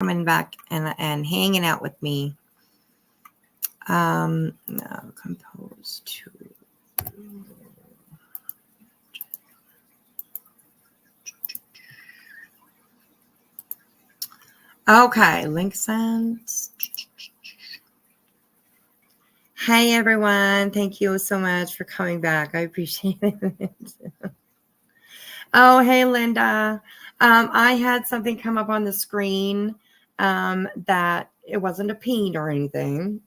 coming back and hanging out with me. No, compose to. Okay, link sent. Hey everyone, thank you so much for coming back. I appreciate it. Oh, hey Linda. I had something come up on the screen that it wasn't a pain or anything.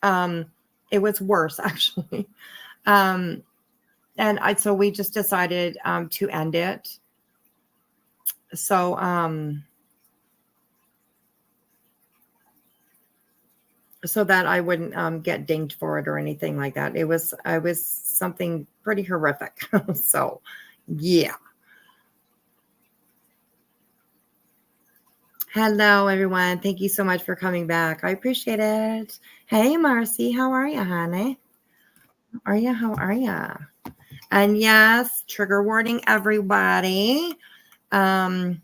It was worse actually. So we just decided to end it. So that I wouldn't get dinged for it or anything like that. It was something pretty horrific. So yeah. Hello everyone. Thank you so much for coming back. I appreciate it. Hey Marcy, how are you, honey? How are you? And yes, trigger warning everybody. I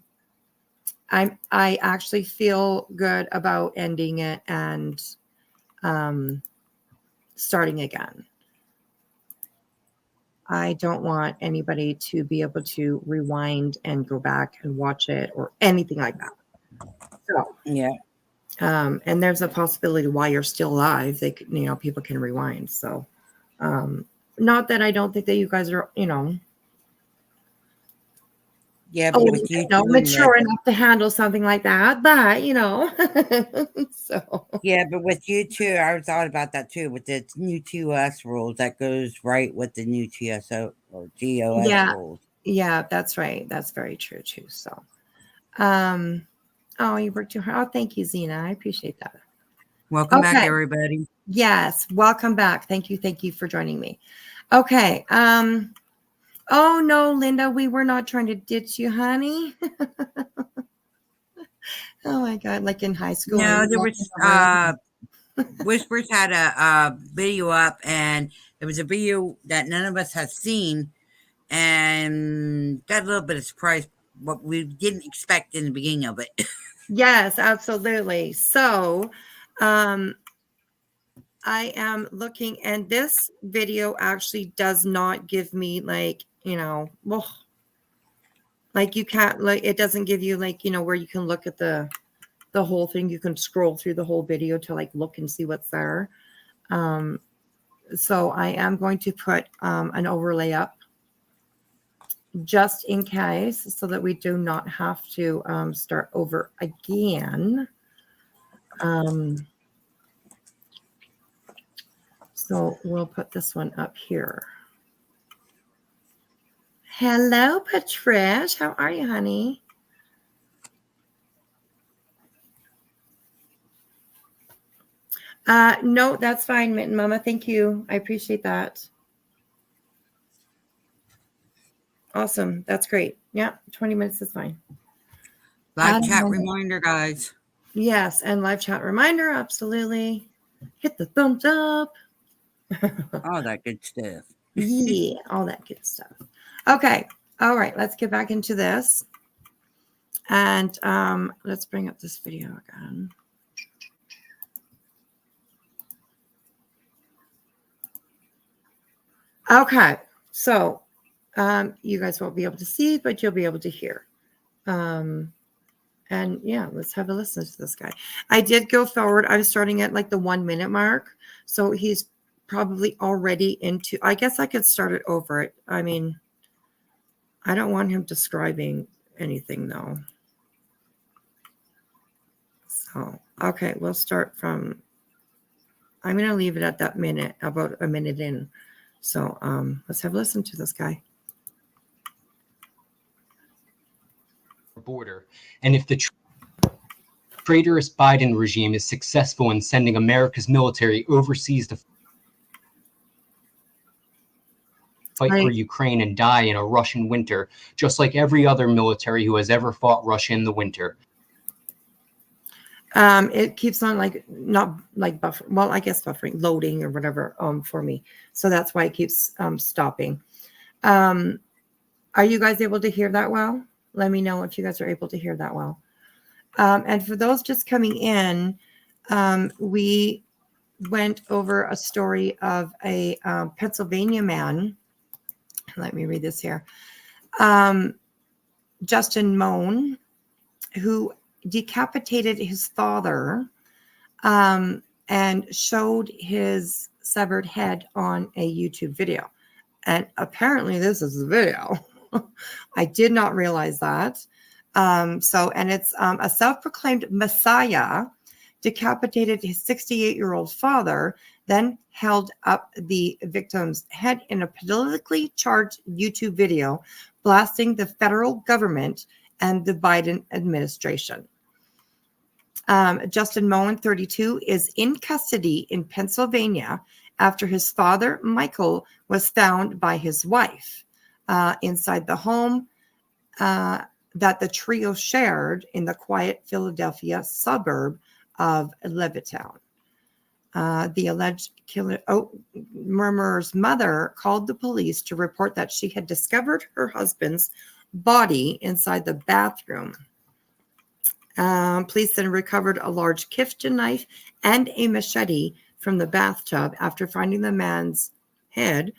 actually feel good about ending it and starting again. I don't want anybody to be able to rewind and go back and watch it or anything like that. So yeah. And there's a possibility while you're still alive, they could, people can rewind. So not that I don't think that you guys are, Yeah, but with you mature enough to handle something like that, but so yeah, but with you too, I thought about that too. With the new TOS rules, that goes right with the new TSO or GOS rules. Yeah, that's right. That's very true too. So, oh, you worked too hard. Oh, thank you, Zena. I appreciate that. Welcome back, everybody. Yes, welcome back. Thank you for joining me. Okay. Oh no, Linda, we were not trying to ditch you, honey. Oh my God, like in high school. No, there was Whispers had a video up, and it was a video that none of us had seen, and got a little bit of surprise what we didn't expect in the beginning of it. Yes, absolutely. So, I am looking, and this video actually does not give me like, like you can't, like, it doesn't give you like, where you can look at the whole thing. You can scroll through the whole video to like look and see what's there. So I am going to put an overlay up just in case, so that we do not have to start over again. So we'll put this one up here. Hello, Patrish. How are you, honey? No, that's fine, Mitten Mama. Thank you. I appreciate that. Awesome. That's great. Yeah, 20 minutes is fine. Live chat reminder, guys. Yes, and live chat reminder. Absolutely. Hit the thumbs up. All that good stuff. Yeah, all that good stuff. Okay. All right. Let's get back into this. And let's bring up this video again. Okay. So you guys won't be able to see, but you'll be able to hear. And yeah, let's have a listen to this guy. I did go forward. I'm starting at like the 1 minute mark. So he's probably already into, I guess I could start it over. I mean, I don't want him describing anything though. So, okay, we'll start from, I'm going to leave it at that minute, about a minute in. So let's have a listen to this guy. Border. And if the traitorous Biden regime is successful in sending America's military overseas to fight for Ukraine and die in a Russian winter, just like every other military who has ever fought Russia in the winter. It keeps on like not like buffer. Well, I guess buffering, loading or whatever for me. So that's why it keeps stopping. Are you guys able to hear that well? Let me know if you guys are able to hear that well. And for those just coming in, we went over a story of a Pennsylvania man. Let me read this here. Justin Moan, who decapitated his father and showed his severed head on a YouTube video. And apparently this is the video. I did not realize that. And it's a self-proclaimed messiah decapitated his 68-year-old father, then held up the victim's head in a politically charged YouTube video, blasting the federal government and the Biden administration. Justin Moen, 32, is in custody in Pennsylvania after his father, Michael, was found by his wife inside the home that the trio shared in the quiet Philadelphia suburb of Levittown. The alleged killer, murmurer's mother called the police to report that she had discovered her husband's body inside the bathroom. Police then recovered a large kitchen knife and a machete from the bathtub after finding the man's head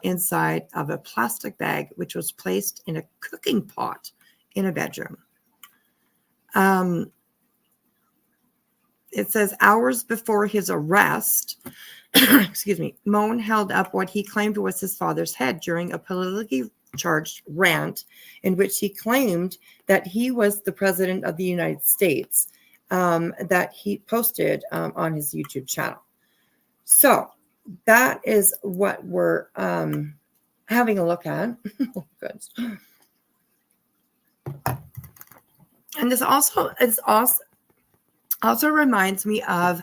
inside of a plastic bag, which was placed in a cooking pot in a bedroom. It says hours before his arrest, excuse me, Moan held up what he claimed was his father's head during a politically charged rant in which he claimed that he was the president of the United States, that he posted on his YouTube channel. So that is what we're having a look at. Oh, good. And this also reminds me of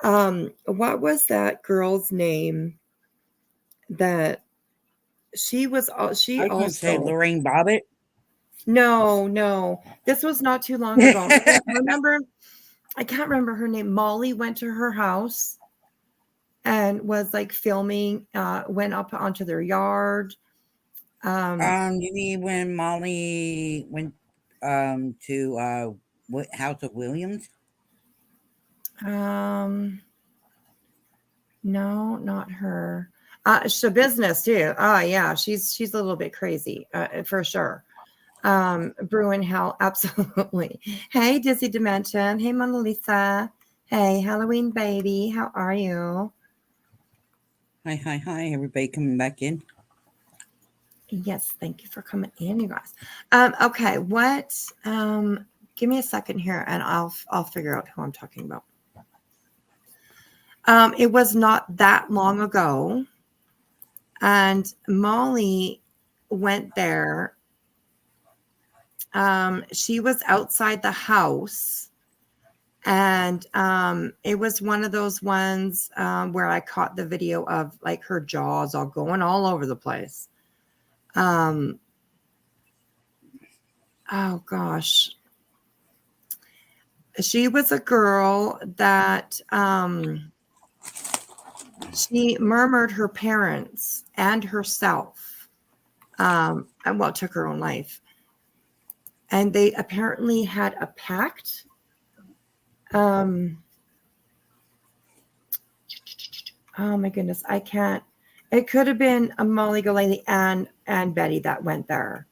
what was that girl's name that she also say Lorraine Bobbitt. No, this was not too long ago. I can't remember her name. Molly went to her house and was like filming, went up onto their yard. You mean when Molly went to House of Williams? No, not her. She's a business too. Oh yeah, she's a little bit crazy for sure. Brewing hell, absolutely. Hey, Dizzy Dimension. Hey, Mona Lisa. Hey, Halloween baby. How are you? Hi, everybody coming back in. Yes, thank you for coming in, you guys. Okay, what? Give me a second here, and I'll figure out who I'm talking about. It was not that long ago, and Molly went there. She was outside the house, and it was one of those ones where I caught the video of like her jaws all going all over the place. Oh gosh. She was a girl that she murmured her parents and herself, and took her own life. And they apparently had a pact. Oh my goodness, I can't. It could have been a Molly Galani and Betty that went there.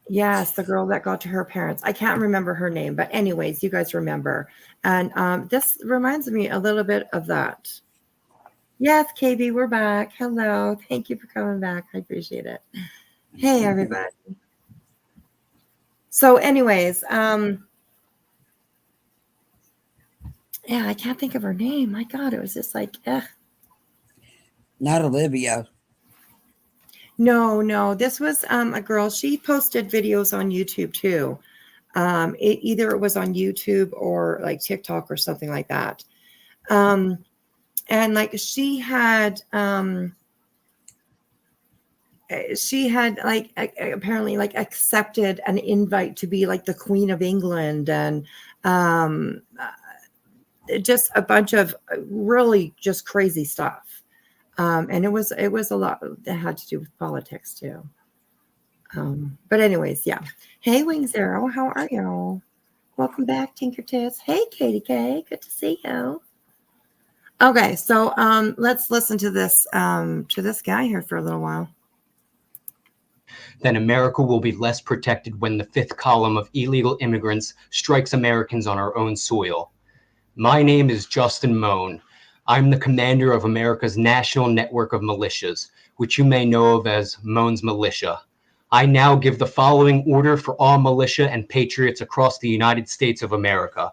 Yes, the girl that got to her parents. I can't remember her name, but anyways, you guys remember. And this reminds me a little bit of that. Yes, KB, we're back. Hello. Thank you for coming back. I appreciate it. Hey, everybody. So anyways, yeah, I can't think of her name. My God, it was just like, ugh. Not Olivia. No. This was a girl. She posted videos on YouTube too. Either it was on YouTube or like TikTok or something like that. And like she had like apparently like accepted an invite to be like the Queen of England, and just a bunch of really just crazy stuff. And it was a lot that had to do with politics too. But anyways, yeah. Hey, Wing Zero, how are you? Welcome back, Tinker Tits. Hey, Katie K, good to see you. Okay, so let's listen to this guy here for a little while. Then America will be less protected when the fifth column of illegal immigrants strikes Americans on our own soil. My name is Justin Moan. I'm the commander of America's national network of militias, which you may know of as Moan's Militia. I now give the following order for all militia and patriots across the United States of America.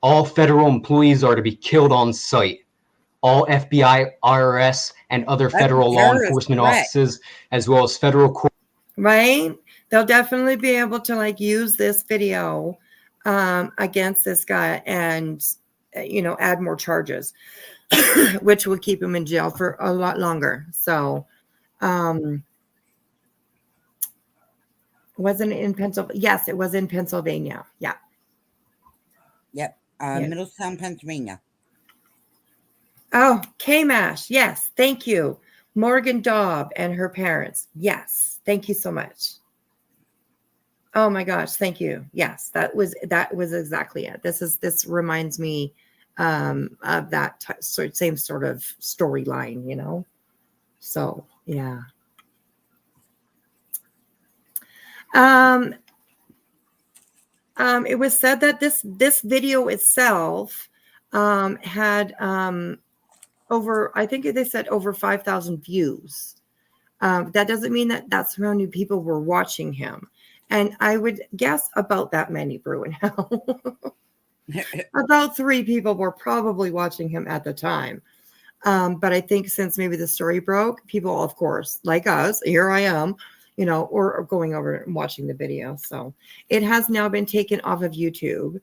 All federal employees are to be killed on sight. All FBI, IRS, and other federal law enforcement offices, as well as federal court. Right? They'll definitely be able to like use this video against this guy and, add more charges, which will keep him in jail for a lot longer. So, wasn't it in Pennsylvania? Yes, it was in Pennsylvania. Yeah. Yep. Middletown, Pennsylvania. Oh, K-Mash. Yes. Thank you. Morgan Daub and her parents. Yes. Thank you so much. Oh my gosh. Thank you. Yes. That was exactly it. This reminds me of that same sort of storyline, So, yeah. It was said that this video itself had over 5,000 views. That doesn't mean that that's how many people were watching him, and I would guess about that many, Bruin Hell. About 3 people were probably watching him at the time. But I think since maybe the story broke, people, of course, like us, here I am, or going over and watching the video. So it has now been taken off of YouTube.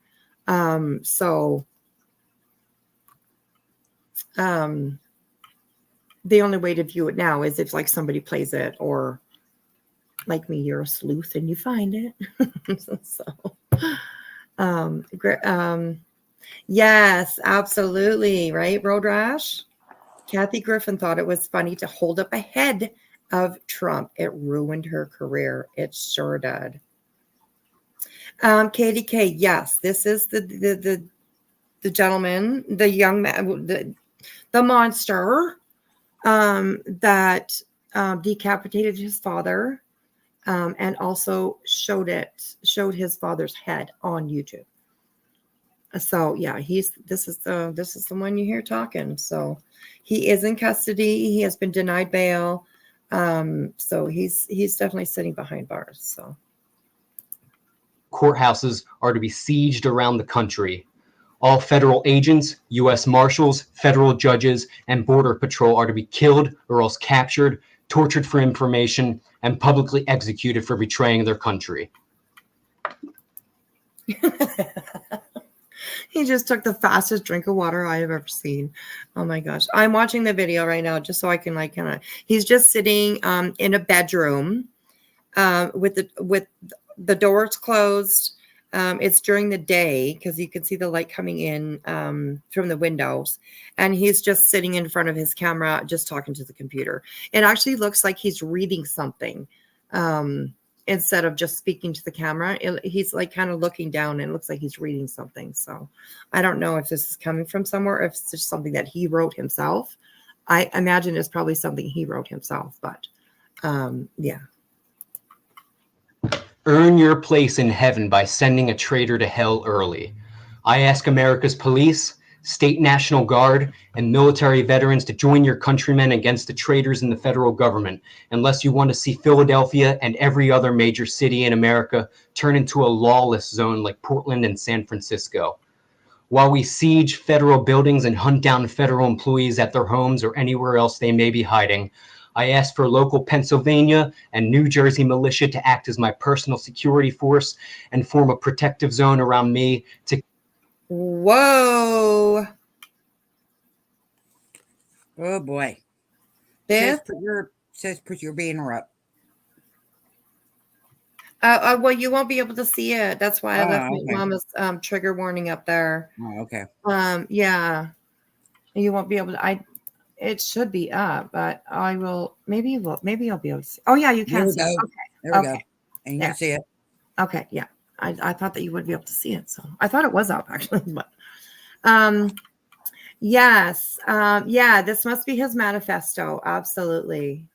The only way to view it now is if like somebody plays it, or like me, you're a sleuth and you find it. Yes, absolutely. Right. Road Rash. Kathy Griffin thought it was funny to hold up a head of Trump. It ruined her career. It sure did. Katie K. Yes, this is the gentleman, the young man, the monster that decapitated his father, and also showed his father's head on YouTube. So yeah, this is the one you hear talking. So he is in custody. He has been denied bail. So he's definitely sitting behind bars. So courthouses are to be sieged around the country. All federal agents, U.S. Marshals, federal judges, and Border Patrol are to be killed or else captured, tortured for information, and publicly executed for betraying their country. He just took the fastest drink of water I have ever seen. Oh my gosh. I'm watching the video right now just so I can he's just sitting in a bedroom with the doors closed. It's during the day because you can see the light coming in from the windows, and he's just sitting in front of his camera, just talking to the computer. It actually looks like he's reading something instead of just speaking to the camera. He's like kind of looking down, and it looks like he's reading something. So I don't know if this is coming from somewhere, if it's just something that he wrote himself. I imagine it's probably something he wrote himself, but yeah. Earn your place in heaven by sending a traitor to hell early. I ask America's police, state National Guard, and military veterans to join your countrymen against the traitors in the federal government, unless you want to see Philadelphia and every other major city in America turn into a lawless zone like Portland and San Francisco. While we siege federal buildings and hunt down federal employees at their homes or anywhere else they may be hiding, I ask for local Pennsylvania and New Jersey militia to act as my personal security force and form a protective zone around me to... Whoa. Oh boy. Biff? Says put your banner up. Well, you won't be able to see it. That's why I left my mama's trigger warning up there. Oh, okay. Yeah. You won't be able to. It should be up, but I will. Maybe you'll be able to see. Oh yeah, you can see. Okay. There we go. Okay. And you There. can see it. Okay, yeah. I thought that you would be able to see it, so I thought it was up actually, but yes, yeah, this must be his manifesto, absolutely.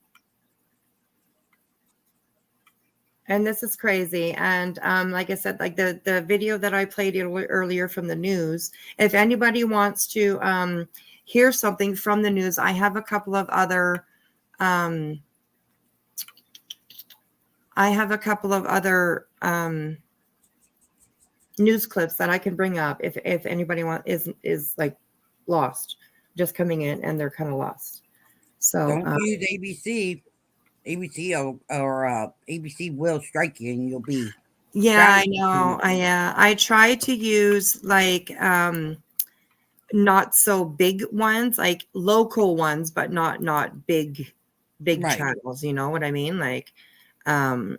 And this is crazy. And like I said, like the video that I played earlier from the news, if anybody wants to hear something from the news, I have a couple of other news clips that I can bring up if anybody is like lost, just coming in and they're kind of lost. So Don't use ABC. ABC or ABC will strike you, and you'll be. yeah, I know. I try to use like not so big ones, like local ones, but not big Right. channels. You know what I mean? Like I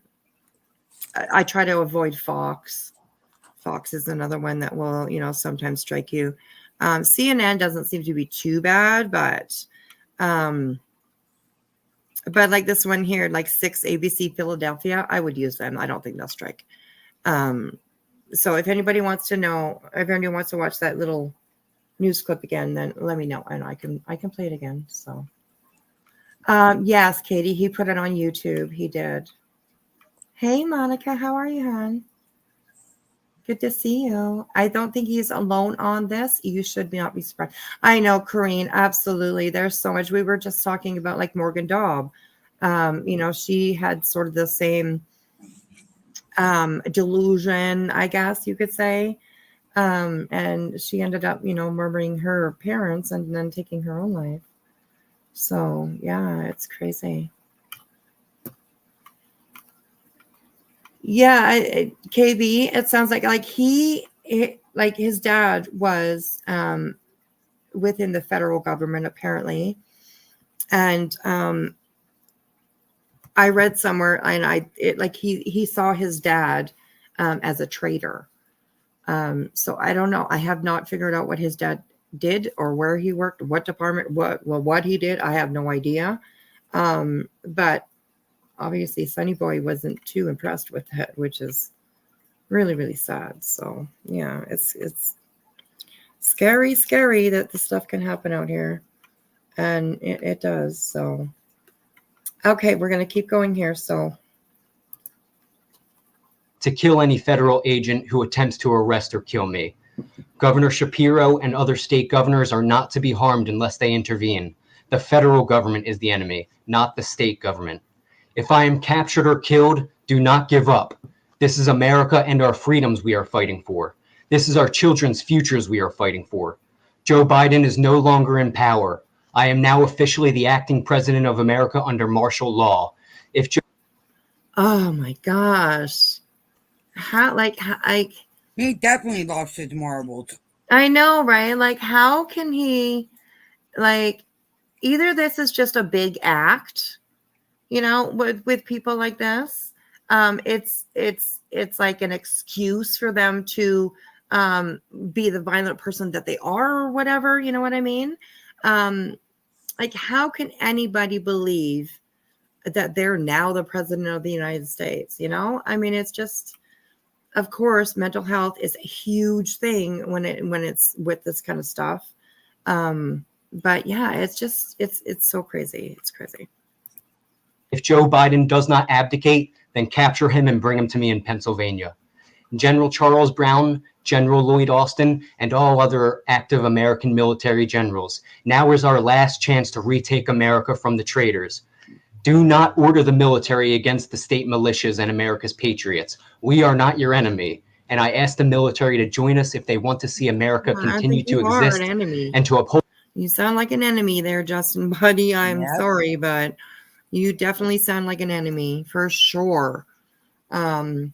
try to avoid Fox. Fox is another one that will, sometimes strike you. CNN doesn't seem to be too bad, but like this one here, like 6 ABC Philadelphia, I would use them. I don't think they'll strike. So if anybody wants to know, if anybody wants to watch that little news clip again, then let me know and I can play it again. So yes, Katie, he put it on YouTube. He did. Hey, Monica, how are you, hon? Good to see you. I don't think he's alone on this. You should not be surprised. I know, Corrine, absolutely. There's so much. We were just talking about like Morgan Daub. She had sort of the same delusion, I guess you could say. And she ended up, murdering her parents and then taking her own life. So, yeah, it's crazy. Yeah, KB, it sounds like like his dad was within the federal government apparently, and I read somewhere, and he saw his dad as a traitor. So I don't know. I have not figured out what his dad did or where he worked, what department, what he did. I have no idea. But obviously Sonny Boy wasn't too impressed with it, which is really, really sad. So yeah, it's scary that the stuff can happen out here. And it does. So, okay, we're going to keep going here. So, to kill any federal agent who attempts to arrest or kill me. Governor Shapiro and other state governors are not to be harmed unless they intervene. The federal government is the enemy, not the state government. If I am captured or killed, do not give up. This is America and our freedoms we are fighting for. This is our children's futures we are fighting for. Joe Biden is no longer in power. I am now officially the acting president of America under martial law. Oh my gosh. He definitely lost his marbles. I know, right? Like, how can he, like, either this is just a big act, with people like this. It's like an excuse for them to be the violent person that they are or whatever, you know what I mean? Like, how can anybody believe that they're now the president of the United States? I mean, it's just, of course, mental health is a huge thing when it's with this kind of stuff. But yeah, it's so crazy. It's crazy. If Joe Biden does not abdicate, then capture him and bring him to me in Pennsylvania. General Charles Brown, General Lloyd Austin, and all other active American military generals, now is our last chance to retake America from the traitors. Do not order the military against the state militias and America's patriots. We are not your enemy. And I ask the military to join us if they want to see America continue to exist and to uphold. You sound like an enemy there, Justin, buddy. I'm sorry, but you definitely sound like an enemy for sure. And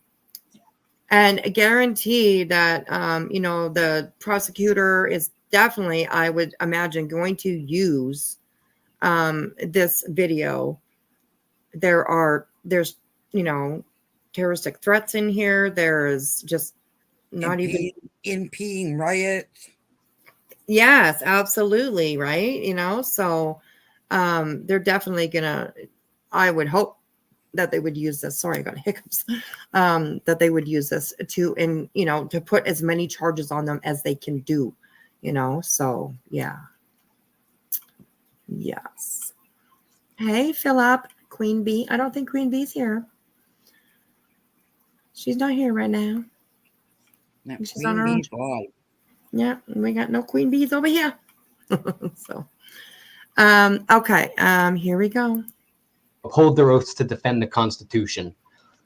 guarantee that, the prosecutor is definitely, I would imagine, going to use this video. There's terroristic threats in here. There's just not even impeding riots. Yes, absolutely. Right. So they're definitely gonna, I would hope that they would use this. Sorry, I got hiccups. That they would use this to, to put as many charges on them as they can do, So yeah. Yes. Hey, Philip, Queen Bee. I don't think Queen Bee's here. She's not here right now. No, She's on her own. Yeah, we got no Queen Bees over here. So, okay. Here we go. Uphold their oaths to defend the Constitution.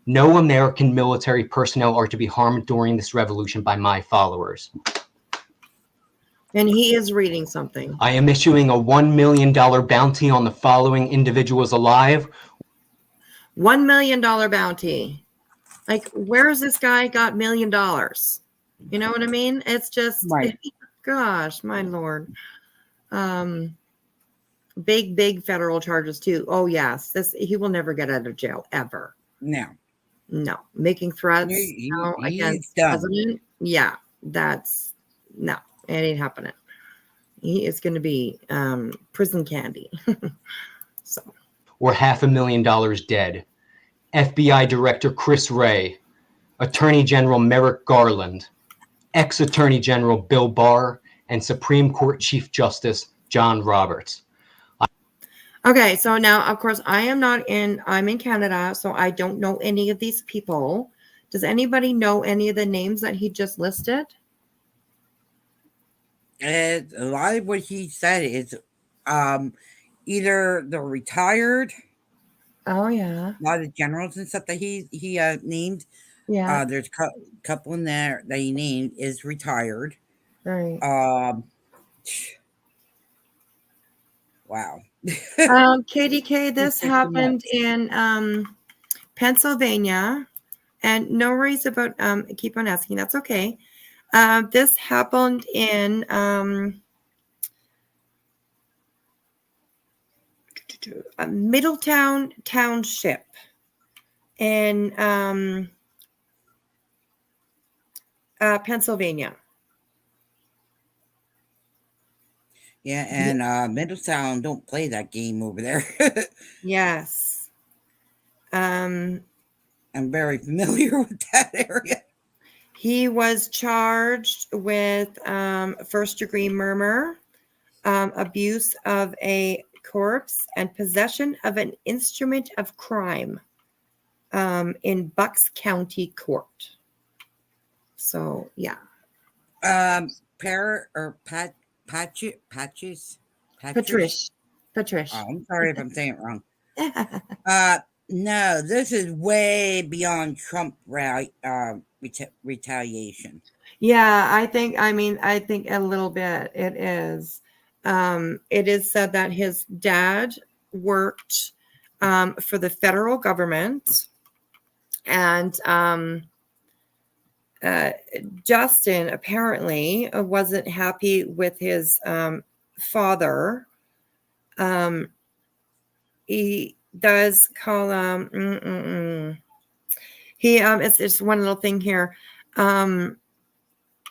No American military personnel are to be harmed during this revolution by my followers. And he is reading something. I am issuing a $1 million bounty on the following individuals alive. $1 million bounty. Like, where's this guy got $1 million? You know what I mean? It's just, right. Gosh, my Lord. Big federal charges too. Oh yes, he will never get out of jail ever. No. Making threats against the president. Yeah, that's no, it ain't happening. He is going to be prison candy. So, or $500,000 dead. FBI Director Chris Wray, Attorney General Merrick Garland, ex-Attorney General Bill Barr, and Supreme Court Chief Justice John Roberts. Okay, so now, of course, I'm in Canada, so I don't know any of these people. Does anybody know any of the names that he just listed? A lot of what he said is either they're retired. Oh, yeah. A lot of generals and stuff that he named. Yeah. There's a couple in there that he named is retired. Right. Wow. KDK, this happened in Pennsylvania, and no worries about keep on asking, that's okay. This happened in Middletown Township in Pennsylvania. Yeah, and Middletown don't play that game over there. Yes. I'm very familiar with that area. He was charged with first-degree murder, abuse of a corpse, and possession of an instrument of crime in Bucks County Court. So, yeah. Patrice. Patrice. Oh, I'm sorry if I'm saying it wrong. No, this is way beyond Trump retaliation. Yeah, I think a little bit it is. It is said that his dad worked for the federal government, and Justin apparently wasn't happy with his father. He does call it's just one little thing here.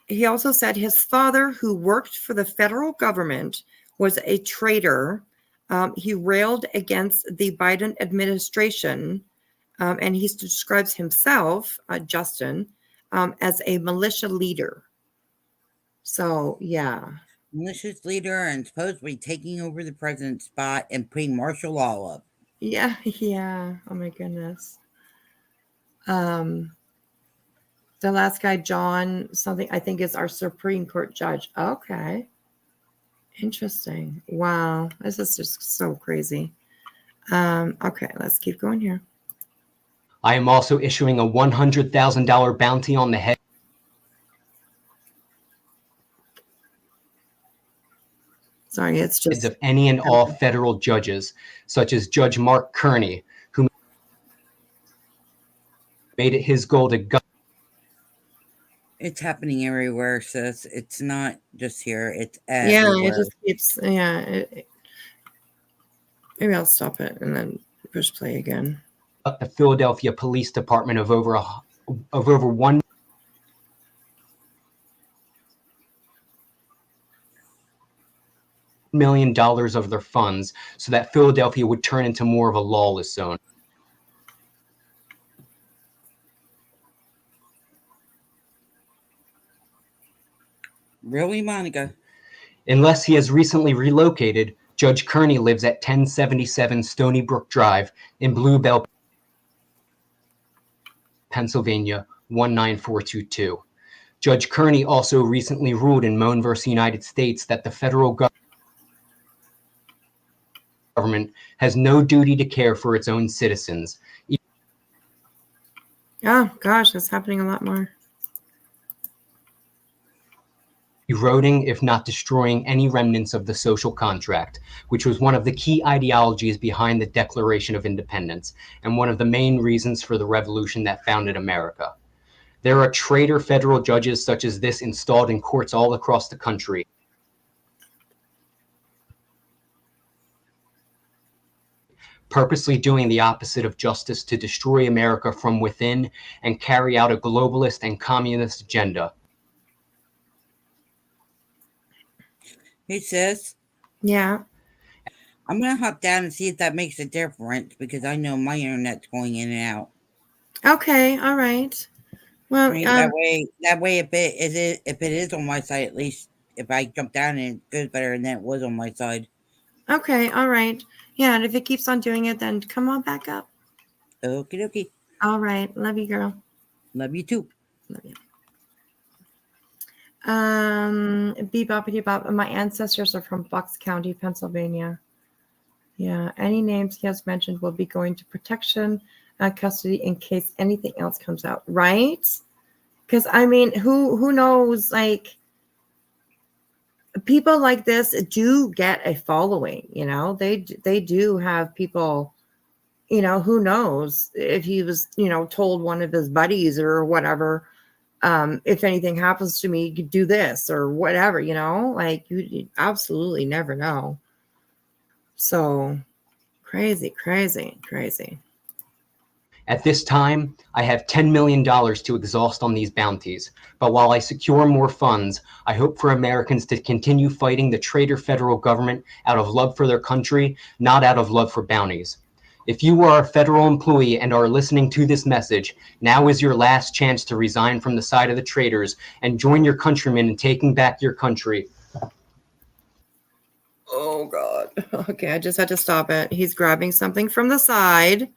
He also said his father, who worked for the federal government, was a traitor. He railed against the Biden administration, and he describes himself, Justin, as a militia leader. So, yeah. Malicious leader and supposedly taking over the president's spot and putting martial law up. Yeah. Oh, my goodness. The last guy, John something, I think is our Supreme Court judge. Okay. Interesting. Wow. This is just so crazy. Okay, let's keep going here. I am also issuing a $100,000 bounty on the head Sorry, it's just of any and all federal judges, such as Judge Mark Kearney, who made it his goal to It's happening everywhere, sis. It's not just here. It's everywhere. Yeah, it just keeps. Yeah, maybe I'll stop it and then push play again. The Philadelphia Police Department of over $1 million of their funds, so that Philadelphia would turn into more of a lawless zone. Really, Monica? Unless he has recently relocated, Judge Kearney lives at 1077 Stony Brook Drive in Bluebell, Pennsylvania 19422. Judge Kearney also recently ruled in Moan v. United States that the federal government has no duty to care for its own citizens. Oh, gosh, that's happening a lot more. Eroding, if not destroying, any remnants of the social contract, which was one of the key ideologies behind the Declaration of Independence and one of the main reasons for the revolution that founded America. There are traitor federal judges such as this installed in courts all across the country. Purposely doing the opposite of justice to destroy America from within and carry out a globalist and communist agenda. Hey, sis. Yeah. I'm going to hop down and see if that makes a difference because I know my internet's going in and out. Okay. All right. Well, that way, if it is on my side, at least if I jump down and it goes better than it was on my side. Okay. All right. Yeah. And if it keeps on doing it, then come on back up. Okie dokie. All right. Love you, girl. Love you too. Love you. Beboppity bop. My ancestors are from Bucks County, Pennsylvania. Yeah. Any names he has mentioned will be going to protection, custody in case anything else comes out. Right? Because I mean, who knows? Like, people like this do get a following. You know, they do have people. You know, who knows if he was, told one of his buddies or whatever. If anything happens to me, you could do this or whatever, like you absolutely never know. So crazy. At this time, I have $10 million to exhaust on these bounties, but while I secure more funds, I hope for Americans to continue fighting the traitor federal government out of love for their country, not out of love for bounties. If you are a federal employee and are listening to this message, now is your last chance to resign from the side of the traitors and join your countrymen in taking back your country. Oh, God. Okay, I just had to stop it. He's grabbing something from the side,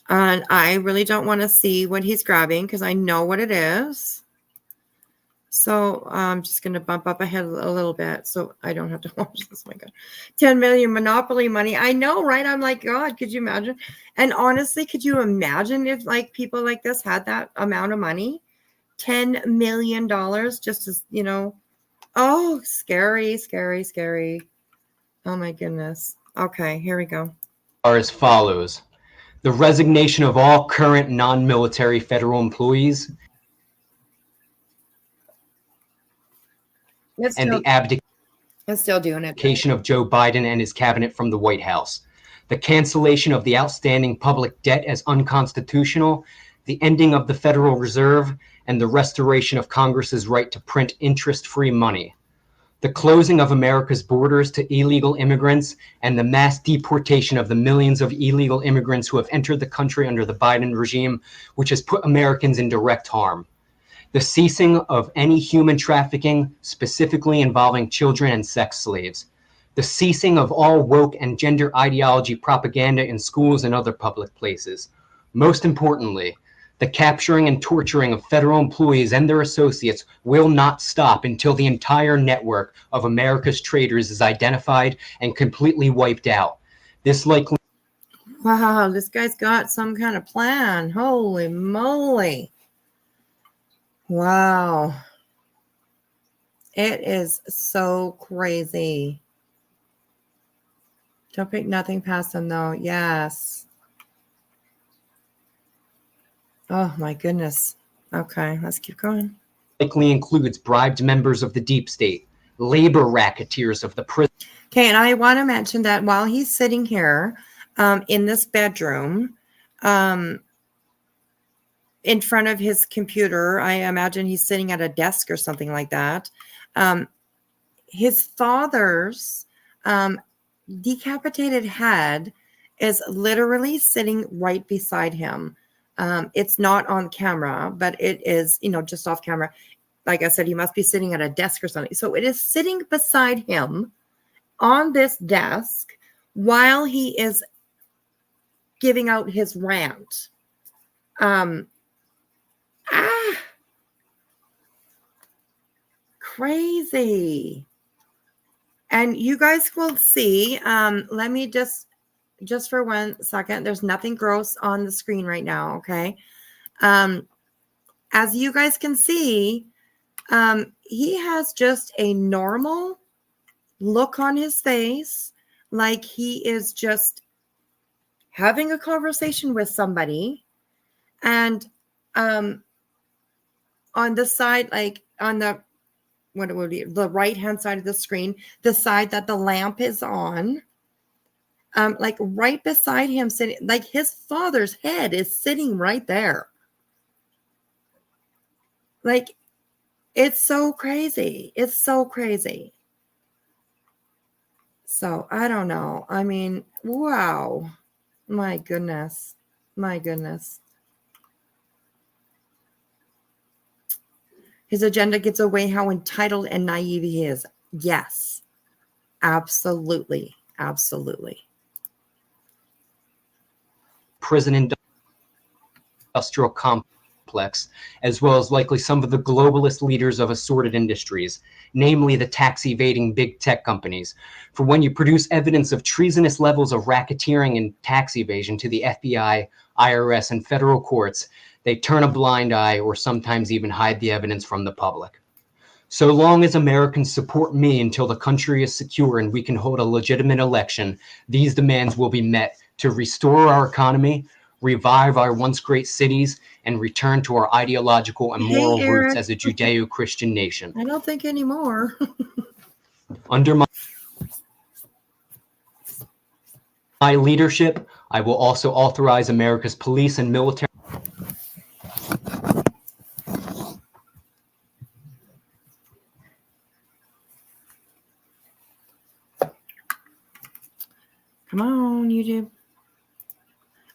and I really don't want to see what he's grabbing because I know what it is. So I'm just going to bump up ahead a little bit so I don't have to watch this. Oh my God. 10 million Monopoly money. I know, right? I'm like, God, could you imagine? And honestly, could you imagine if like people like this had that amount of money? $10 million just as, oh, scary. Oh my goodness. Okay, here we go. Are as follows. The resignation of all current non-military federal employees and the abdication of Joe Biden and his cabinet from the White House, the cancellation of the outstanding public debt as unconstitutional, the ending of the Federal Reserve, and the restoration of Congress's right to print interest-free money, the closing of America's borders to illegal immigrants, and the mass deportation of the millions of illegal immigrants who have entered the country under the Biden regime, which has put Americans in direct harm. The ceasing of any human trafficking, specifically involving children and sex slaves. The ceasing of all woke and gender ideology propaganda in schools and other public places. Most importantly, the capturing and torturing of federal employees and their associates will not stop until the entire network of America's traitors is identified and completely wiped out. This likely... Wow, this guy's got some kind of plan. Holy moly. Wow. It is so crazy. Don't pick nothing past them, though. Yes. Oh, my goodness. Okay, let's keep going. Likely includes bribed members of the deep state, labor racketeers of the prison. Okay, and I want to mention that while he's sitting here in this bedroom, in front of his computer, I imagine he's sitting at a desk or something like that. His father's decapitated head is literally sitting right beside him. It's not on camera, but it is, just off camera. like I said, he must be sitting at a desk or something. So it is sitting beside him on this desk while he is giving out his rant. Crazy. And you guys will see, let me just for 1 second, there's nothing gross on the screen right now, okay? As you guys can see, he has just a normal look on his face, like he is just having a conversation with somebody. And on the side, like on the, what it would be, the right hand side of the screen, the side that the lamp is on, like right beside him, sitting, like his father's head is sitting right there. Like, it's so crazy. It's so crazy. So I don't know. I mean, wow. My goodness. My goodness. His agenda gives away how entitled and naive he is. Yes. Absolutely. Absolutely. Prison industrial complex, as well as likely some of the globalist leaders of assorted industries, namely the tax evading big tech companies. For when you produce evidence of treasonous levels of racketeering and tax evasion to the FBI, IRS, and federal courts, they turn a blind eye or sometimes even hide the evidence from the public. So long as Americans support me until the country is secure and we can hold a legitimate election, these demands will be met to restore our economy, revive our once great cities, and return to our ideological and moral roots as a Judeo-Christian nation. I don't think anymore. Under my leadership, I will also authorize America's police and military Come on, YouTube.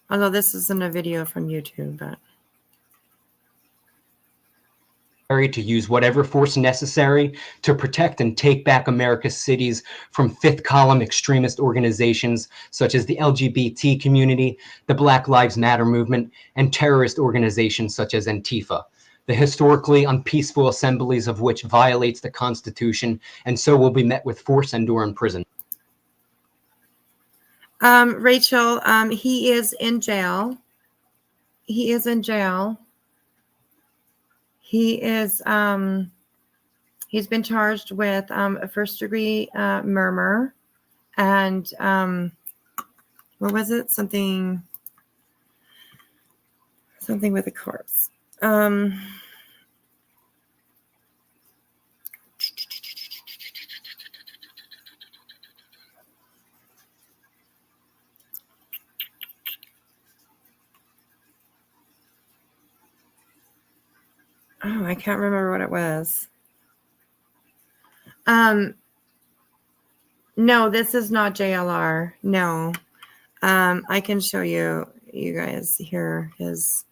Although this isn't a video from YouTube, but to use whatever force necessary to protect and take back America's cities from fifth column extremist organizations such as the LGBT community, the Black Lives Matter movement, and terrorist organizations such as Antifa, the historically unpeaceful assemblies of which violates the Constitution and so will be met with force and or imprisonment. Rachel, he is in jail. He is in jail. He is, he's been charged with a first-degree murder and what was it? Something with a corpse. Oh, I can't remember what it was. No, this is not JLR. No. I can show you guys here there's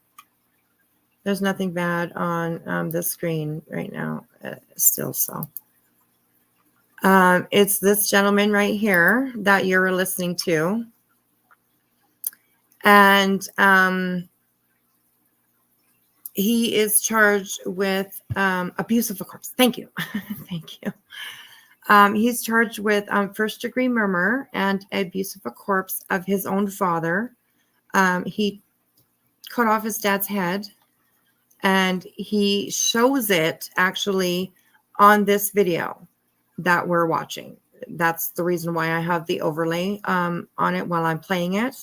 nothing bad on the screen right now still. So it's this gentleman right here that you're listening to. And he is charged with abuse of a corpse. Thank you. Thank you. He's charged with first-degree murder and abuse of a corpse of his own father. He cut off his dad's head, and he shows it actually on this video that we're watching. That's the reason why I have the overlay on it while I'm playing it,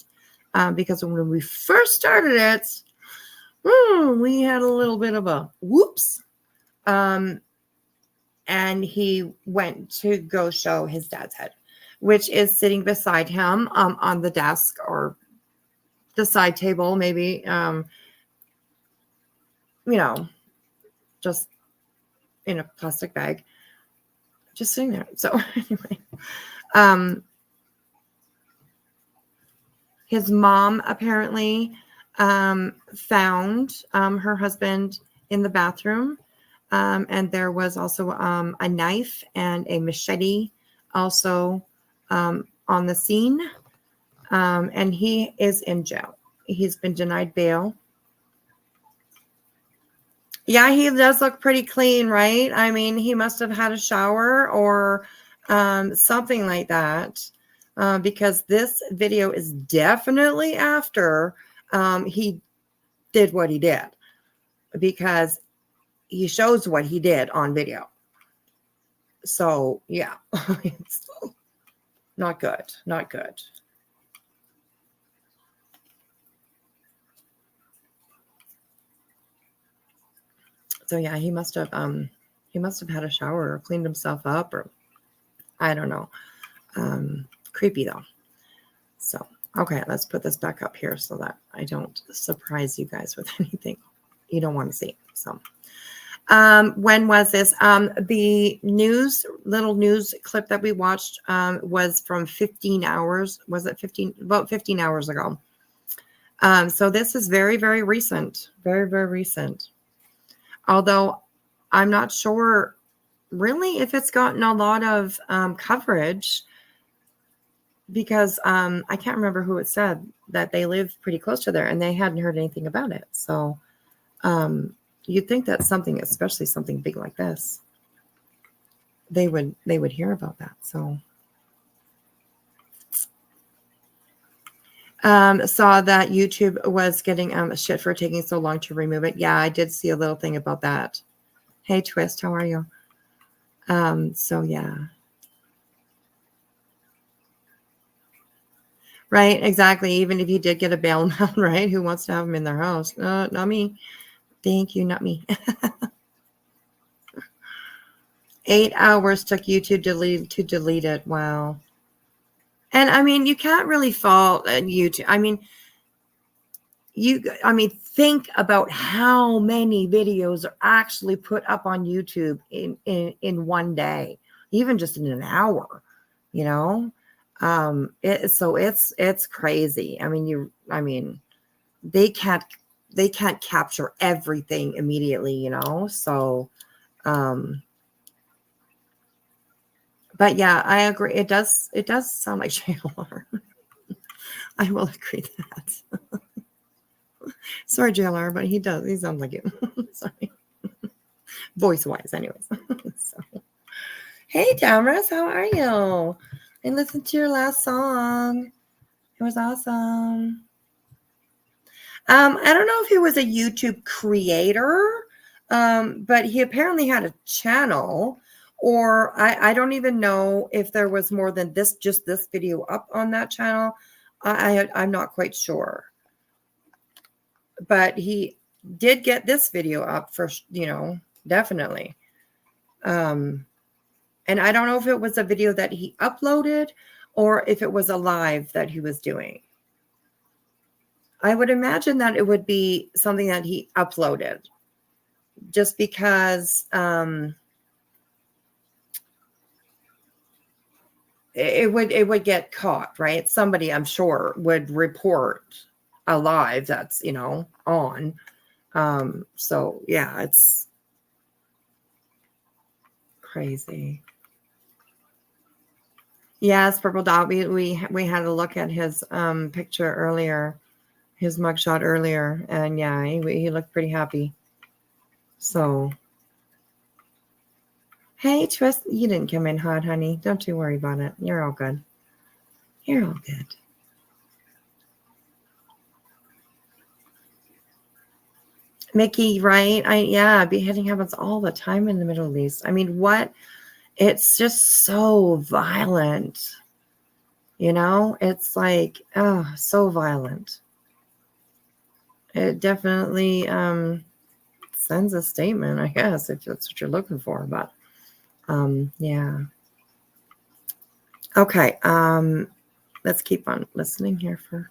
because when we first started it, we had a little bit of a whoops. And he went to go show his dad's head, which is sitting beside him on the desk or the side table, maybe, just in a plastic bag, just sitting there. So anyway, his mom apparently found her husband in the bathroom And there was also a knife and a machete also on the scene. And he is in jail. He's been denied bail. Yeah, he does look pretty clean, right? I mean, he must have had a shower or something like that, because this video is definitely after he did what he did, because he shows what he did on video. So, yeah, it's not good, not good. So yeah, he must have had a shower or cleaned himself up, or I don't know. Creepy though. So, okay, let's put this back up here so that I don't surprise you guys with anything you don't want to see. So, when was this? The little news clip that we watched was from 15 hours. Was it 15? About 15 hours ago. So this is very, very recent. Very, very recent. Although I'm not sure really if it's gotten a lot of coverage, because I can't remember who it said that they live pretty close to there and they hadn't heard anything about it. So you'd think that something, especially something big like this, they would hear about that. So saw that YouTube was getting shit for taking so long to remove it. Yeah, I did see a little thing about that. Hey, Twist, how are you? So yeah. Right, exactly. Even if you did get a bail amount, right? Who wants to have them in their house? Not me. Thank you, not me. 8 hours took YouTube to delete it. Wow. And I mean, you can't really fault YouTube. I mean, think about how many videos are actually put up on YouTube in one day, even just in an hour, you know? It's crazy. I mean, they can't capture everything immediately, you know? So, but yeah, I agree. It does sound like JLR. I will agree that. Sorry, JLR, but he does. He sounds like you. Sorry. Voice-wise, anyways. So. Hey, Damaris, how are you? I listened to your last song. It was awesome. I don't know if he was a YouTube creator, but he apparently had a channel. Or I don't even know if there was more than just this video up on that channel. I'm not quite sure. But he did get this video up for, definitely. And I don't know if it was a video that he uploaded or if it was a live that he was doing. I would imagine that it would be something that he uploaded, just because it would get caught, right? Somebody, I'm sure, would report a live that's, on. So yeah, it's crazy. Yes, Purple Dot. We had a look at his picture earlier, his mugshot earlier, and yeah, he looked pretty happy. So. Hey, Twist, you didn't come in hot, honey. Don't you worry about it. You're all good. You're all good. Mickey, right? Beheading happens all the time in the Middle East. I mean, what? It's just so violent. It's like, oh, so violent. It definitely sends a statement, I guess, if that's what you're looking for, but yeah. Okay. Let's keep on listening here for.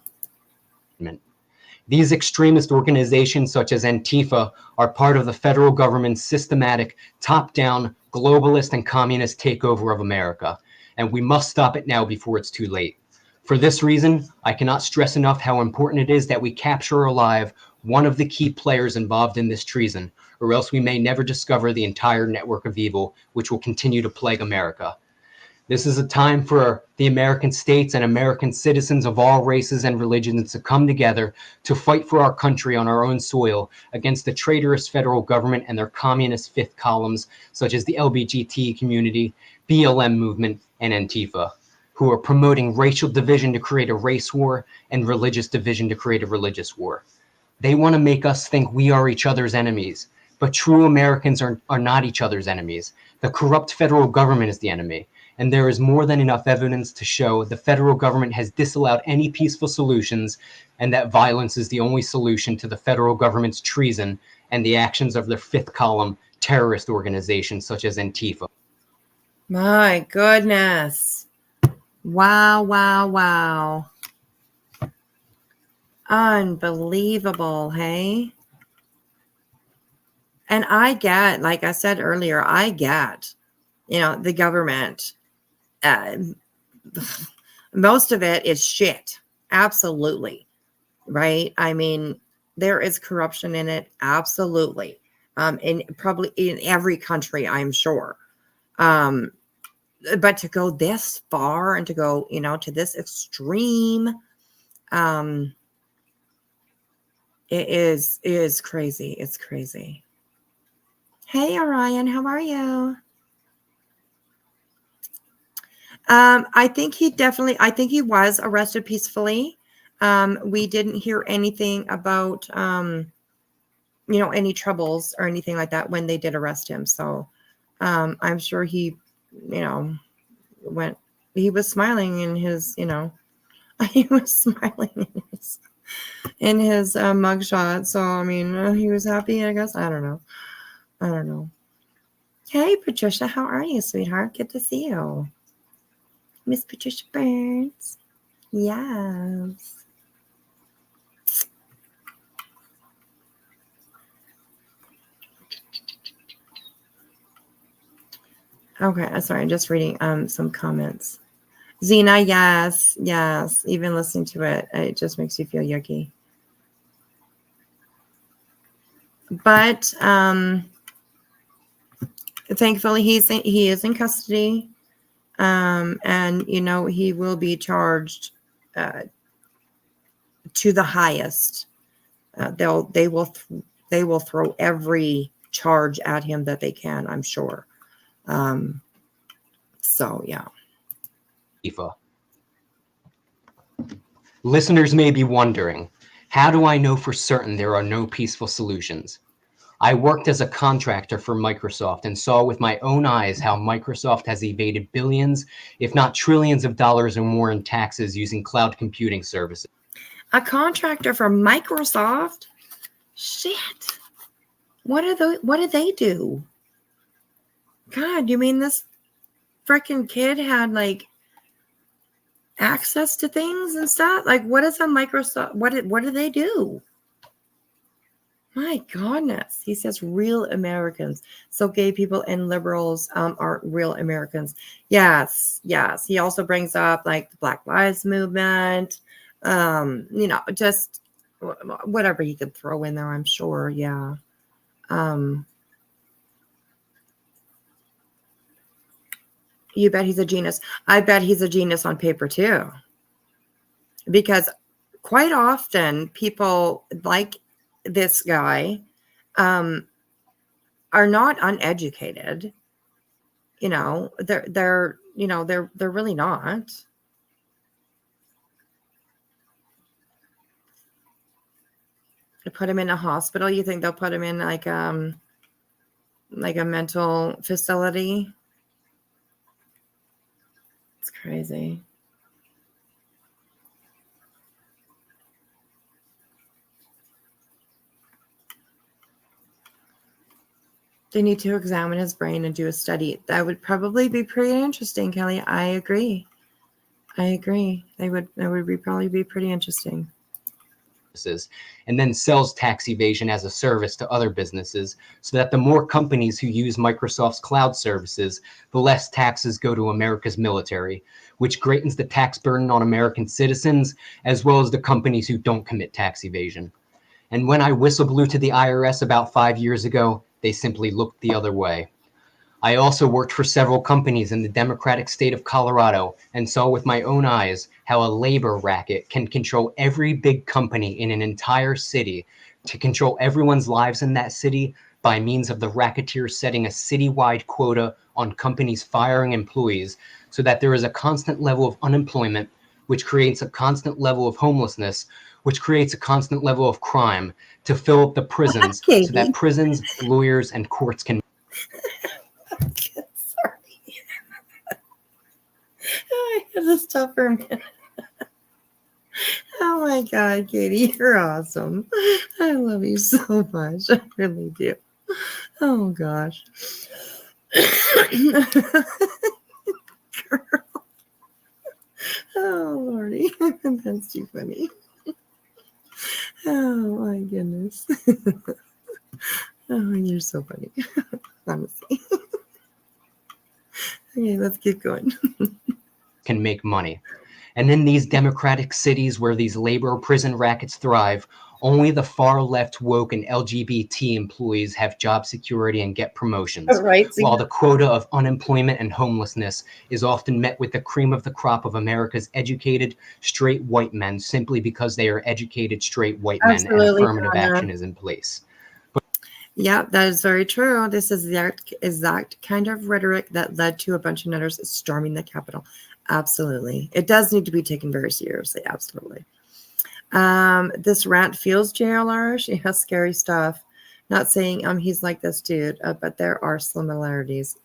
These extremist organizations such as Antifa are part of the federal government's systematic, top-down, globalist and communist takeover of America, and we must stop it now before it's too late. For this reason, I cannot stress enough how important it is that we capture alive one of the key players involved in this treason, or else we may never discover the entire network of evil which will continue to plague America. This is a time for the American states and American citizens of all races and religions to come together to fight for our country on our own soil against the traitorous federal government and their communist fifth columns, such as the LGBT community, BLM movement, and Antifa, who are promoting racial division to create a race war and religious division to create a religious war. They want to make us think we are each other's enemies, but true Americans are not each other's enemies. The corrupt federal government is the enemy. And there is more than enough evidence to show the federal government has disallowed any peaceful solutions and that violence is the only solution to the federal government's treason and the actions of their fifth column terrorist organizations such as Antifa. My goodness. Wow, wow, wow. Unbelievable, hey? And I get, like I said earlier, I get, the government. Most of it is shit. Absolutely. Right. I mean, there is corruption in it. Absolutely. In probably in every country, I'm sure. But to go this far and to go, to this extreme, it is crazy. It's crazy. Hey, Orion, how are you? I think he was arrested peacefully. We didn't hear anything about, any troubles or anything like that when they did arrest him. So, I'm sure he was smiling in his, he was smiling in his mugshot. So, I mean, he was happy, I guess. I don't know. Hey, Patricia, how are you, sweetheart? Good to see you. Miss Patricia Burns. Yes. Okay, sorry, I'm just reading some comments. Zena, yes. Even listening to it just makes you feel yucky. But thankfully he is in custody. And he will be charged to the highest. They will throw every charge at him that they can, I'm sure. So yeah. Listeners may be wondering, how do I know for certain there are no peaceful solutions? I worked as a contractor for Microsoft and saw with my own eyes how Microsoft has evaded billions, if not trillions of dollars or more in taxes using cloud computing services. A contractor for Microsoft? Shit. What did they do? God, you mean this freaking kid had access to things and stuff? What is a Microsoft? What do they do? My goodness. He says real Americans. So gay people and liberals aren't real Americans. Yes. He also brings up the Black Lives Movement. Just whatever he could throw in there, I'm sure. Yeah. You bet he's a genius. I bet he's a genius on paper too. Because quite often people like this guy are not uneducated. They're really not. To put him in a hospital, you think they'll put him in like a mental facility? It's crazy. They need to examine his brain and do a study. That would probably be pretty interesting, Kelly. I agree. They would probably be pretty interesting. And then sells tax evasion as a service to other businesses, so that the more companies who use Microsoft's cloud services, the less taxes go to America's military, which greatens the tax burden on American citizens, as well as the companies who don't commit tax evasion. And when I whistle blew to the IRS about 5 years ago, They simply looked the other way. I also worked for several companies in the democratic state of Colorado and saw with my own eyes how a labor racket can control every big company in an entire city to control everyone's lives in that city by means of the racketeers setting a citywide quota on companies firing employees so that there is a constant level of unemployment, which creates a constant level of homelessness, which creates a constant level of crime to fill up the prisons so that prisons, lawyers, and courts can. Sorry. I had to stop for a minute. Oh my God, Katie, you're awesome. I love you so much. I really do. Oh gosh. Girl. Oh Lordy, that's too funny. Oh my goodness. Oh, you're so funny. Honestly. Okay, let's keep going. Can make money. And in these democratic cities where these labor prison rackets thrive, only the far left woke and LGBT employees have job security and get promotions, Right. while the quota of unemployment and homelessness is often met with the cream of the crop of America's educated, straight white men simply because they are educated, straight white men and affirmative action is in place. Yeah, that is very true. This is the exact kind of rhetoric that led to a bunch of nutters storming the Capitol. Absolutely. It does need to be taken very seriously. Absolutely. This rant feels JLR. She has scary stuff. Not saying he's like this dude, but there are similarities.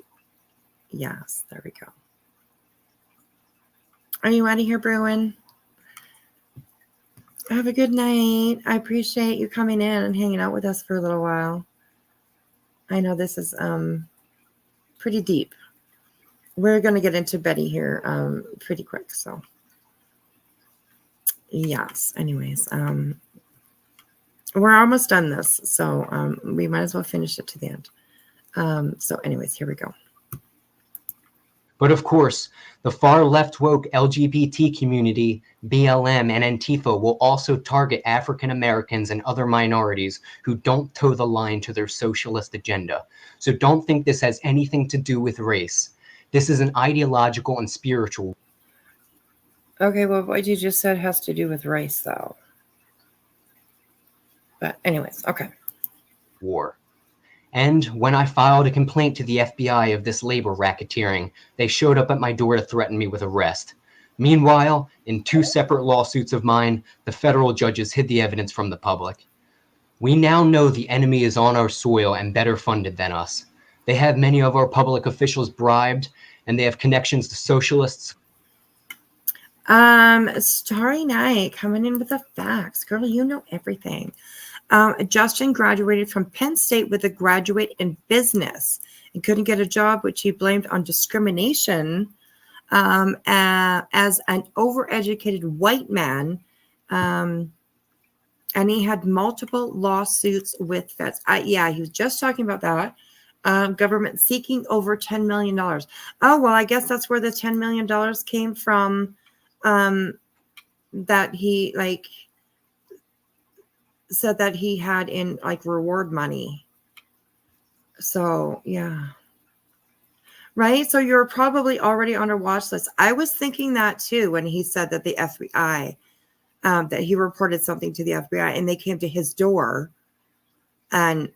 Yes, there we go. Are you out of here, Bruin? Have a good night. I appreciate you coming in and hanging out with us for a little while. I know this is pretty deep. We're going to get into Betty here pretty quick. So, yes. Anyways, we're almost done this. So, we might as well finish it to the end. So, anyways, here we go. But of course, the far left woke LGBT community, BLM, and Antifa will also target African Americans and other minorities who don't toe the line to their socialist agenda. So don't think this has anything to do with race. This is an ideological and spiritual. Okay, well, what you just said has to do with race, though. But anyways, okay. War. And when I filed a complaint to the FBI of this labor racketeering, they showed up at my door to threaten me with arrest. Meanwhile, in 2 separate lawsuits of mine, the federal judges hid the evidence from the public. We now know the enemy is on our soil and better funded than us. They have many of our public officials bribed, and they have connections to socialists. Starry Night coming in with the facts. Girl, you know everything. Justin graduated from Penn State with a graduate in business and couldn't get a job, which he blamed on discrimination as an overeducated white man. And he had multiple lawsuits with feds. Yeah, he was just talking about that. Government seeking over $10 million. Oh, well, I guess that's where the $10 million came from. That he said that he had in reward money. So yeah. Right. So you're probably already on a watch list. I was thinking that too, when he said that the FBI, that he reported something to the FBI and they came to his door. And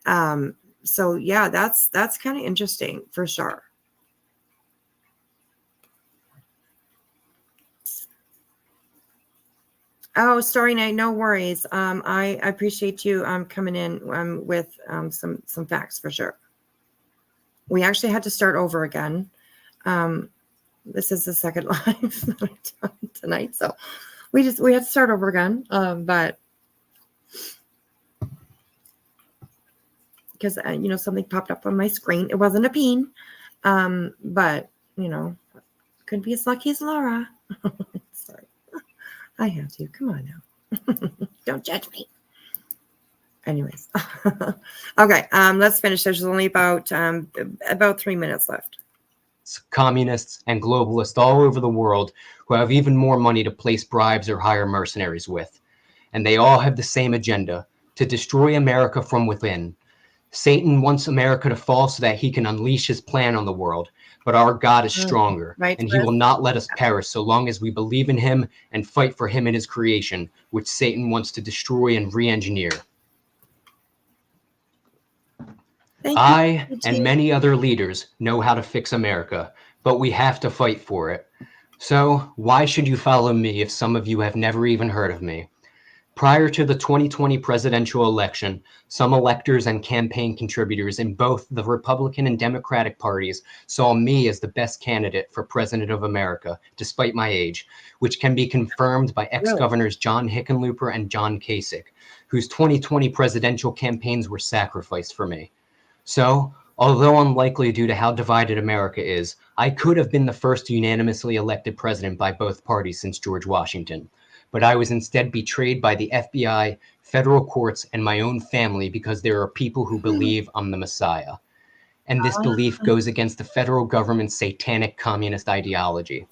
so yeah, that's kind of interesting for sure. Oh, Starry Night, no worries. I appreciate you coming in with some facts for sure. We actually had to start over again. This is the second live that I've done tonight, so we had to start over again. But because something popped up on my screen, it wasn't a peen, but could be as lucky as Laura. Sorry. I have to. Come on now. Don't judge me. Anyways. Okay. Let's finish. There's only about 3 minutes left. Communists and globalists all over the world who have even more money to place bribes or hire mercenaries with. And they all have the same agenda: to destroy America from within. Satan wants America to fall so that he can unleash his plan on the world. But our God is stronger, Right, and he will not let us perish so long as we believe in him and fight for him and his creation, which Satan wants to destroy and re-engineer. I and many other leaders know how to fix America, but we have to fight for it. So why should you follow me if some of you have never even heard of me? Prior to the 2020 presidential election, some electors and campaign contributors in both the Republican and Democratic parties saw me as the best candidate for president of America, despite my age, which can be confirmed by ex-governors John Hickenlooper and John Kasich, whose 2020 presidential campaigns were sacrificed for me. So, although unlikely due to how divided America is, I could have been the first unanimously elected president by both parties since George Washington. But I was instead betrayed by the FBI, federal courts, and my own family because there are people who believe I'm the Messiah. And this belief goes against the federal government's satanic communist ideology.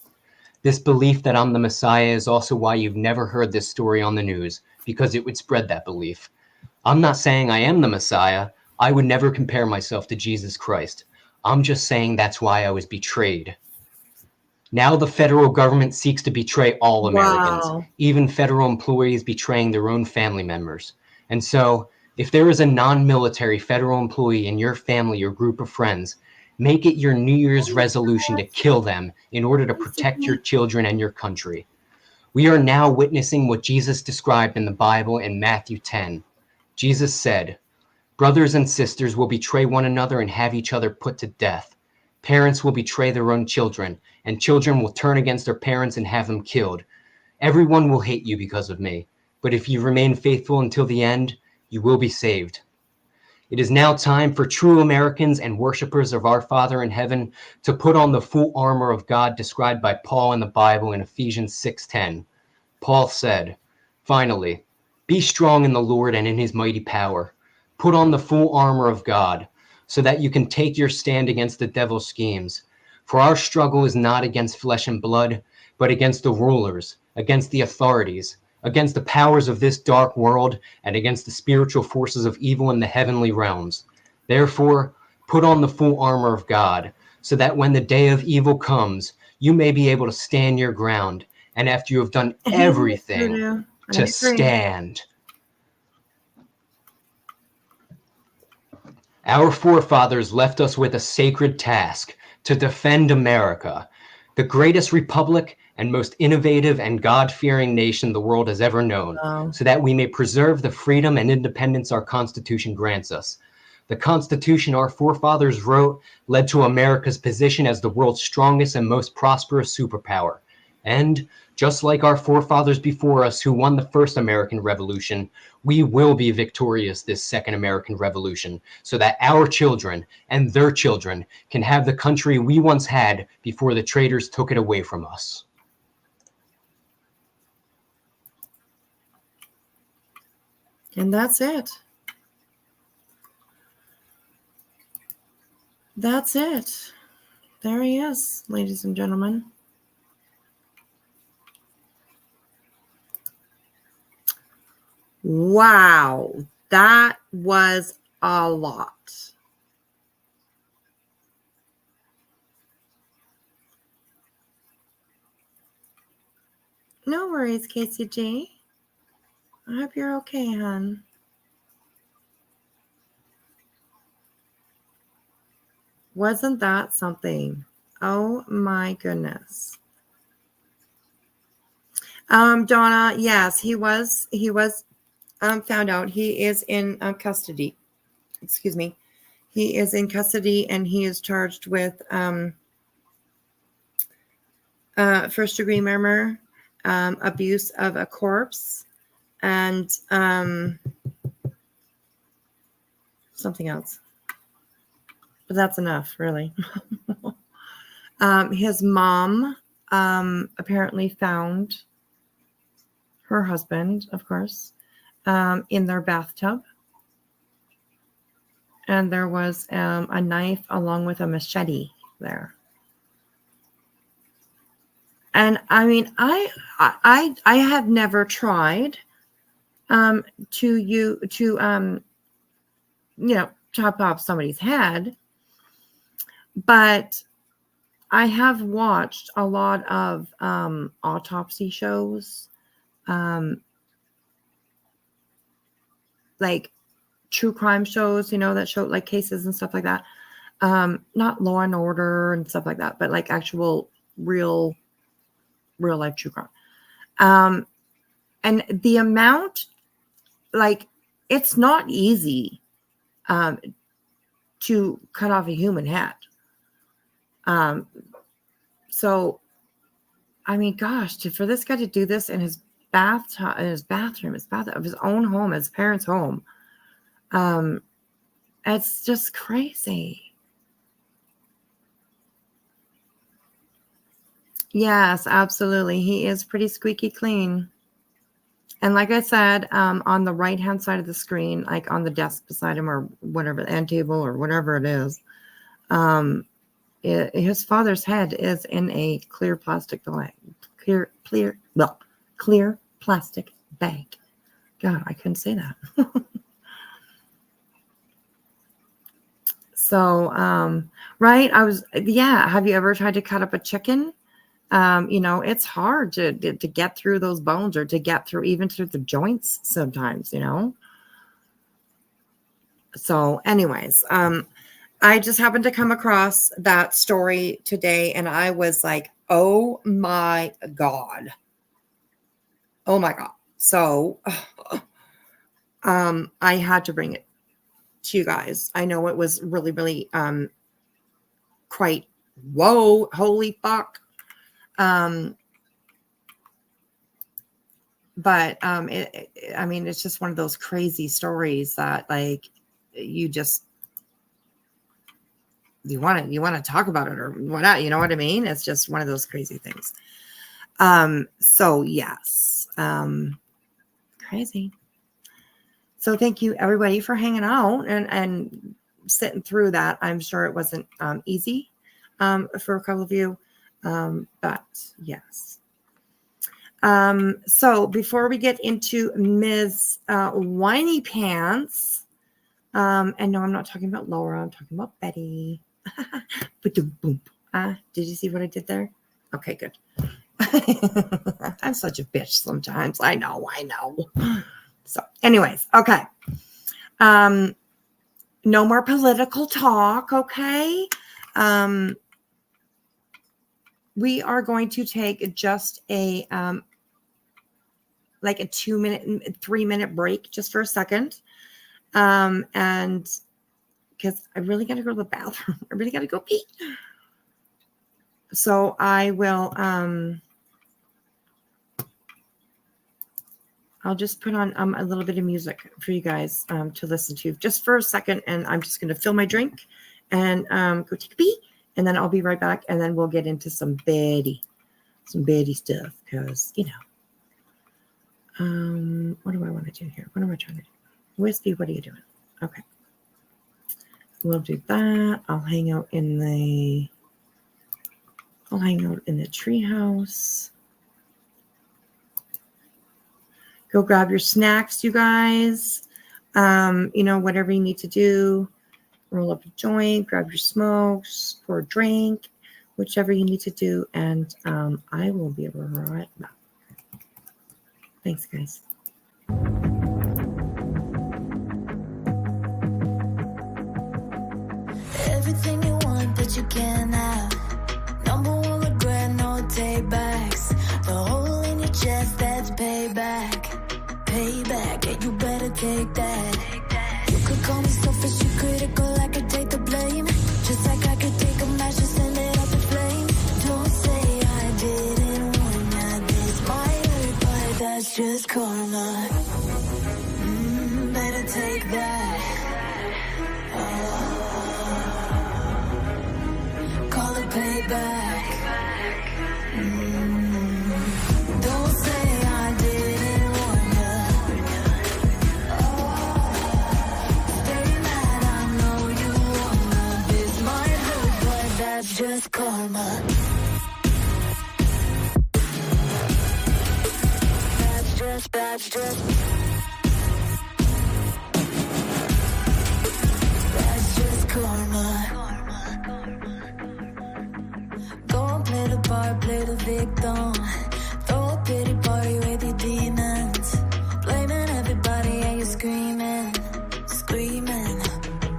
This belief that I'm the Messiah is also why you've never heard this story on the news, because it would spread that belief. I'm not saying I am the Messiah. I would never compare myself to Jesus Christ. I'm just saying that's why I was betrayed. Now the federal government seeks to betray all Americans, even federal employees betraying their own family members. And so, if there is a non-military federal employee in your family or group of friends, make it your New Year's resolution to kill them in order to protect your children and your country. We are now witnessing what Jesus described in the Bible in Matthew 10. Jesus said, "Brothers and sisters will betray one another and have each other put to death. Parents will betray their own children, and children will turn against their parents and have them killed. Everyone will hate you because of me, but if you remain faithful until the end, you will be saved." It is now time for true Americans and worshipers of our Father in heaven to put on the full armor of God described by Paul in the Bible in Ephesians 6:10. Paul said, "Finally, be strong in the Lord and in his mighty power. Put on the full armor of God, so that you can take your stand against the devil's schemes. For our struggle is not against flesh and blood, but against the rulers, against the authorities, against the powers of this dark world, and against the spiritual forces of evil in the heavenly realms. Therefore, put on the full armor of God, so that when the day of evil comes, you may be able to stand your ground, and after you have done everything, to stand." Our forefathers left us with a sacred task to defend America, the greatest republic and most innovative and God-fearing nation the world has ever known, so that we may preserve the freedom and independence our Constitution grants us. The Constitution our forefathers wrote led to America's position as the world's strongest and most prosperous superpower. And just like our forefathers before us who won the first American Revolution, we will be victorious this second American Revolution, so that our children and their children can have the country we once had before the traitors took it away from us. And that's it. That's it. There he is, ladies and gentlemen. Wow, that was a lot. No worries, Casey G. I hope you're okay, hon. Wasn't that something? Oh my goodness. Donna, yes, he was found out. He is in custody. Excuse me. He is in custody and he is charged with first-degree murder, abuse of a corpse, and something else. But that's enough, really. His mom apparently found her husband, of course, in their bathtub. And there was a knife along with a machete there. And I mean, I have never tried to chop off somebody's head, but I have watched a lot of autopsy shows, like true crime shows, that show like cases and stuff like that. Not Law and Order and stuff like that, but like actual real life true crime. And the amount, like, it's not easy to cut off a human head. So, I mean, gosh, for this guy to do this in his bathroom, of his own home, his parents' home, it's just crazy. Yes, absolutely. He is pretty squeaky clean. And like I said, on the right-hand side of the screen, like on the desk beside him or whatever, the end table or whatever it is, his father's head is in a clear plastic bag. Clear plastic bag. God, I couldn't say that. So, right. Have you ever tried to cut up a chicken? It's hard to get through those bones or to get through even through the joints sometimes, So anyways, I just happened to come across that story today and I was like, oh my God. Oh my God. So, I had to bring it to you guys. I know it was really, really, quite, whoa, holy fuck. But it's just one of those crazy stories that like you want to talk about it or whatnot, you know what I mean? It's just one of those crazy things. So yes, crazy. So thank you everybody for hanging out and sitting through that. I'm sure it wasn't easy for a couple of you. But yes. So before we get into Ms. Whiny Pants, and no, I'm not talking about Laura, I'm talking about Betty. Did you see what I did there? Okay, good. I'm such a bitch sometimes. I know. So anyways, okay. No more political talk. Okay. We are going to take just a like a 3-minute break just for a second. And because I really got to go to the bathroom. I really got to go pee. So I will, I'll just put on a little bit of music for you guys to listen to just for a second. And I'm just going to fill my drink and go take a pee. And then I'll be right back. And then we'll get into some Betty stuff. Because, what do I want to do here? What am I trying to do? Wispy, what are you doing? Okay. We'll do that. I'll hang out in the treehouse. Go grab your snacks, you guys. Whatever you need to do. Roll up a joint, grab your smokes, pour a drink, whichever you need to do. And I will be right back. Thanks, guys. Everything you want that you can have. Number one regret, no take backs. The hole in your chest, that's payback. Payback, yeah, you better take that. You could call me selfish, you critical, I could take the blame. Just like I could take a match and send it up in flames. Don't say I didn't want ya, this might hurt, but that's just karma. Better take that. Call it payback. Don't say I didn't want ya. Stay mad, I know you wanna. This might hurt, but that's just karma. That's just That's victim. Throw a pity party with your demons. Blaming everybody and you're screaming, screaming.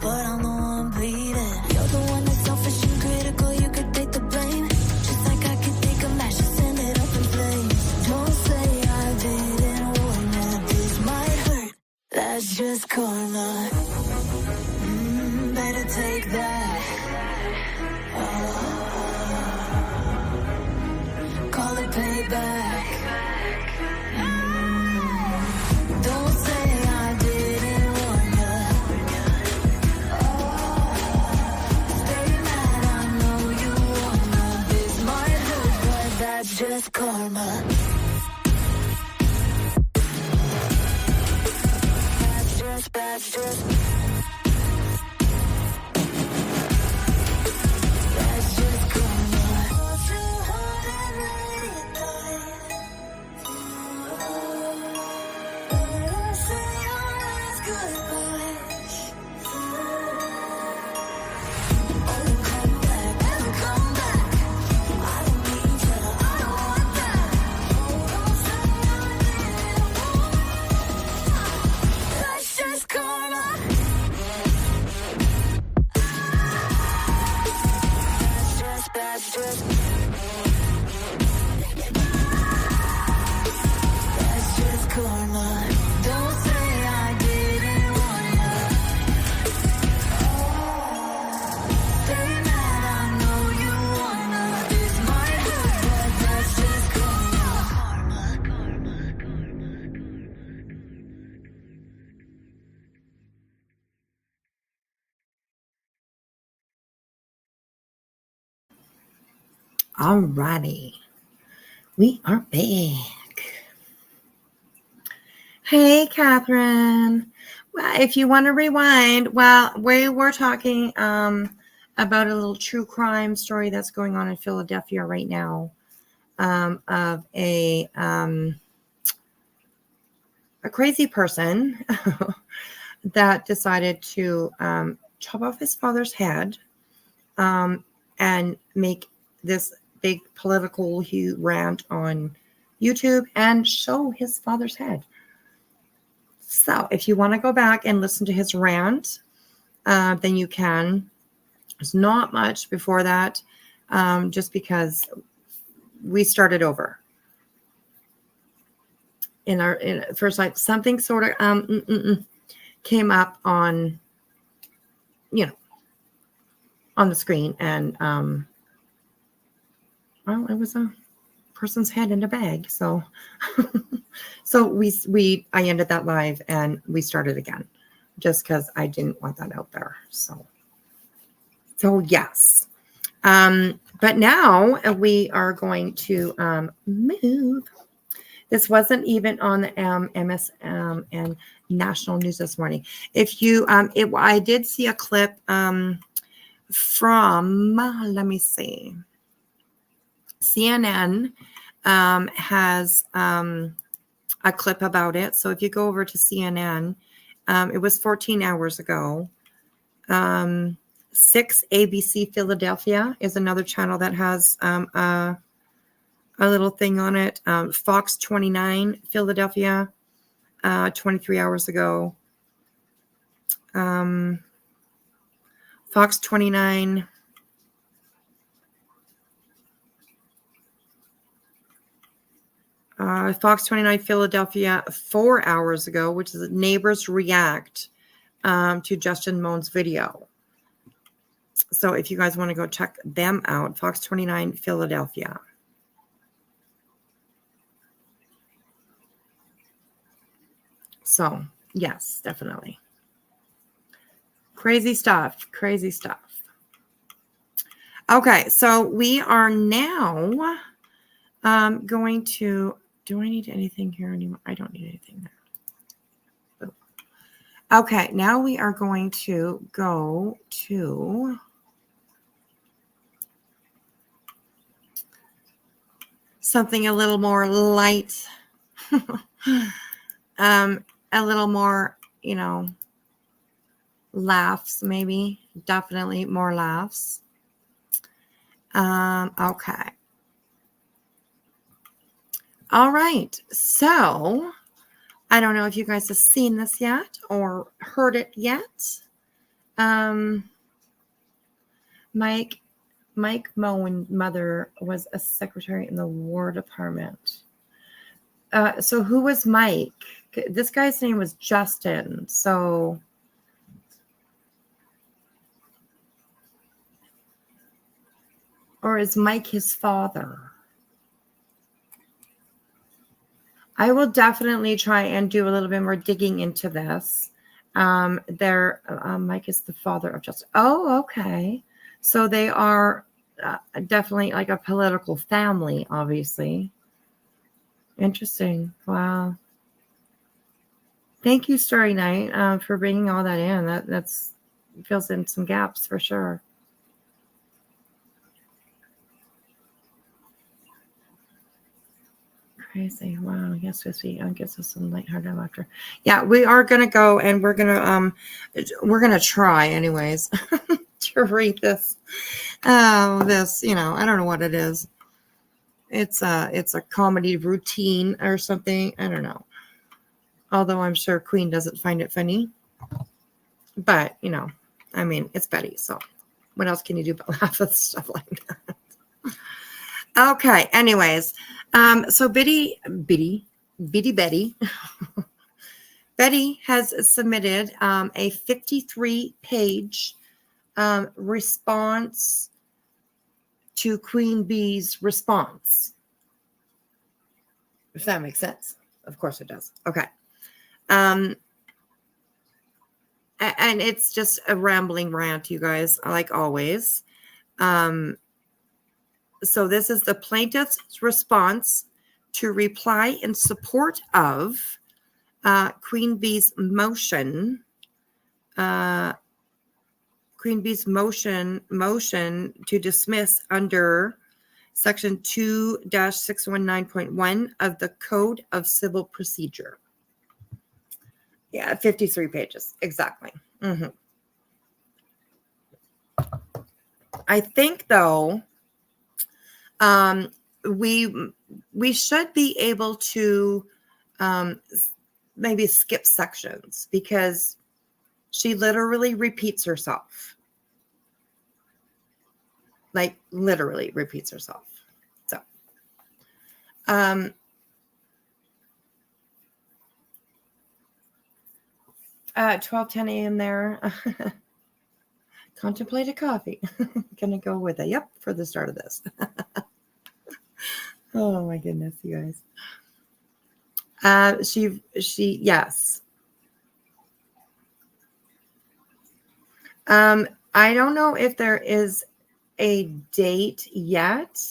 But I'm the one bleeding. You're the one that's selfish and critical. You could take the blame. Just like I could take a match and send it up in flames. Don't say I didn't warn you. This might hurt. That's just karma. Better take that. Call it payback. Don't say I didn't warn you. Stay mad, I know you wanna. This might hurt, but that's just karma. That's just Alrighty, we are back. Hey, Catherine. Well, if you want to rewind, well, we were talking about a little true crime story that's going on in Philadelphia right now, of a crazy person that decided to chop off his father's head and make this big political rant on YouTube and show his father's head. So if you want to go back and listen to his rant, then you can. There's not much before that, just because we started over. In first, like something sort of came up on, on the screen, and well, it was a person's head in a bag. So, I ended that live and we started again, just because I didn't want that out there. So yes. But now we are going to move. This wasn't even on the MSM and national news this morning. If you, I did see a clip from, let me see. CNN has a clip about it. So if you go over to CNN, it was 14 hours ago. 6 ABC Philadelphia is another channel that has a little thing on it. Fox 29 Philadelphia, 23 hours ago. Fox 29. Fox 29 Philadelphia 4 hours ago, which is neighbors react to Justin Moan's video. So if you guys want to go check them out, Fox 29 Philadelphia. So yes, definitely. Crazy stuff. Crazy stuff. Okay, so we are now going to, do I need anything here anymore? I don't need anything there. Okay, now we are going to go to something a little more light, a little more, laughs, maybe. Definitely more laughs. Okay. All right. So I don't know if you guys have seen this yet or heard it yet. Mike Moen's mother was a secretary in the War Department. So who was Mike? This guy's name was Justin. So or is Mike his father? I will definitely try and do a little bit more digging into this. Mike is the father of Justin. Oh, okay. So they are definitely like a political family, obviously. Interesting. Wow. Thank you, Story Night, for bringing all that in. That's fills in some gaps for sure. Crazy. Wow. Yes, Sissy. I guess it's some lighthearted laughter. Yeah, we are gonna go and we're gonna try anyways to read this. This, I don't know what it is. It's a comedy routine or something. I don't know. Although I'm sure Queen doesn't find it funny. But, I mean, it's Betty. So what else can you do but laugh at stuff like that? Okay. Anyways, so Betty Betty has submitted a 53-page response to Queen Bee's response. If that makes sense. Of course it does. Okay. And it's just a rambling rant, you guys, like always. So this is the plaintiff's response to reply in support of Queen Bee's motion. Queen Bee's motion to dismiss under Section 2-619.1 of the Code of Civil Procedure. Yeah, 53 pages. Exactly. Mm-hmm. I think, though, we should be able to maybe skip sections because she literally repeats herself. Like, literally repeats herself. So, 12:10 a.m. there. Contemplate a coffee. Gonna go with it. Yep, for the start of this. Oh my goodness, you guys. Yes. I don't know if there is a date yet,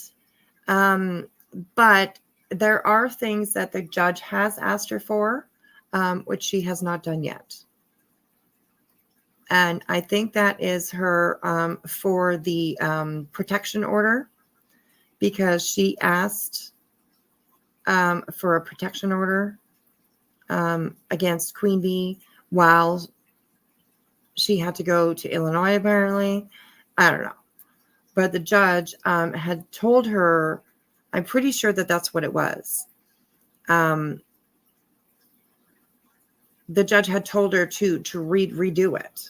but there are things that the judge has asked her for, which she has not done yet. And I think that is her for the protection order, because she asked for a protection order against Queen Bee while she had to go to Illinois, apparently. I don't know. But the judge had told her, I'm pretty sure that that's what it was. The judge had told her to redo it.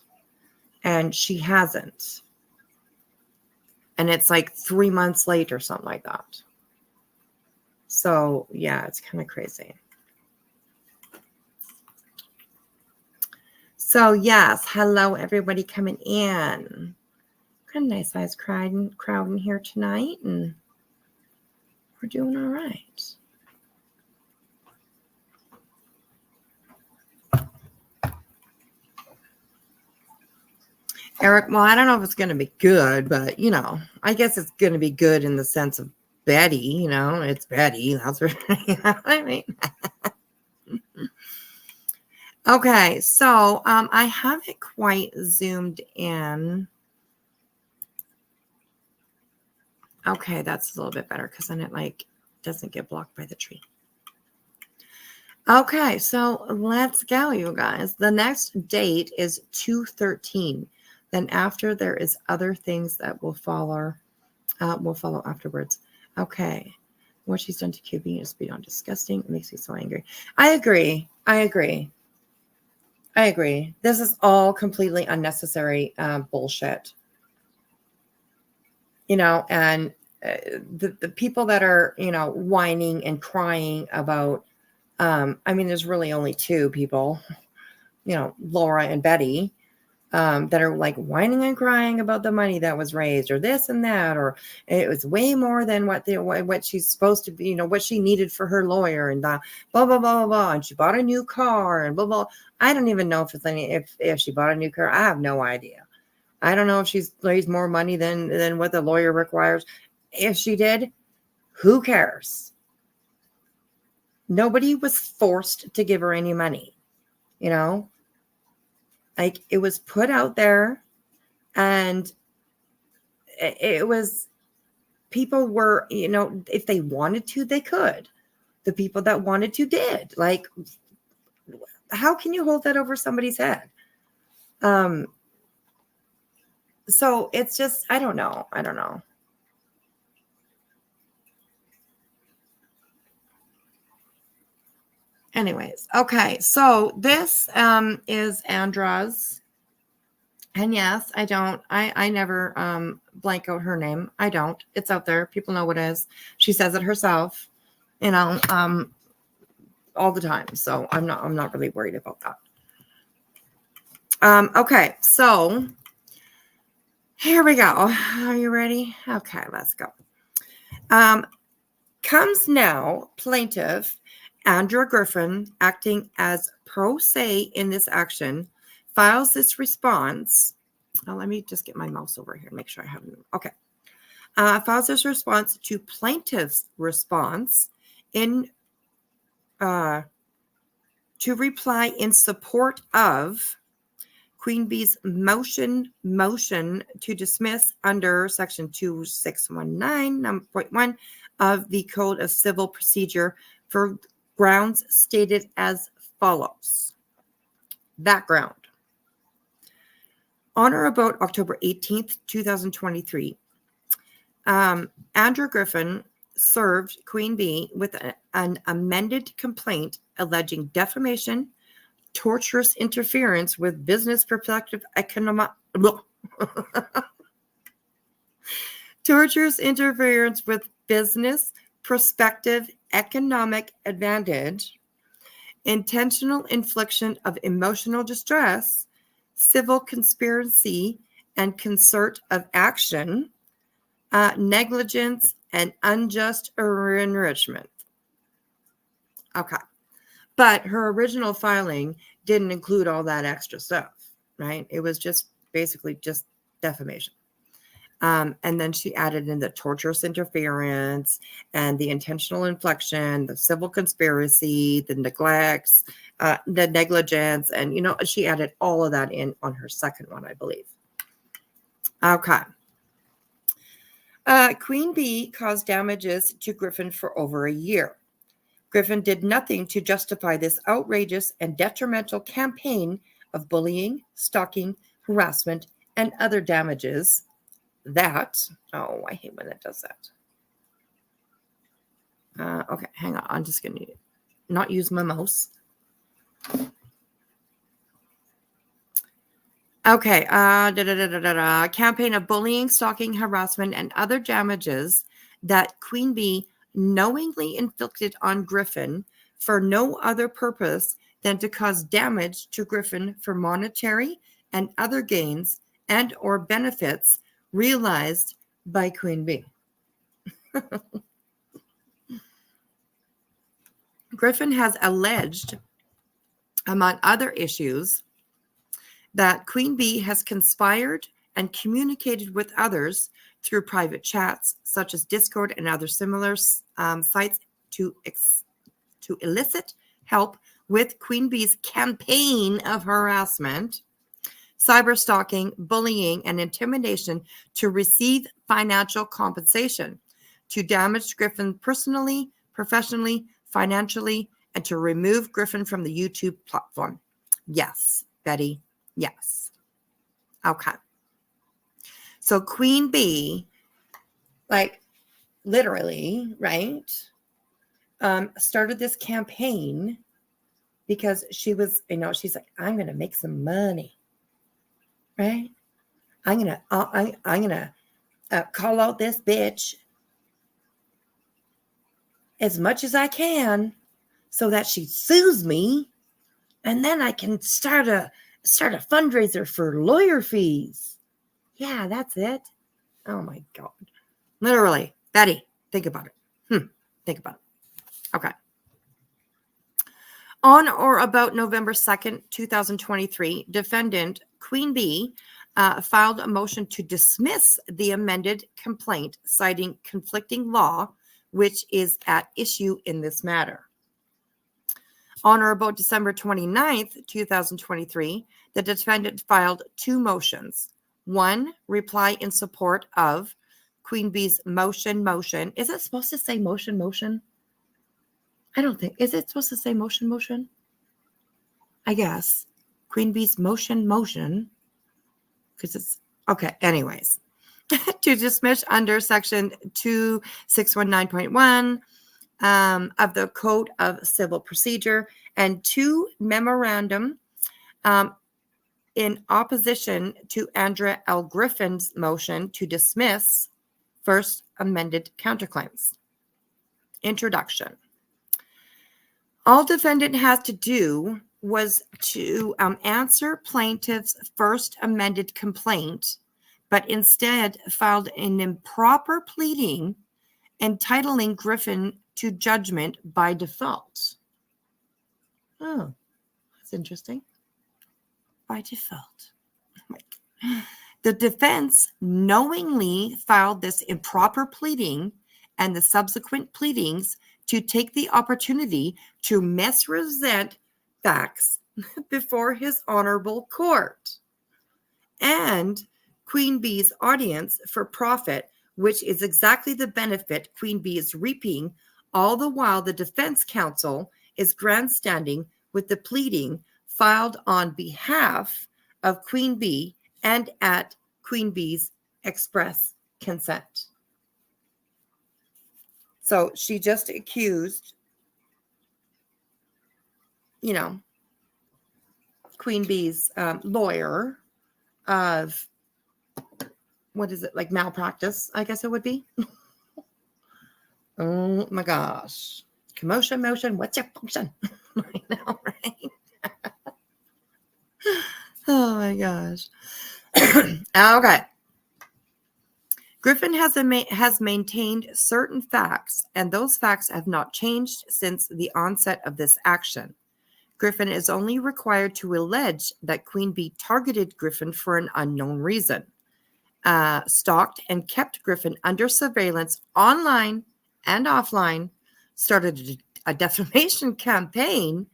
And she hasn't. And it's like 3 months late or something like that. So, yeah, it's kind of crazy. So, yes, hello, everybody coming in. Got a nice sized crowd in here tonight, and we're doing all right. Eric, well, I don't know if it's going to be good, but, I guess it's going to be good in the sense of Betty, it's Betty. That's what, what I mean. Okay, so I haven't quite zoomed in. Okay, that's a little bit better because then it doesn't get blocked by the tree. Okay, so let's go, you guys. The next date is 2/13. Then after, there is other things that will follow afterwards. Okay, What she's done to QB is beyond disgusting. It makes me so angry. I agree. This is all completely unnecessary bullshit. And the people that are, whining and crying about, there's really only two people, Laura and Betty, that are like whining and crying about the money that was raised or this and that, or it was way more than what she's supposed to be, what she needed for her lawyer and blah, blah, blah, blah, blah. And she bought a new car and blah, blah. I don't even know if she bought a new car. I have no idea. I don't know if she's raised more money than what the lawyer requires. If she did, who cares? Nobody was forced to give her any money, Like, it was put out there, and it was, people were, if they wanted to, they could. The people that wanted to did. Like, how can you hold that over somebody's head? So it's just, I don't know. Anyways, okay. So this is Andra's. And yes, I never blank out her name. I don't. It's out there. People know what it is. She says it herself, all the time. So I'm not really worried about that. Okay, so here we go. Are you ready? Okay, let's go. Comes now plaintiff Andra Griffin, acting as pro se in this action, files this response. Now, let me just get my mouse over here and make sure I have it. Okay. Files this response to plaintiff's response to reply in support of Queen Bee's motion to dismiss under section 2619.1 of the Code of Civil Procedure for grounds stated as follows. Background. On or about October 18th, 2023, Andra Griffin served Queen Bee with an amended complaint alleging defamation, torturous interference with business perspective torturous interference with business prospective economic advantage, intentional infliction of emotional distress, civil conspiracy and concert of action, negligence, and unjust enrichment. Okay. But her original filing didn't include all that extra stuff, right? It was just basically just defamation. And then she added in the torturous interference and the intentional inflection, the civil conspiracy, the neglects, the negligence. And, she added all of that in on her second one, I believe. Okay. Queen Bee caused damages to Griffin for over a year. Griffin did nothing to justify this outrageous and detrimental campaign of bullying, stalking, harassment, and other damages that, I hate when it does that. Okay, hang on. I'm just going to not use my mouse. Okay, campaign of bullying, stalking, harassment, and other damages that Queen Bee knowingly inflicted on Griffin for no other purpose than to cause damage to Griffin for monetary and other gains and or benefits realized by Queen Bee. Griffin has alleged, among other issues, that Queen Bee has conspired and communicated with others through private chats, such as Discord and other similar sites, to elicit help with Queen Bee's campaign of harassment, cyber stalking, bullying, and intimidation to receive financial compensation, to damage Griffin personally, professionally, financially, and to remove Griffin from the YouTube platform. Yes, Betty, yes. Okay. So Queen Bee, like, literally, right, started this campaign because she was, she's like, I'm going to make some money, right? I'm going to call out this bitch as much as I can so that she sues me, and then I can start a fundraiser for lawyer fees. Yeah, that's it. Oh my God. Literally. Betty, think about it. Think about it. Okay. On or about November 2nd, 2023, defendant Queen Bee filed a motion to dismiss the amended complaint, citing conflicting law, which is at issue in this matter. On or about December 29th, 2023, the defendant filed two motions. One, reply in support of Queen Bee's motion. Is it supposed to say motion? I don't think. Is it supposed to say motion? I guess. Queen Bee's motion. Because it's okay. Anyways, to dismiss under section 2619.1 of the Code of Civil Procedure, and two memorandum in opposition to Andrea L. Griffin's motion to dismiss first amended counterclaims. Introduction. All defendant has to do was to answer plaintiff's first amended complaint, but instead filed an improper pleading entitling Griffin to judgment by default. Oh, that's interesting. By default. The defense knowingly filed this improper pleading and the subsequent pleadings to take the opportunity to misrepresent facts before his honorable court and Queen Bee's audience for profit, which is exactly the benefit Queen Bee is reaping, all the while the defense counsel is grandstanding with the pleading filed on behalf of Queen Bee and at Queen Bee's express consent. So she just accused, Queen Bee's lawyer of, what is it, like malpractice, I guess it would be. Oh my gosh. Commotion, motion, what's your function? I know, right? Oh my gosh. Okay. Griffin has maintained certain facts, and those facts have not changed since the onset of this action. Griffin is only required to allege that Queen Bee targeted Griffin for an unknown reason, stalked and kept Griffin under surveillance online and offline, started a defamation campaign,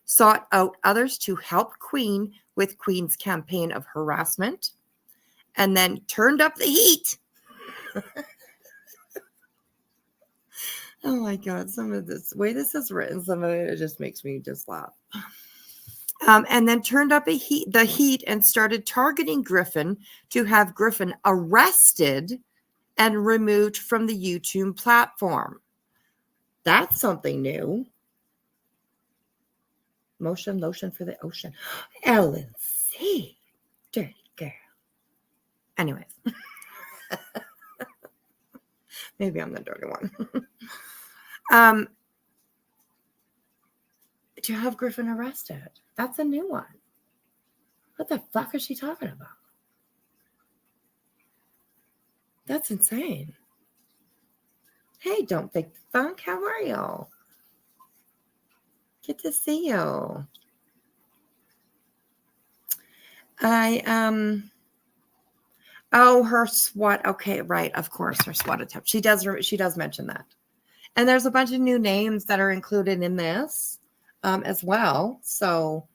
sought out others to help Queen with Queen's campaign of harassment, and then turned up the heat. Oh my God, some of this way this is written, some of it just makes me just laugh. And then turned up the heat and started targeting Griffin to have Griffin arrested and removed from the YouTube platform. That's something new. Motion, lotion for the ocean. LNC. Dirty girl. Anyways. Maybe I'm the dirty one. To have Griffin arrested. That's a new one. What the fuck is she talking about? That's insane. Hey, Don't Fake the Funk. How are you? Good to see you. Oh, her SWAT. Okay, right. Of course, her SWAT attempt. She does mention that. And there's a bunch of new names that are included in this as well. So,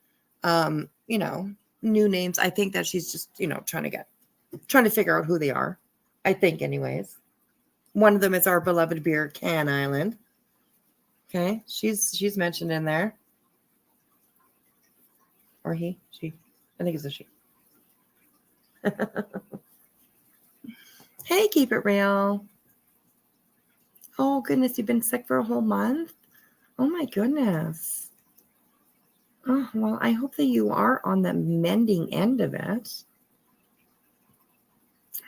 new names. I think that she's just, trying to figure out who they are. I think, anyways. One of them is our beloved beer, Can Island. Okay, she's mentioned in there. Or he, she. I think it's a she. Hey, keep it real. Oh, goodness, you've been sick for a whole month? Oh my goodness. Oh, well, I hope that you are on the mending end of it.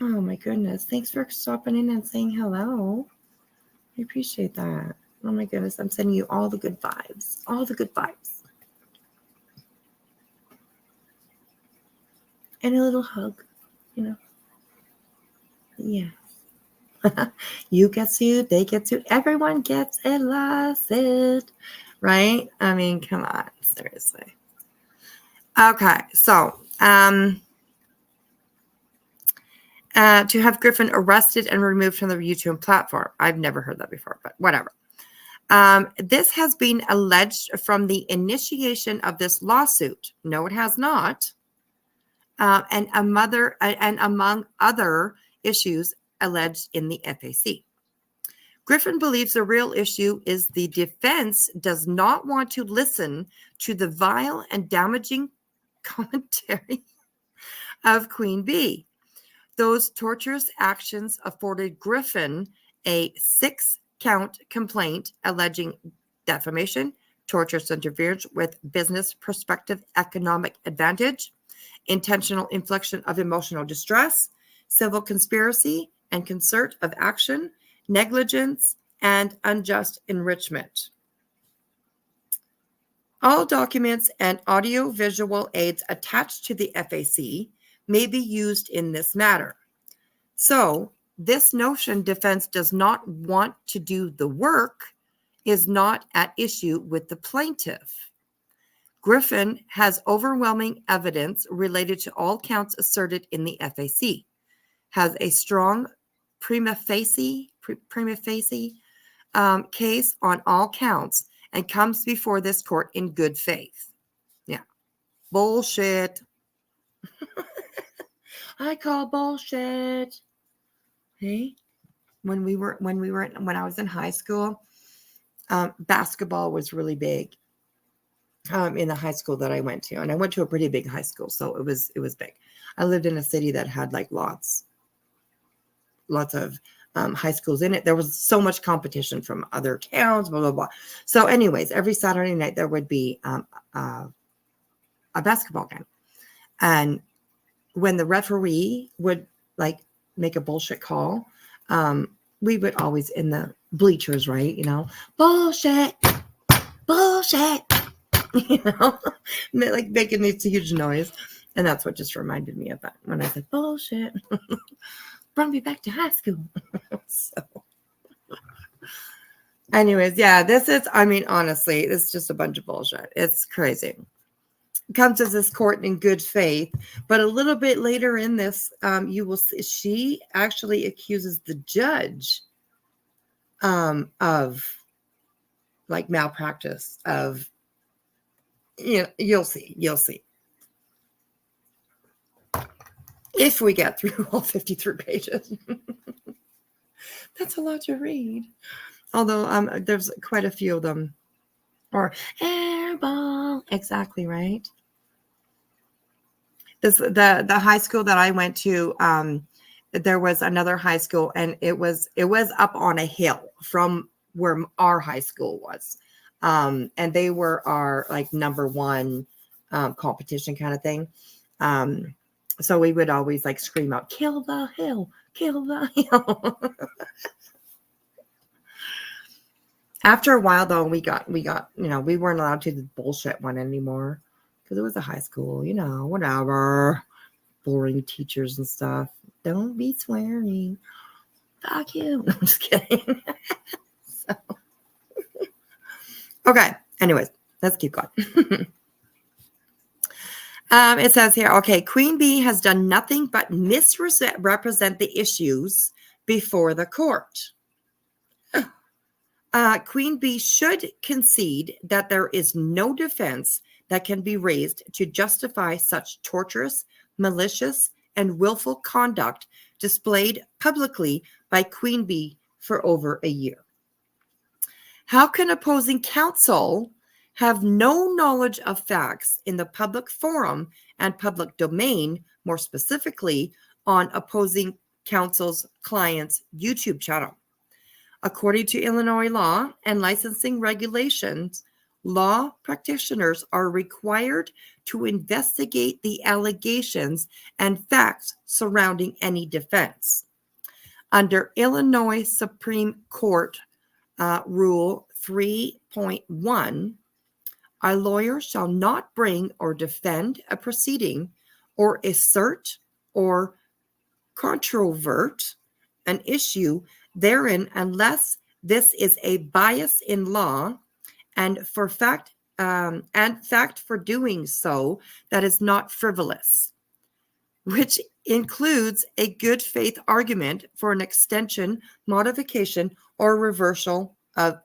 Oh my goodness. Thanks for stopping in and saying hello. I appreciate that. Oh my goodness. I'm sending you all the good vibes. All the good vibes. And a little hug, you know. Yeah. You get sued, they get sued, everyone gets a lawsuit, right? I mean, come on, seriously. Okay, so to have Griffin arrested and removed from the YouTube platform. I've never heard that before, but whatever. This has been alleged from the initiation of this lawsuit. No, it has not. And among other issues alleged in the FAC. Griffin believes the real issue is the defense does not want to listen to the vile and damaging commentary of Queen Bee. Those torturous actions afforded Griffin a 6-count complaint alleging defamation, torturous interference with business prospective economic advantage, intentional infliction of emotional distress, civil conspiracy and concert of action, negligence, and unjust enrichment. All documents and audio-visual aids attached to the FAC may be used in this matter. So, this notion defense does not want to do the work is not at issue with the plaintiff. Griffin has overwhelming evidence related to all counts asserted in the FAC, has a strong prima facie case on all counts, and comes before this court in good faith. Yeah. Bullshit. I call bullshit. Hey, when I was in high school, basketball was really big in the high school that I went to, and I went to a pretty big high school, so it was big. I lived in a city that had like lots of high schools in it. There was so much competition from other towns, blah, blah, blah. So anyways, every Saturday night there would be a basketball game. And when the referee would like make a bullshit call, we would always in the bleachers, right? You know, bullshit, bullshit, you know, like making this huge noise. And that's what just reminded me of that when I said bullshit. Brought me back to high school. So, anyways, yeah, this is, I mean, honestly, it's just a bunch of bullshit. It's crazy. Comes to this court in good faith, but a little bit later in this, you will see she actually accuses the judge of like malpractice of, you know, you'll see. If we get through all 53 pages. That's a lot to read. Although there's quite a few of them. Or airball. Exactly, right? The high school that I went to, there was another high school, and it was up on a hill from where our high school was. And they were our like number one competition kind of thing. So we would always like scream out, kill the hill, kill the hill. After a while though, we got, you know, we weren't allowed to do the bullshit one anymore because it was a high school, you know, whatever. Boring teachers and stuff. Don't be swearing. Fuck you. I'm just kidding. So. Okay. Anyways, let's keep going. It says here, okay, Queen Bee has done nothing but misrepresent the issues before the court. Queen Bee should concede that there is no defense that can be raised to justify such torturous, malicious, and willful conduct displayed publicly by Queen Bee for over a year. How can opposing counsel have no knowledge of facts in the public forum and public domain, more specifically on opposing counsel's client's YouTube channel? According to Illinois law and licensing regulations, law practitioners are required to investigate the allegations and facts surrounding any defense. Under Illinois Supreme Court Rule 3.1, a lawyer shall not bring or defend a proceeding or assert or controvert an issue therein unless this is a bias in law and fact for doing so that is not frivolous, which includes a good faith argument for an extension, modification, or reversal of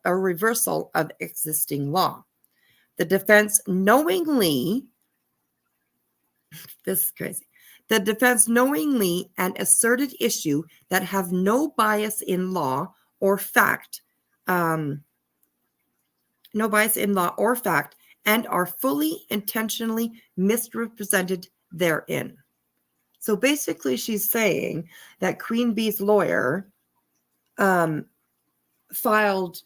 existing law. The defense knowingly, this is crazy, the defense knowingly and asserted issue that have no bias in law or fact, and are fully intentionally misrepresented therein. So basically she's saying that Queen Bee's lawyer filed,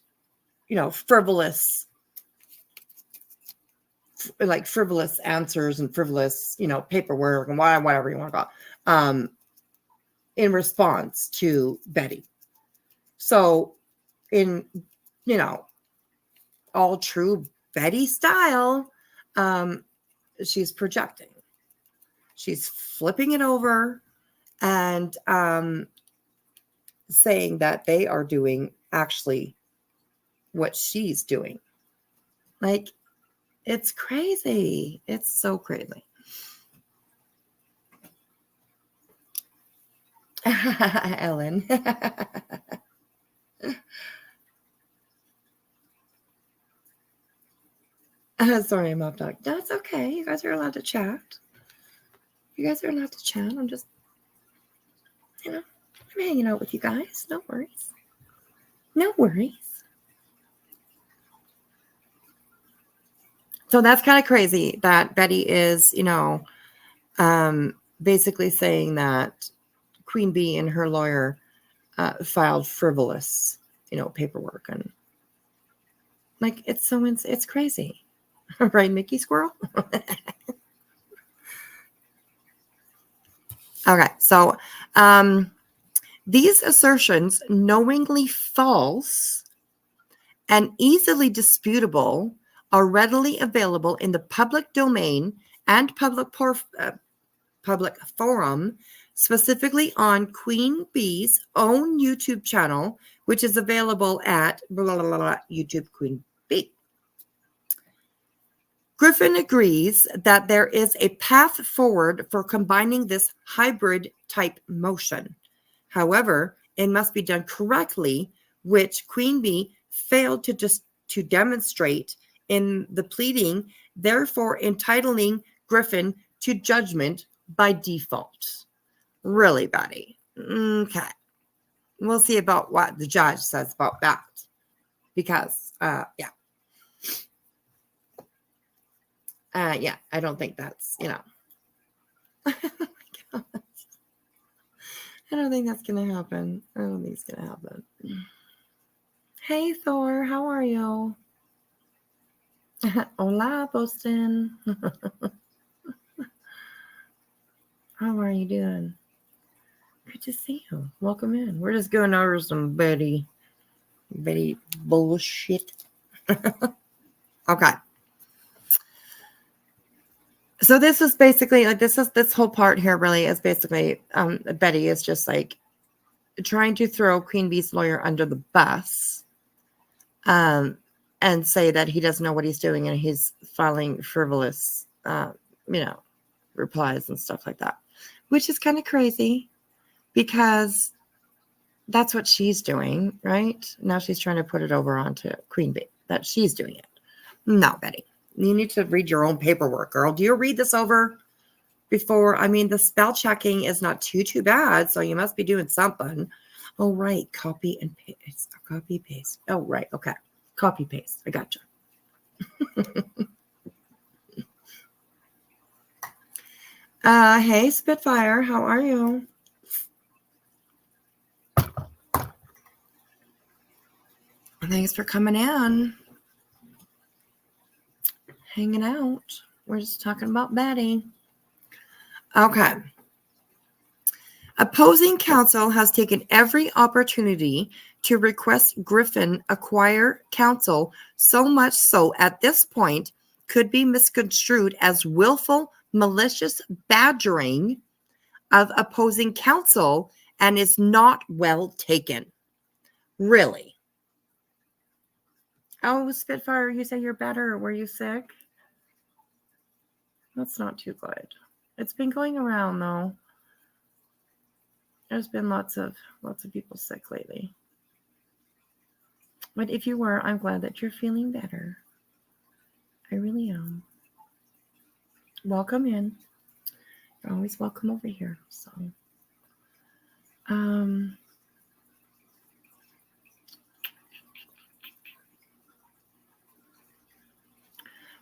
frivolous answers and frivolous, paperwork and whatever you want to call it, in response to Betty. So in, all true Betty style, she's projecting. She's flipping it over and saying that they are doing actually what she's doing. Like, it's crazy. It's so crazy. Ellen. Sorry, I'm off dog. That's okay. You guys are allowed to chat. I'm just, I'm hanging out with you guys. No worries. So that's kind of crazy that Betty is, basically saying that Queen Bee and her lawyer filed frivolous, paperwork, and like it's crazy, right, Mickey Squirrel? Okay, so these assertions, knowingly false and easily disputable, are readily available in the public domain and public forum, specifically on Queen Bee's own YouTube channel, which is available at YouTube Queen Bee. Griffin agrees that there is a path forward for combining this hybrid type motion. However, it must be done correctly, which Queen Bee failed to demonstrate in the pleading, therefore entitling Griffin to judgment by default. Really, Betty? Okay. We'll see about what the judge says about that. Because, yeah, I don't think that's, I don't think that's going to happen. I don't think it's going to happen. Hey, Thor, how are you? Hola, Boston. How are you doing? Good to see you. Welcome in. We're just going over some Betty bullshit. Okay. So this is basically like this whole part here really is basically Betty is just like trying to throw Queen Bee's lawyer under the bus and say that he doesn't know what he's doing and he's filing frivolous replies and stuff like that, which is kind of crazy because that's what she's doing, right? Now she's trying to put it over onto Queen Bee that she's doing it. No, Betty. You need to read your own paperwork, girl. Do you read this over before? I mean, the spell checking is not too bad, so you must be doing something. Oh, right. Copy and paste. Copy, paste. Oh, right. Okay. Copy, paste. I gotcha. Hey, Spitfire. How are you? Thanks for coming in. Hanging out. We're just talking about Betty. Okay. Opposing counsel has taken every opportunity to request Griffin acquire counsel, so much so at this point could be misconstrued as willful, malicious badgering of opposing counsel and is not well taken. Really? Oh, Spitfire, you say you're better. Were you sick? That's not too good. It's been going around though. There's been lots of people sick lately. But if you were, I'm glad that you're feeling better. I really am. Welcome in. You're always welcome over here.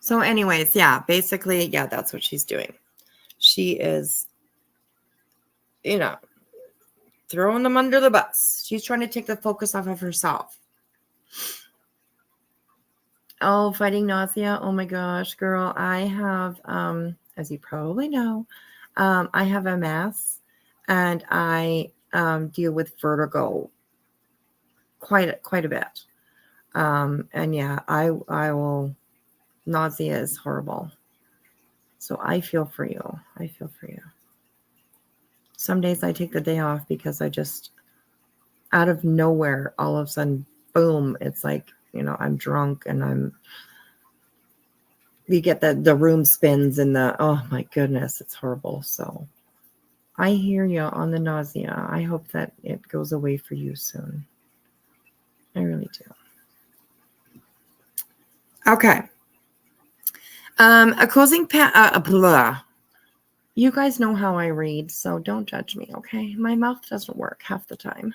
So anyways, yeah, basically, yeah, that's what she's doing. She is, throwing them under the bus. She's trying to take the focus off of herself. Oh, fighting nausea. Oh my gosh, girl. I have, as you probably know, I have MS and I deal with vertigo quite a bit. And yeah, I will, nausea is horrible. So I feel for you. I feel for you. Some days I take the day off because I just, out of nowhere, all of a sudden, boom, it's like, I'm drunk and you get the room spins and oh my goodness, it's horrible. So I hear you on the nausea. I hope that it goes away for you soon. I really do. Okay. A closing blah. You guys know how I read, so don't judge me, okay? My mouth doesn't work half the time.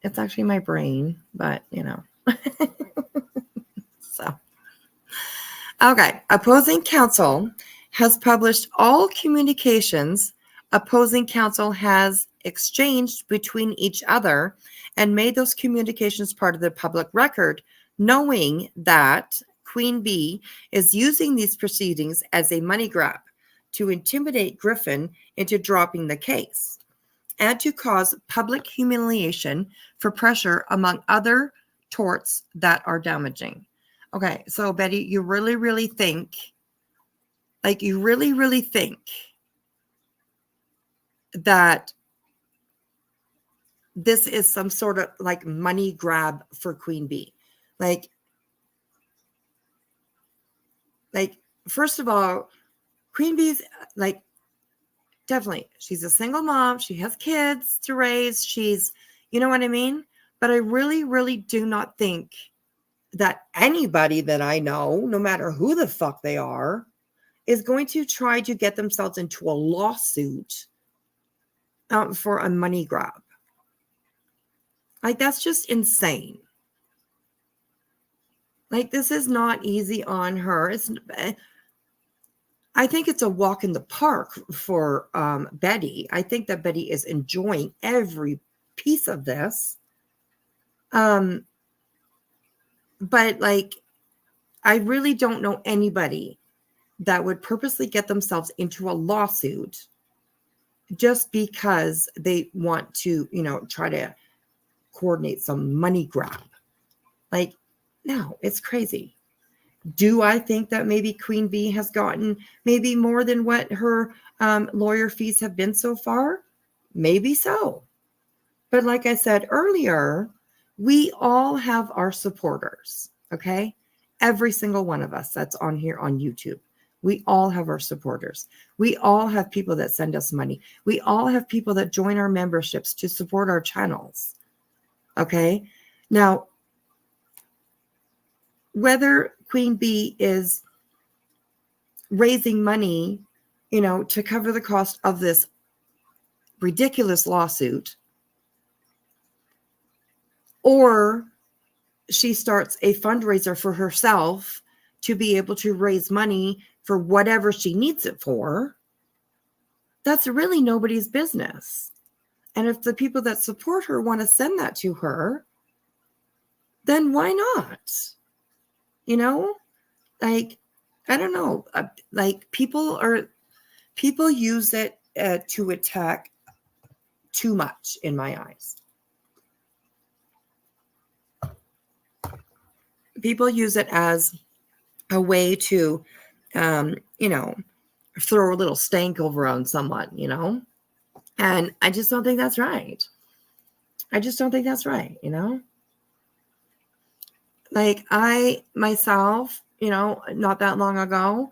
It's actually my brain, but So, okay. Opposing counsel has published all communications opposing counsel has exchanged between each other and made those communications part of the public record, knowing that Queen Bee is using these proceedings as a money grab to intimidate Griffin into dropping the case and to cause public humiliation for pressure among other torts that are damaging. Okay, so Betty, you really think that this is some sort of like money grab for Queen Bee? Like first of all, Queen Bee's like, definitely, she's a single mom. She has kids to raise. She's, you know what I mean? But I really do not think that anybody that I know, no matter who the fuck they are, is going to try to get themselves into a lawsuit for a money grab. Like, that's just insane. Like, this is not easy on her. I think it's a walk in the park for Betty. I think that Betty is enjoying every piece of this. But like, I really don't know anybody that would purposely get themselves into a lawsuit just because they want to, try to coordinate some money grab. Like, no, it's crazy. Do I think that maybe Queen Bee has gotten maybe more than what her lawyer fees have been so far? Maybe so. But like I said earlier, we all have our supporters, okay? Every single one of us that's on here on YouTube. We all have our supporters. We all have people that send us money. We all have people that join our memberships to support our channels, okay? Now, whether Queen Bee is raising money, to cover the cost of this ridiculous lawsuit, or she starts a fundraiser for herself to be able to raise money for whatever she needs it for, that's really nobody's business. And if the people that support her want to send that to her, then why not? You know, like, I don't know, like people use it to attack too much in my eyes. People use it as a way to, you know, throw a little stank over on someone, you know, and I just don't think that's right. I just don't think that's right, you know. Like I myself, you know, not that long ago,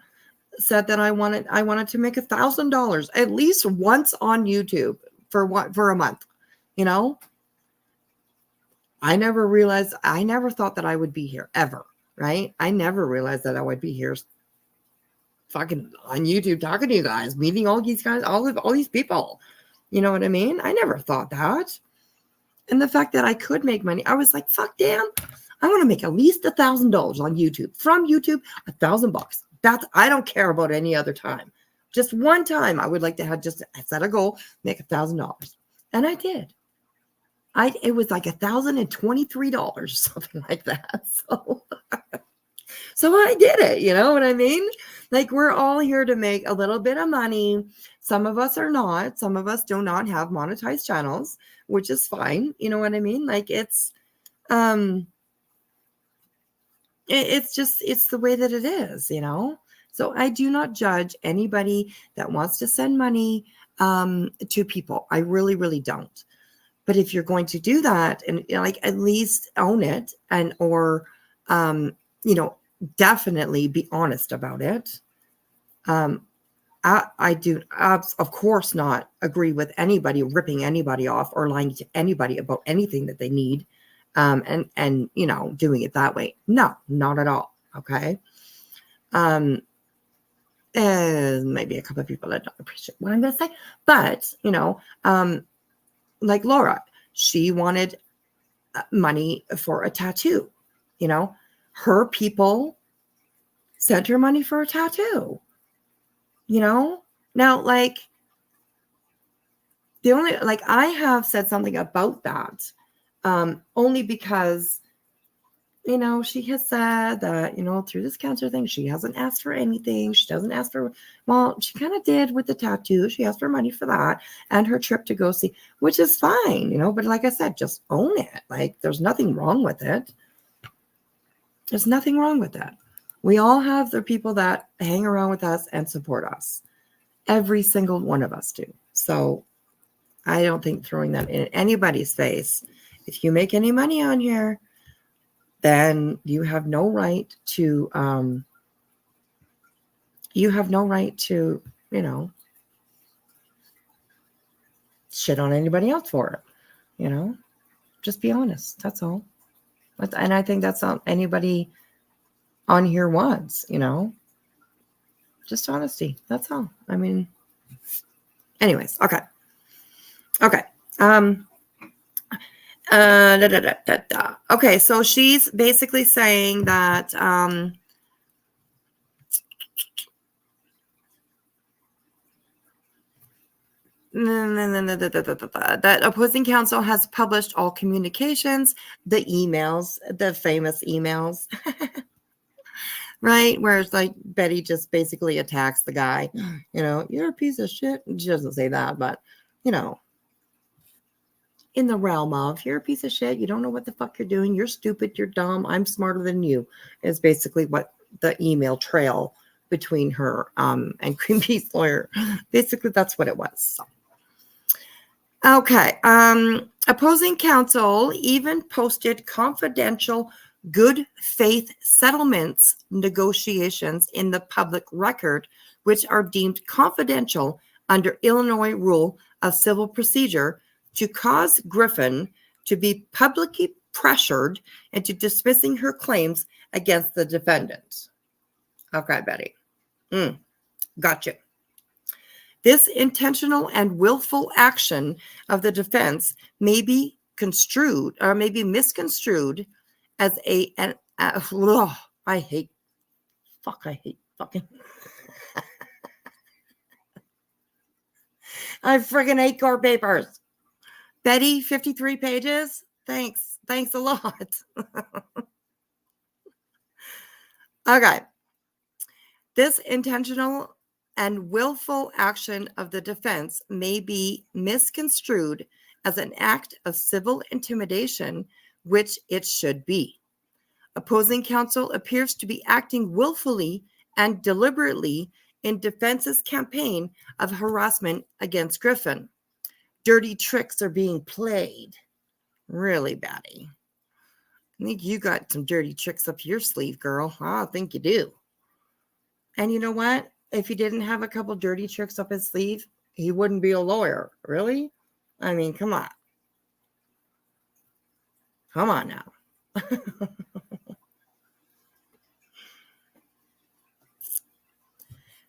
said that I wanted to make $1,000 at least once on YouTube for a month, you know. I never thought that I would be here ever, right? I never realized that I would be here fucking on YouTube talking to you guys, meeting all these guys, all these people. You know what I mean? I never thought that. And the fact that I could make money, I was like, fuck damn, I want to make at least $1,000 on YouTube. From YouTube, $1,000. That's, I don't care about any other time. Just one time I would like to have just set a goal, make $1,000. And I did. It was like $1,023 or something like that. So I did it. You know what I mean? Like, we're all here to make a little bit of money. Some of us are not. Some of us do not have monetized channels, which is fine. You know what I mean? Like, it's the way that it is, you know? So I do not judge anybody that wants to send money to people. I really, really don't. But if you're going to do that, and like, at least own it, or you know, definitely be honest about it. I do, of course, not agree with anybody ripping anybody off or lying to anybody about anything that they need, and you know, doing it that way. No, not at all. Okay. And maybe a couple of people that don't appreciate what I'm going to say, but you know, like Laura, she wanted money for a tattoo. You know, her people sent her money for a tattoo. You know, now, like, I have said something about that, only because, you know, she has said that, you know, through this cancer thing, she hasn't asked for anything. She doesn't ask for, well, she kind of did with the tattoo. She asked for money for that and her trip to go see, which is fine, you know, but like I said, just own it. Like, there's nothing wrong with it. There's nothing wrong with that. We all have the people that hang around with us and support us. Every single one of us do. So I don't think throwing that in anybody's face, if you make any money on here, then you have no right to, you know, shit on anybody else for it. You know, just be honest. That's all. And I think that's all anybody on here wants, you know, just honesty. That's all. I mean, anyways. Okay. Okay, so she's basically saying that that opposing counsel has published all communications, the emails, the famous emails, right? Where it's like Betty just basically attacks the guy, you know, you're a piece of shit. She doesn't say that, but, you know, in the realm of, you're a piece of shit, you don't know what the fuck you're doing, you're stupid, you're dumb, I'm smarter than you, is basically what the email trail between her and Greenpeace lawyer, basically that's what it was. So. Okay, opposing counsel even posted confidential good faith settlements negotiations in the public record, which are deemed confidential under Illinois Rule of Civil Procedure, to cause Griffin to be publicly pressured into dismissing her claims against the defendant. Okay, Betty. Gotcha. This intentional and willful action of the defense may be construed or may be misconstrued as I hate fucking. I friggin' hate court papers. Betty, 53 pages. Thanks a lot. Okay. This intentional and willful action of the defense may be misconstrued as an act of civil intimidation, which it should be. Opposing counsel appears to be acting willfully and deliberately in defense's campaign of harassment against Griffin. Dirty tricks are being played. Really, Batty. I think you got some dirty tricks up your sleeve, girl. I think you do. And you know what? If he didn't have a couple dirty tricks up his sleeve, he wouldn't be a lawyer. Really? I mean, come on. Come on now.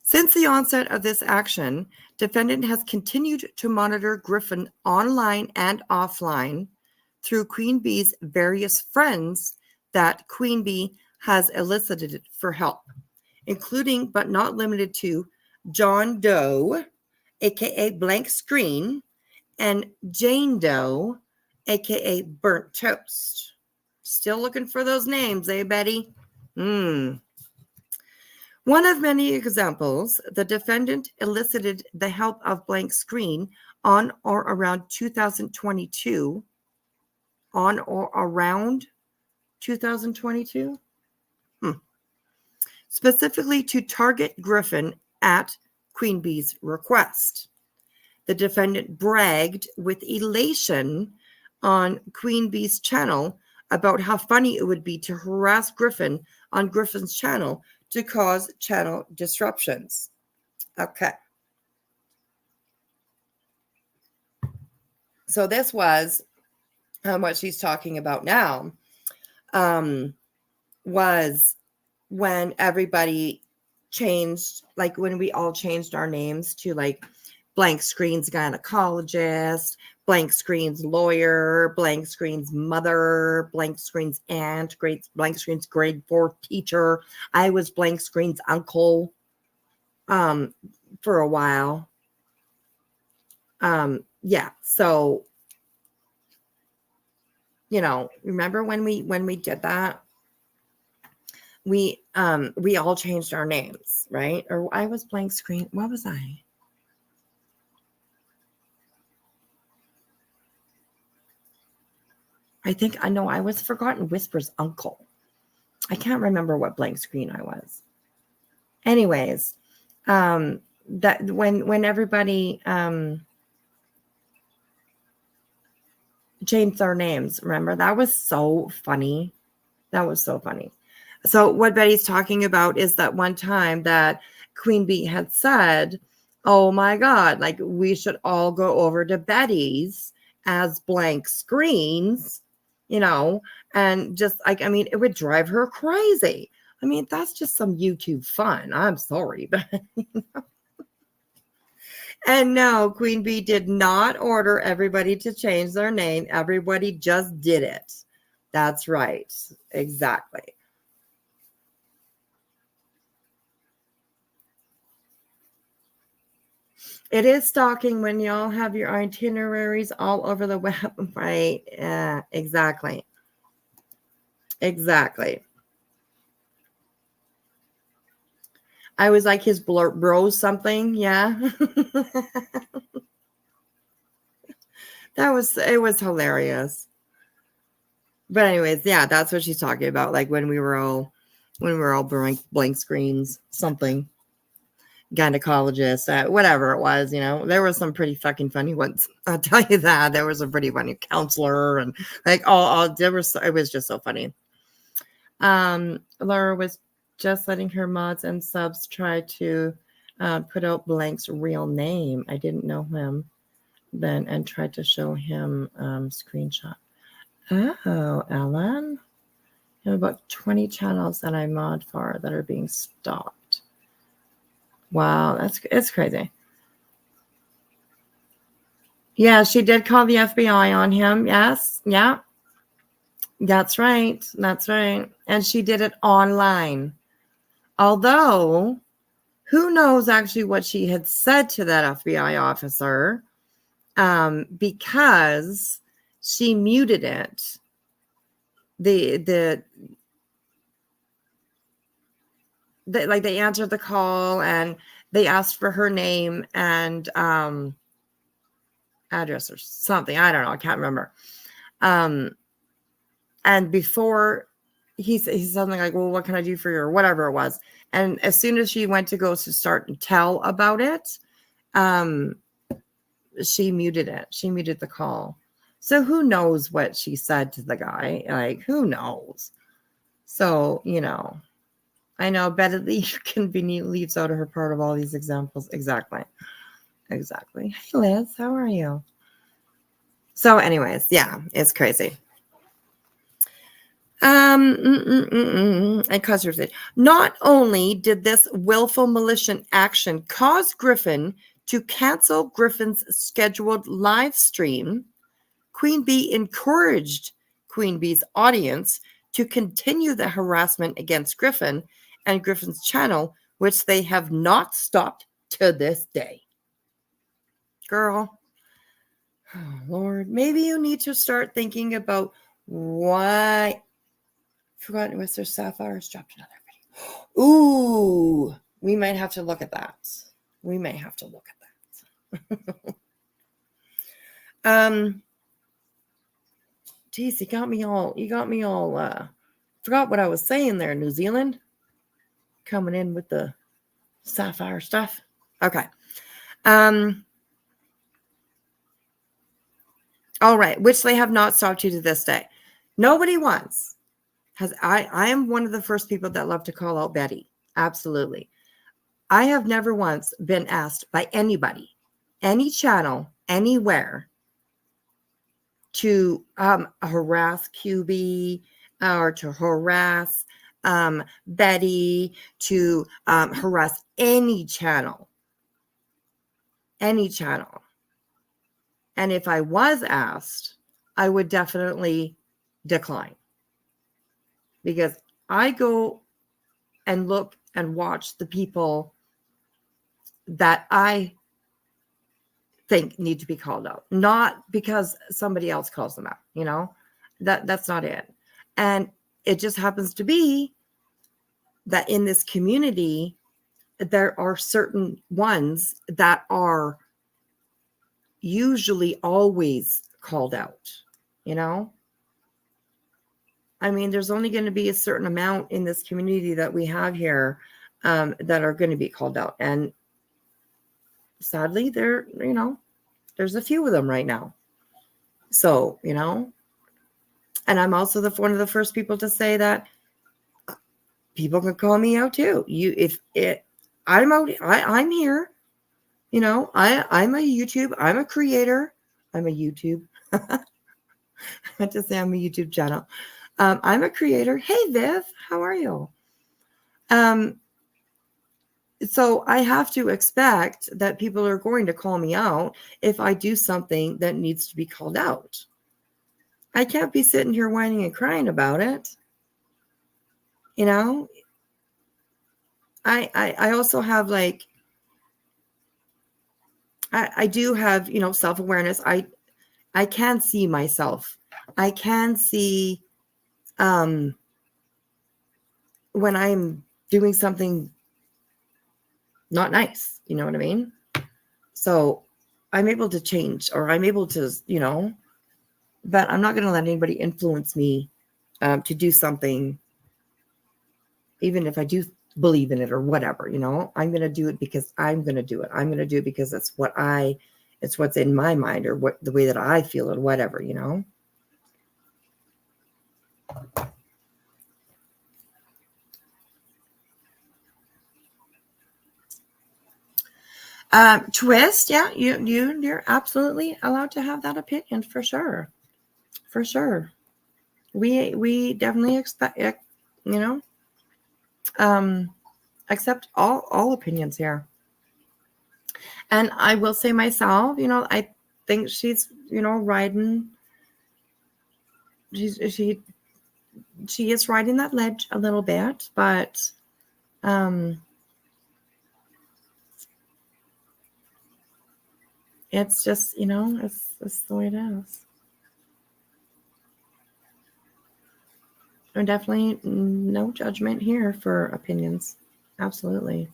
Since the onset of this action, defendant has continued to monitor Griffin online and offline through Queen Bee's various friends that Queen Bee has elicited for help, including but not limited to John Doe, aka Blank Screen, and Jane Doe, aka Burnt Toast. Still looking for those names, eh, Betty? One of many examples, the defendant elicited the help of Blank Screen on or around 2022. On or around 2022? Specifically to target Griffin at Queen Bee's request. The defendant bragged with elation on Queen Bee's channel about how funny it would be to harass Griffin on Griffin's channel to cause channel disruptions. Okay. So this was what she's talking about now, was when everybody changed, like when we all changed our names to like Blank Screen's gynecologist, Blank Screen's lawyer, Blank Screen's mother, Blank Screen's aunt, Blank Screen's grade 4 teacher. I was Blank Screen's uncle for a while. Yeah, so you know, remember when we did that? We all changed our names, right? Or I was Blank Screen. What was I? I think I know I was Forgotten Whisper's uncle. I can't remember what Blank Screen I was. Anyways, that when everybody changed their names, remember? That was so funny. That was so funny. So what Betty's talking about is that one time that Queen Bee had said, oh my God, like we should all go over to Betty's as Blank Screens, you know, and just like, I mean, it would drive her crazy. I mean, that's just some YouTube fun. I'm sorry, but you know. And no, Queen Bee did not order everybody to change their name. Everybody just did it. That's right. Exactly. It is stalking when y'all have your itineraries all over the web, right? Yeah, exactly. Exactly. I was like his bro something, yeah. It was hilarious. But anyways, yeah, that's what she's talking about. Like when we were all blank screens, something. Gynecologist, whatever it was, you know, there were some pretty fucking funny ones. I'll tell you that. There was a pretty funny counselor and like it was just so funny. Laura was just letting her mods and subs try to put out Blank's real name. I didn't know him then and tried to show him screenshot. Oh, Ellen. I have about 20 channels that I mod for that are being stalked. Wow, it's crazy. Yeah, she did call the FBI on him. Yes. Yeah. That's right. That's right. And she did it online. Although, who knows actually what she had said to that FBI officer, because she muted it. The like they answered the call and they asked for her name and address or something. I don't know. I can't remember. And before he said something like, well, what can I do for you? Or whatever it was. And as soon as she went to go to start and tell about it, she muted it. She muted the call. So who knows what she said to the guy? Like, who knows? So, you know, I know Betty conveniently leaves out of her part of all these examples. Exactly. Hey, Liz, how are you? So anyways, yeah, it's crazy. And customers said, not only did this willful malicious action cause Griffin to cancel Griffin's scheduled live stream, Queen Bee encouraged Queen Bee's audience to continue the harassment against Griffin and Griffin's channel, which they have not stopped to this day. Girl, oh Lord, maybe you need to start thinking about why. Forgotten was their sapphires dropped another video. Ooh, we might have to look at that. Geez, you got me all forgot what I was saying there, New Zealand. Coming in with the sapphire stuff. Okay. All right, which they have not stopped to this day. Nobody once has I am one of the first people that love to call out Betty. Absolutely. I have never once been asked by anybody, any channel, anywhere, to harass QB or to harass Betty, to harass any channel. Any channel. And if I was asked, I would definitely decline. Because I go and look and watch the people that I think need to be called out, not because somebody else calls them out, you know, that's not it. And it just happens to be that in this community, there are certain ones that are usually always called out, you know. I mean, there's only going to be a certain amount in this community that we have here that are going to be called out. And sadly, there's a few of them right now. So, you know, and I'm also one of the first people to say that people can call me out too. I'm out, I'm here, you know, I'm a YouTube, I'm a creator. I'm a YouTube. I have to say I'm a YouTube channel. I'm a creator. Hey, Viv, how are you? So I have to expect that people are going to call me out if I do something that needs to be called out. I can't be sitting here whining and crying about it. You know, I also have like, I do have, you know, self-awareness. I can see myself. I can see when I'm doing something not nice, you know what I mean? So I'm able to change, or I'm able to, you know, but I'm not going to let anybody influence me to do something, even if I do believe in it or whatever, you know. I'm going to do it because I'm going to do it. I'm going to do it because it's what's in my mind, or what the way that I feel, or whatever, you know. Twist, yeah, you're absolutely allowed to have that opinion, for sure. We definitely expect, you know, accept all opinions here. And I will say myself, you know, I think she's, you know, riding. She is riding that ledge a little bit, but it's just, you know, it's the way it is. And definitely no judgment here for opinions. Absolutely.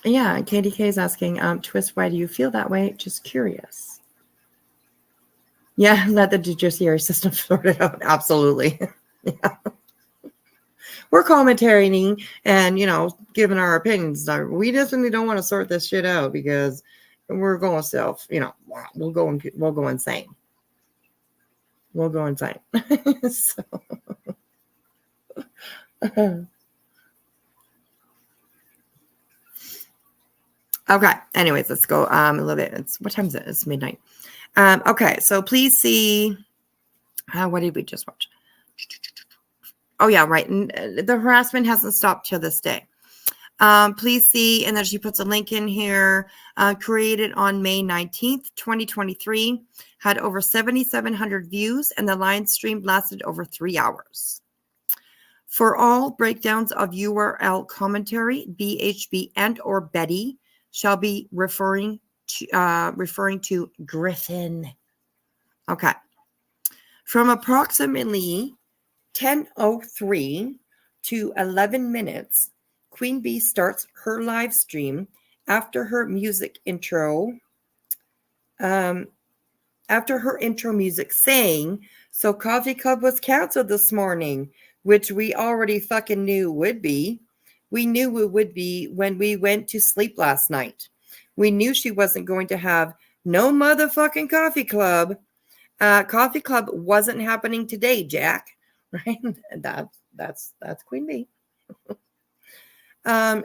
Yeah, KDK is asking, Twist, why do you feel that way? Just curious. Yeah, let the judiciary system sort it out. Absolutely. Yeah. We're commentating and, giving our opinions. We definitely don't want to sort this shit out because we're going we'll go insane. We'll go insane. So. Okay. Anyways, let's go a little bit. What time is it? It's midnight. Okay. So please see. What did we just watch? Oh yeah, right. And the harassment hasn't stopped to this day. Please see, and then she puts a link in here. Created on May 19th, 2023, had over 7,700 views, and the live stream lasted over 3 hours. For all breakdowns of URL commentary, BHB and or Betty shall be referring to Griffin. Okay. From approximately 10:03 to 11 minutes, Queen Bee starts her live stream after her music intro. After her intro music saying, "So Coffee Club was canceled this morning," which we already fucking knew would be. We knew it would be when we went to sleep last night. We knew she wasn't going to have no motherfucking coffee club. Coffee club wasn't happening today, Jack. Right? That's Queen Bee.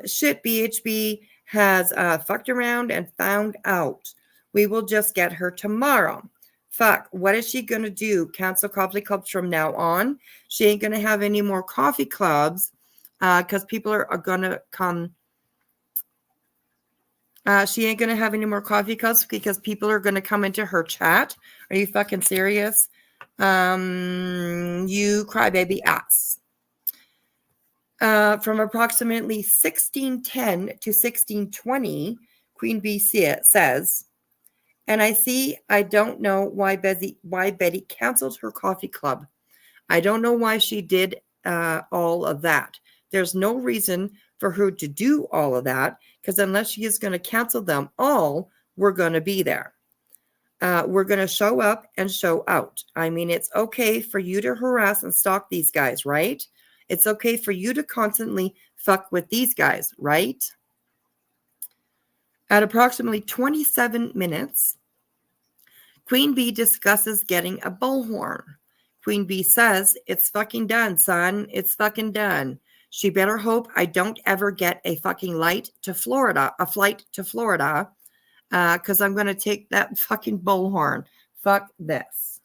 Shit, BHB has fucked around and found out. We will just get her tomorrow. Fuck, what is she going to do? Cancel coffee clubs from now on? She ain't going to have any more coffee clubs because people are going to come. She ain't going to have any more coffee clubs because people are going to come into her chat. Are you fucking serious? You crybaby ass. From approximately 1610 to 1620, Queen Bee says, and I don't know why Betty canceled her coffee club. I don't know why she did all of that. There's no reason for her to do all of that because unless she is going to cancel them all, we're going to be there. We're going to show up and show out. I mean, it's okay for you to harass and stalk these guys, right? It's okay for you to constantly fuck with these guys, right? At approximately 27 minutes, Queen Bee discusses getting a bullhorn. Queen Bee says, "It's fucking done, son. It's fucking done. She better hope I don't ever get a fucking flight to Florida, because I'm going to take that fucking bullhorn. Fuck this."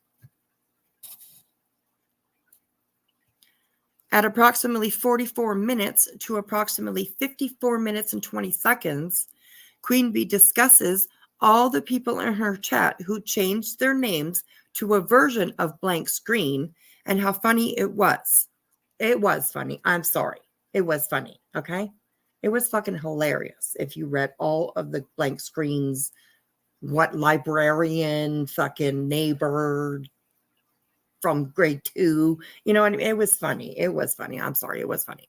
At approximately 44 minutes to approximately 54 minutes and 20 seconds, Queen Bee discusses all the people in her chat who changed their names to a version of blank screen and how funny it was. It was funny. I'm sorry. It was funny. Okay. It was fucking hilarious. If you read all of the blank screens, what librarian, fucking neighbor from grade 2, you know what I mean? It was funny. It was funny. I'm sorry. It was funny.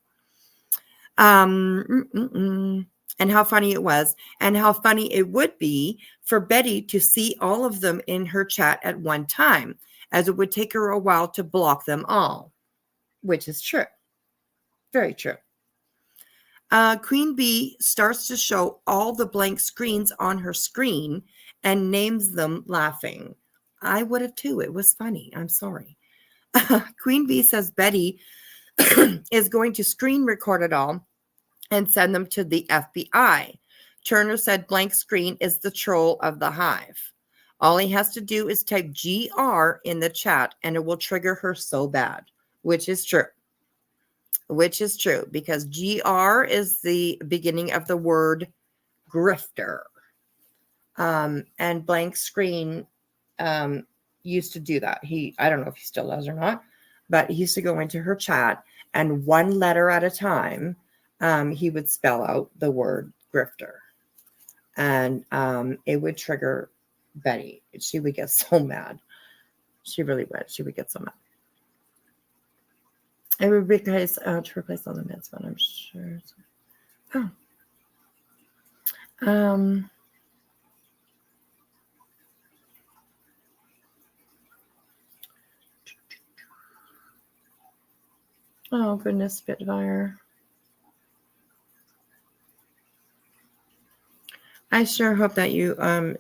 And how funny it was, and how funny it would be for Betty to see all of them in her chat at one time, as it would take her a while to block them all, which is true. Very true. Queen Bee starts to show all the blank screens on her screen and names them laughing. I would have too. It was funny. I'm sorry. Queen Bee says Betty is going to screen record it all and send them to the FBI. Turner said blank screen is the troll of the hive. All he has to do is type GR in the chat and it will trigger her so bad, which is true. Which is true because GR is the beginning of the word grifter. And blank screen used to do that. I don't know if he still does or not, but he used to go into her chat and one letter at a time, he would spell out the word grifter, and it would trigger Betty. She would get so mad. She really would. She would get so mad. It would be nice to replace all the meds, but I'm sure. Oh. Oh goodness, Spitfire. I sure hope that you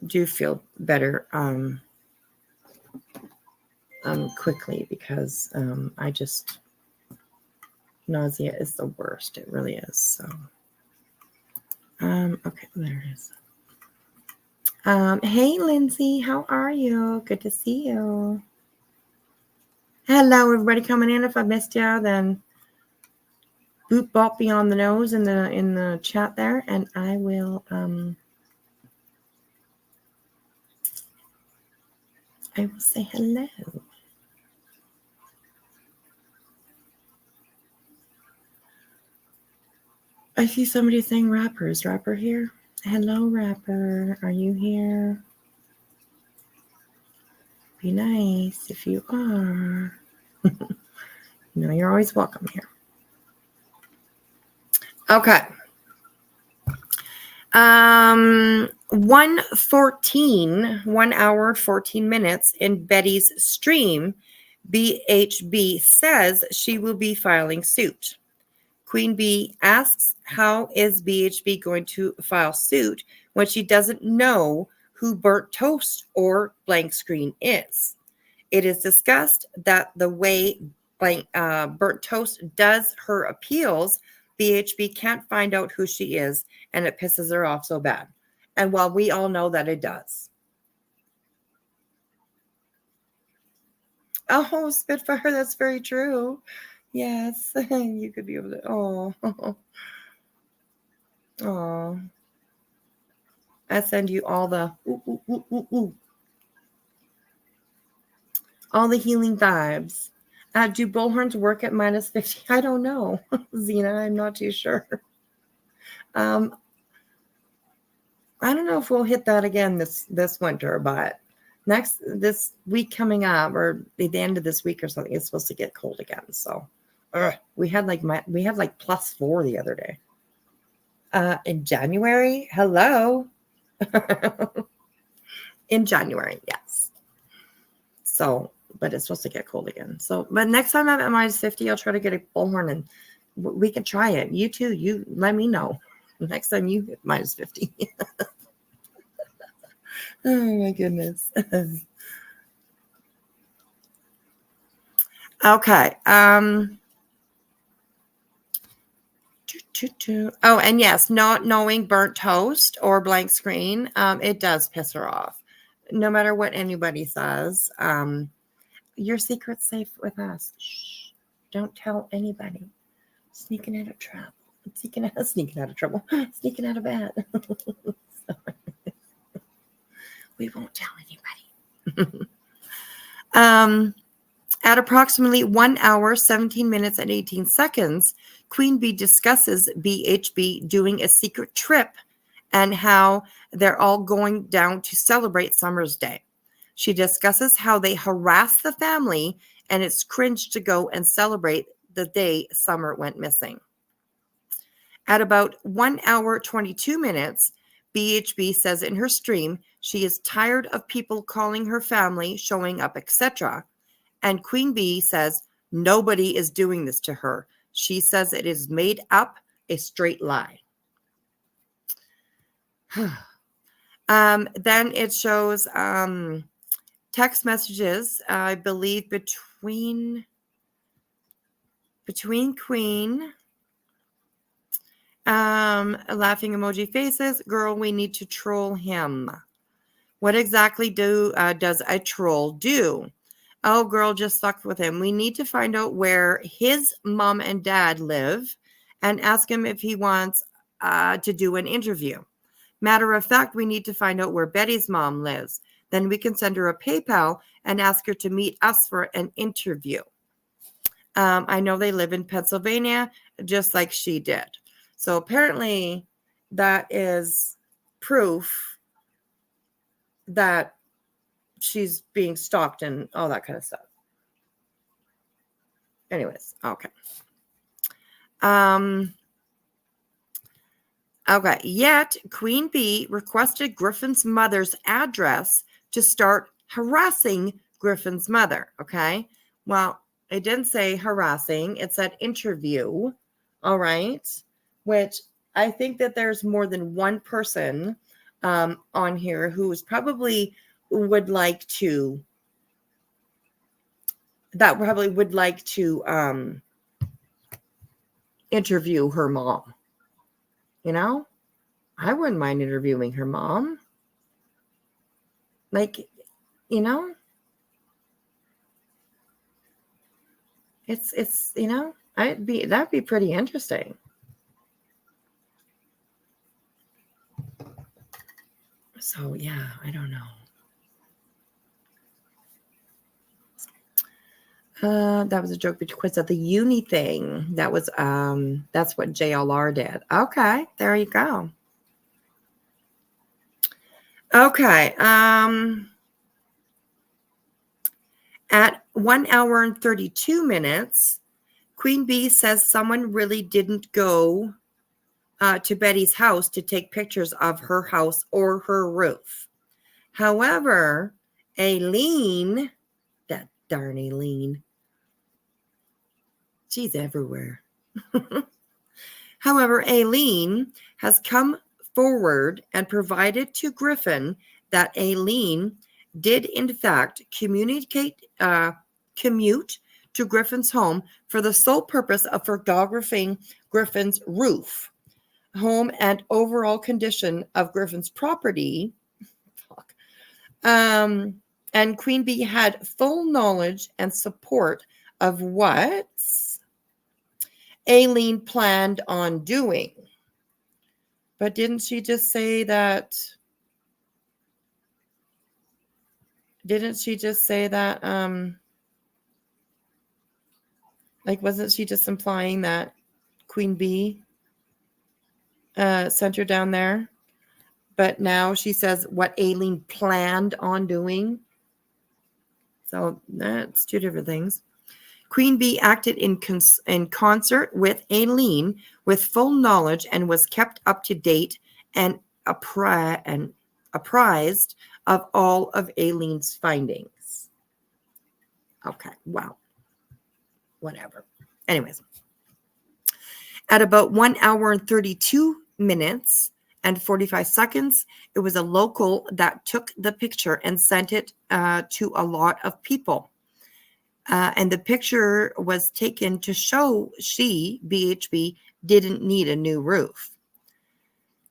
do feel better quickly, because I just, nausea is the worst. It really is. So okay, there it is. Hey Lindsay, how are you? Good to see you. Hello everybody coming in. If I missed you, then boop bop me on the nose in the chat there, and I will say hello. I see somebody saying rapper. Is Rapper here? Hello, Rapper. Are you here? Be nice if you are. No, you're always welcome here. Okay. 1 hour, 14 minutes in Betty's stream, BHB says she will be filing suit. Queen Bee asks, how is BHB going to file suit when she doesn't know who Burnt Toast or Blank Screen is? It is discussed that the way Burnt Toast does her appeals, BHB can't find out who she is, and it pisses her off so bad. And while we all know that it does. Oh, Spitfire, that's very true. Yes, you could be able to. Oh. I send you all the all the healing vibes. Do bullhorns work at -50? I don't know, Zena. I'm not too sure. I don't know if we'll hit that again this winter, but this week coming up, or the end of this week or something, it's supposed to get cold again. So we had like +4 the other day. In January, hello. In January, yes. So, but it's supposed to get cold again. So, but next time I'm at -50, I'll try to get a bullhorn and we can try it. You too. You let me know next time you hit -50. Oh my goodness. Okay. Oh, and yes, not knowing Burnt Toast or Blank Screen, it does piss her off. No matter what anybody says, your secret's safe with us. Shh, don't tell anybody. Sneaking out of trouble. Sneaking out of trouble. Sneaking out of bed. We won't tell anybody. At approximately 1 hour, 17 minutes, and 18 seconds, Queen Bee discusses BHB doing a secret trip and how they're all going down to celebrate Summer's Day. She discusses how they harass the family, and it's cringe to go and celebrate the day Summer went missing. At about 1 hour, 22 minutes, BHB says in her stream she is tired of people calling her family, showing up, etc. And Queen Bee says nobody is doing this to her. She says it is made up, a straight lie. Then it shows text messages, I believe, between Queen, laughing emoji faces, girl, we need to troll him. What exactly does a troll do? Oh, girl, just fucked with him. We need to find out where his mom and dad live and ask him if he wants to do an interview. Matter of fact, we need to find out where Betty's mom lives. Then we can send her a PayPal and ask her to meet us for an interview. I know they live in Pennsylvania, just like she did. So apparently that is proof that she's being stalked and all that kind of stuff. Anyways, okay. Okay, yet Queen Bee requested Griffin's mother's address to start harassing Griffin's mother, okay? Well, it didn't say harassing, it said interview, all right? Which I think that there's more than one person on here who's probably would like to interview her mom. You know, I wouldn't mind interviewing her mom. Like, you know, it's you know, that'd be pretty interesting. So yeah, I don't know. That was a joke because of the uni thing. That was that's what JLR did. Okay, there you go. Okay. At 1 hour and 32 minutes, Queen Bee says someone really didn't go to Betty's house to take pictures of her house or her roof. However, Aileen, that darn Aileen, she's everywhere. However, Aileen has come forward and provided to Griffin that Aileen did in fact commute to Griffin's home for the sole purpose of photographing Griffin's roof, home, and overall condition of Griffin's property. And Queen Bee had full knowledge and support of what Aileen planned on doing. But didn't she just say that? Didn't she just say that? Like, wasn't she just implying that Queen Bee sent her down there? But now she says what Aileen planned on doing. So that's two different things. Queen Bee acted in concert with Aileen with full knowledge and was kept up to date and apprised of all of Aileen's findings. Okay, wow. Whatever. Anyways, at about 1 hour and 32 minutes and 45 seconds, it was a local that took the picture and sent it to a lot of people. And the picture was taken to show she, BHB, didn't need a new roof.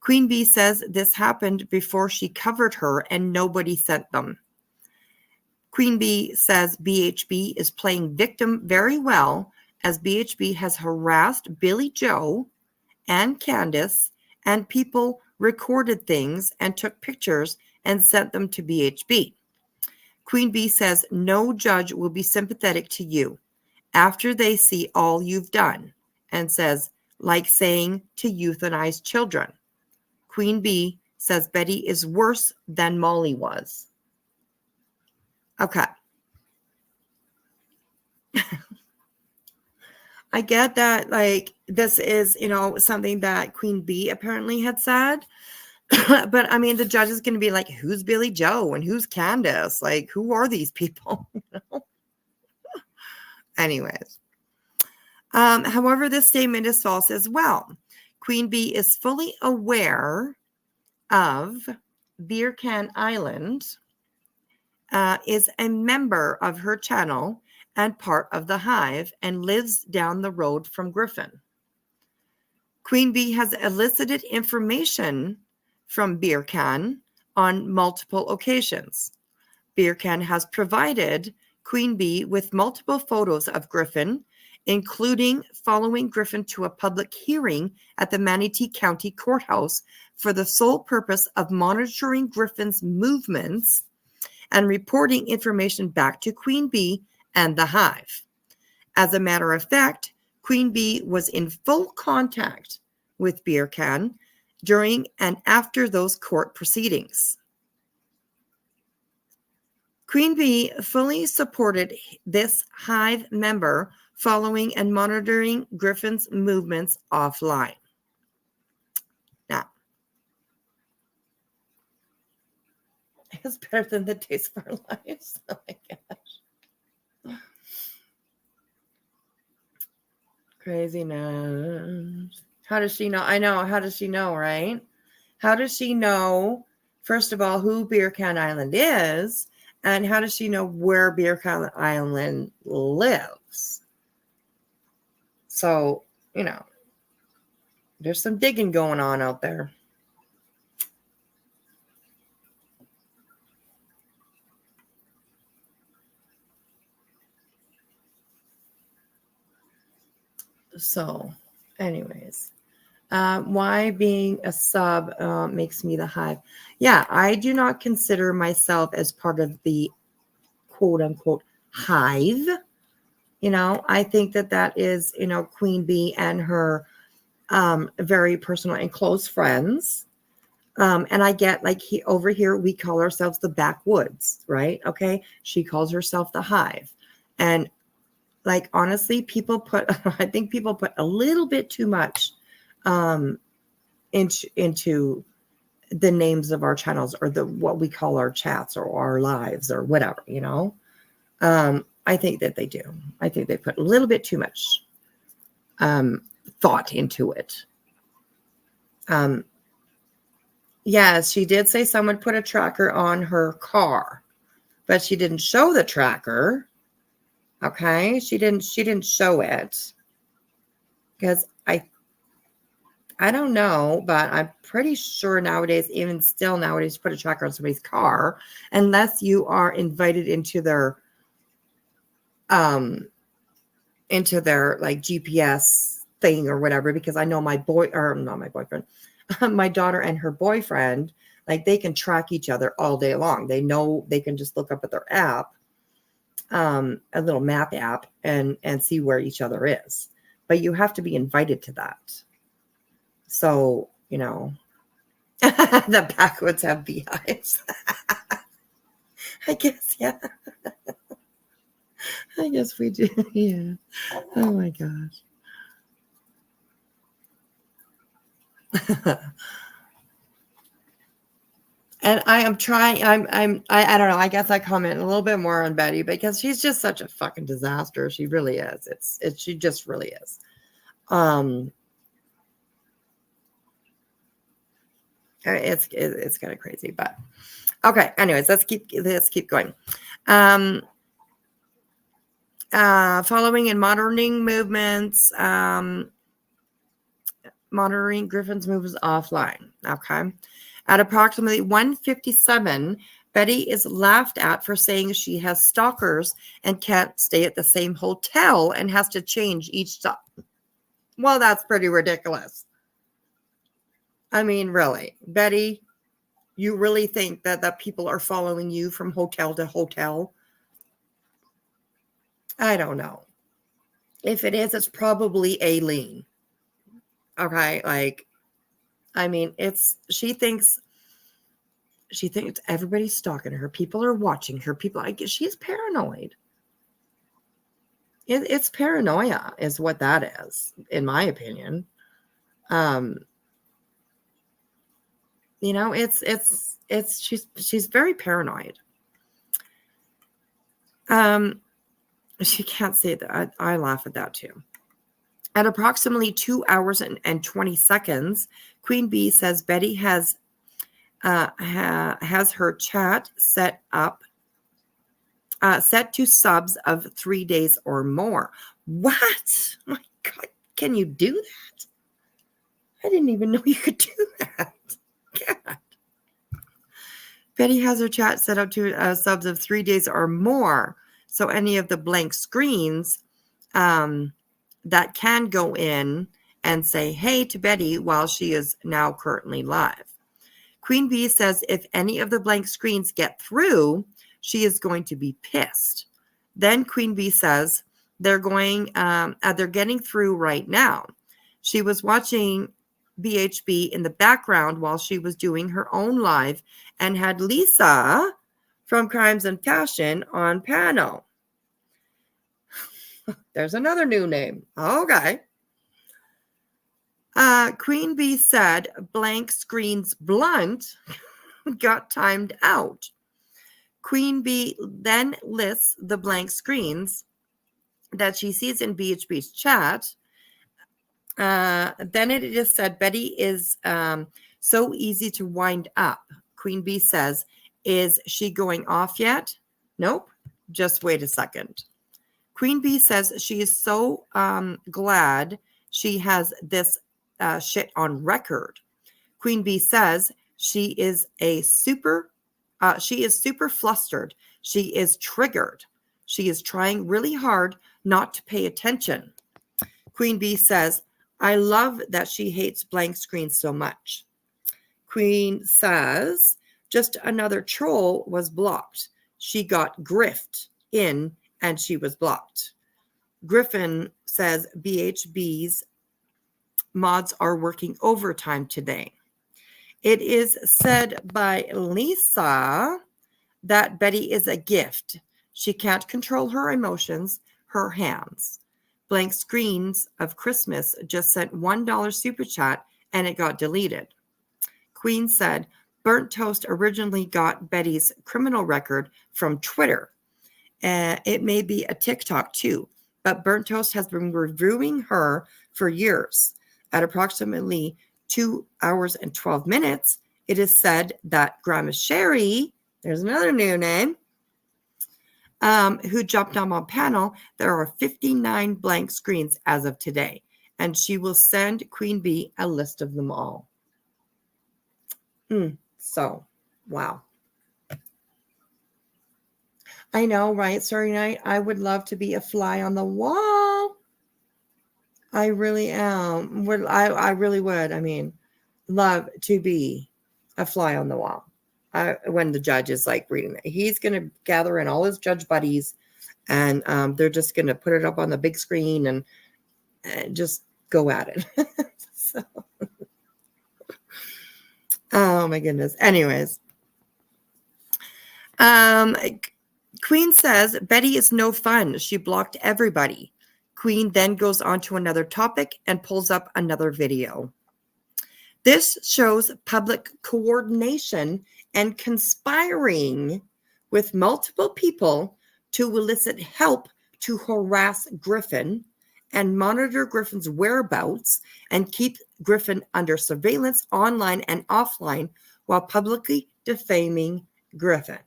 Queen Bee says this happened before she covered her and nobody sent them. Queen Bee says BHB is playing victim very well, as BHB has harassed Billy Joe and Candace, and people recorded things and took pictures and sent them to BHB. Queen Bee says no judge will be sympathetic to you after they see all you've done, and says, like saying to euthanize children. Queen Bee says Betty is worse than Molly was. Okay. I get that, like, this is, you know, something that Queen Bee apparently had said. But I mean, the judge is going to be like, who's Billy Joe and who's Candace? Like, who are these people? You know? Anyways. However, this statement is false as well. Queen Bee is fully aware of Beer Can Island, is a member of her channel and part of the Hive, and lives down the road from Griffin. Queen Bee has elicited information from Beer Can on multiple occasions. Beer Can has provided Queen Bee with multiple photos of Griffin, including following Griffin to a public hearing at the Manatee County Courthouse for the sole purpose of monitoring Griffin's movements and reporting information back to Queen Bee and the Hive. As a matter of fact, Queen Bee was in full contact with Beer Can during and after those court proceedings. Queen Bee fully supported this Hive member following and monitoring Griffin's movements offline. Now, it's better than the Days of Our Lives. Oh my gosh. Craziness. How does she know? I know. How does she know, right? How does she know, first of all, who Beer Can Island is? And how does she know where Beer Can Island lives? So, there's some digging going on out there. So, anyways, why being a sub makes me the Hive? Yeah, I do not consider myself as part of the quote unquote Hive. I think that is, Queen Bee and her very personal and close friends. And I get over here, we call ourselves the backwoods, right? Okay. She calls herself the Hive. And honestly, I think people put a little bit too much into the names of our channels or what we call our chats or our lives or whatever, I think that they do. I think they put a little bit too much thought into it. Yes, she did say someone put a tracker on her car, but she didn't show the tracker. Okay, she didn't show it because I don't know, but I'm pretty sure nowadays, even still nowadays, put a tracker on somebody's car unless you are invited into their GPS thing or whatever. Because I know not my boyfriend, my daughter and her boyfriend, they can track each other all day long. They know they can just look up at their app. A little map app and see where each other is, but you have to be invited to that. So, the backwoods have beehives. I guess, yeah. I guess we do. Yeah. Oh my gosh. And I am trying, I don't know. I guess I comment a little bit more on Betty because she's just such a fucking disaster. She really is. She just really is. It's kind of crazy, but okay. Anyways, let's keep going. Following and monitoring movements, monitoring Griffin's moves offline. Okay. At approximately 1:57, Betty is laughed at for saying she has stalkers and can't stay at the same hotel and has to change each stop. Well, that's pretty ridiculous. I mean, really, Betty, you really think that people are following you from hotel to hotel? I don't know. If it is, it's probably Aileen. Okay, I mean, she thinks everybody's stalking her. People are watching her. She's paranoid. It's paranoia is what that is, in my opinion. She's very paranoid. She can't say that. I laugh at that too. At approximately 2 hours and 20 seconds, Queen Bee says Betty has her chat set to subs of 3 days or more. What? My God, can you do that? I didn't even know you could do that. God. Betty has her chat set up to subs of 3 days or more. So any of the blank screens that can go in and say, hey to Betty while she is now currently live. Queen Bee says if any of the blank screens get through, she is going to be pissed. Then Queen Bee says they're getting through right now. She was watching BHB in the background while she was doing her own live and had Lisa from Crimes and Passion on panel. There's another new name. Okay. Queen Bee said blank screen's blunt got timed out. Queen Bee then lists the blank screens that she sees in BHB's chat. Then it just said, Betty is so easy to wind up. Queen Bee says, is she going off yet? Nope. Just wait a second. Queen Bee says she is so glad she has this shit on record. Queen Bee says she is super flustered. She is triggered. She is trying really hard not to pay attention. Queen Bee says, I love that she hates blank screens so much. Queen says, just another troll was blocked. She got griffed in and she was blocked. Griffin says BHB's mods are working overtime today. It is said by Lisa that Betty is a gift. She can't control her emotions, her hands. Blank Screens of Christmas just sent $1 super chat and it got deleted. Queen said Burnt Toast originally got Betty's criminal record from Twitter. It may be a TikTok too, but Burnt Toast has been reviewing her for years. At approximately 2 hours and 12 minutes, it is said that Grandma Sherry, there's another new name, who jumped on panel, there are 59 blank screens as of today, and she will send Queen Bee a list of them all. So, wow. I know, right, Starry Night? I would love to be a fly on the wall. I really am. I really would. I mean, love to be a fly on the wall. When the judge is like reading it, he's going to gather in all his judge buddies and they're just going to put it up on the big screen and just go at it. So, oh my goodness. Anyways, Queen says Betty is no fun. She blocked everybody. Queen then goes on to another topic and pulls up another video. This shows public coordination and conspiring with multiple people to elicit help to harass Griffin and monitor Griffin's whereabouts and keep Griffin under surveillance online and offline while publicly defaming Griffin.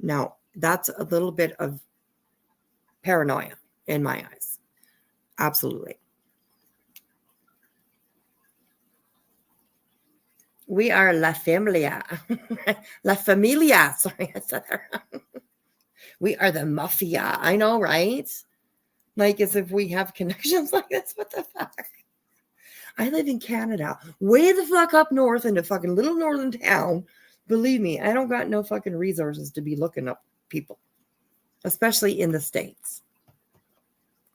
Now, that's a little bit of paranoia in my eyes. Absolutely. We are La Familia. La Familia. Sorry, I said that wrong. We are the mafia. I know, right? Like as if we have connections like this. What the fuck? I live in Canada. Way the fuck up north in a fucking little northern town. Believe me, I don't got no fucking resources to be looking up people. Especially in the States.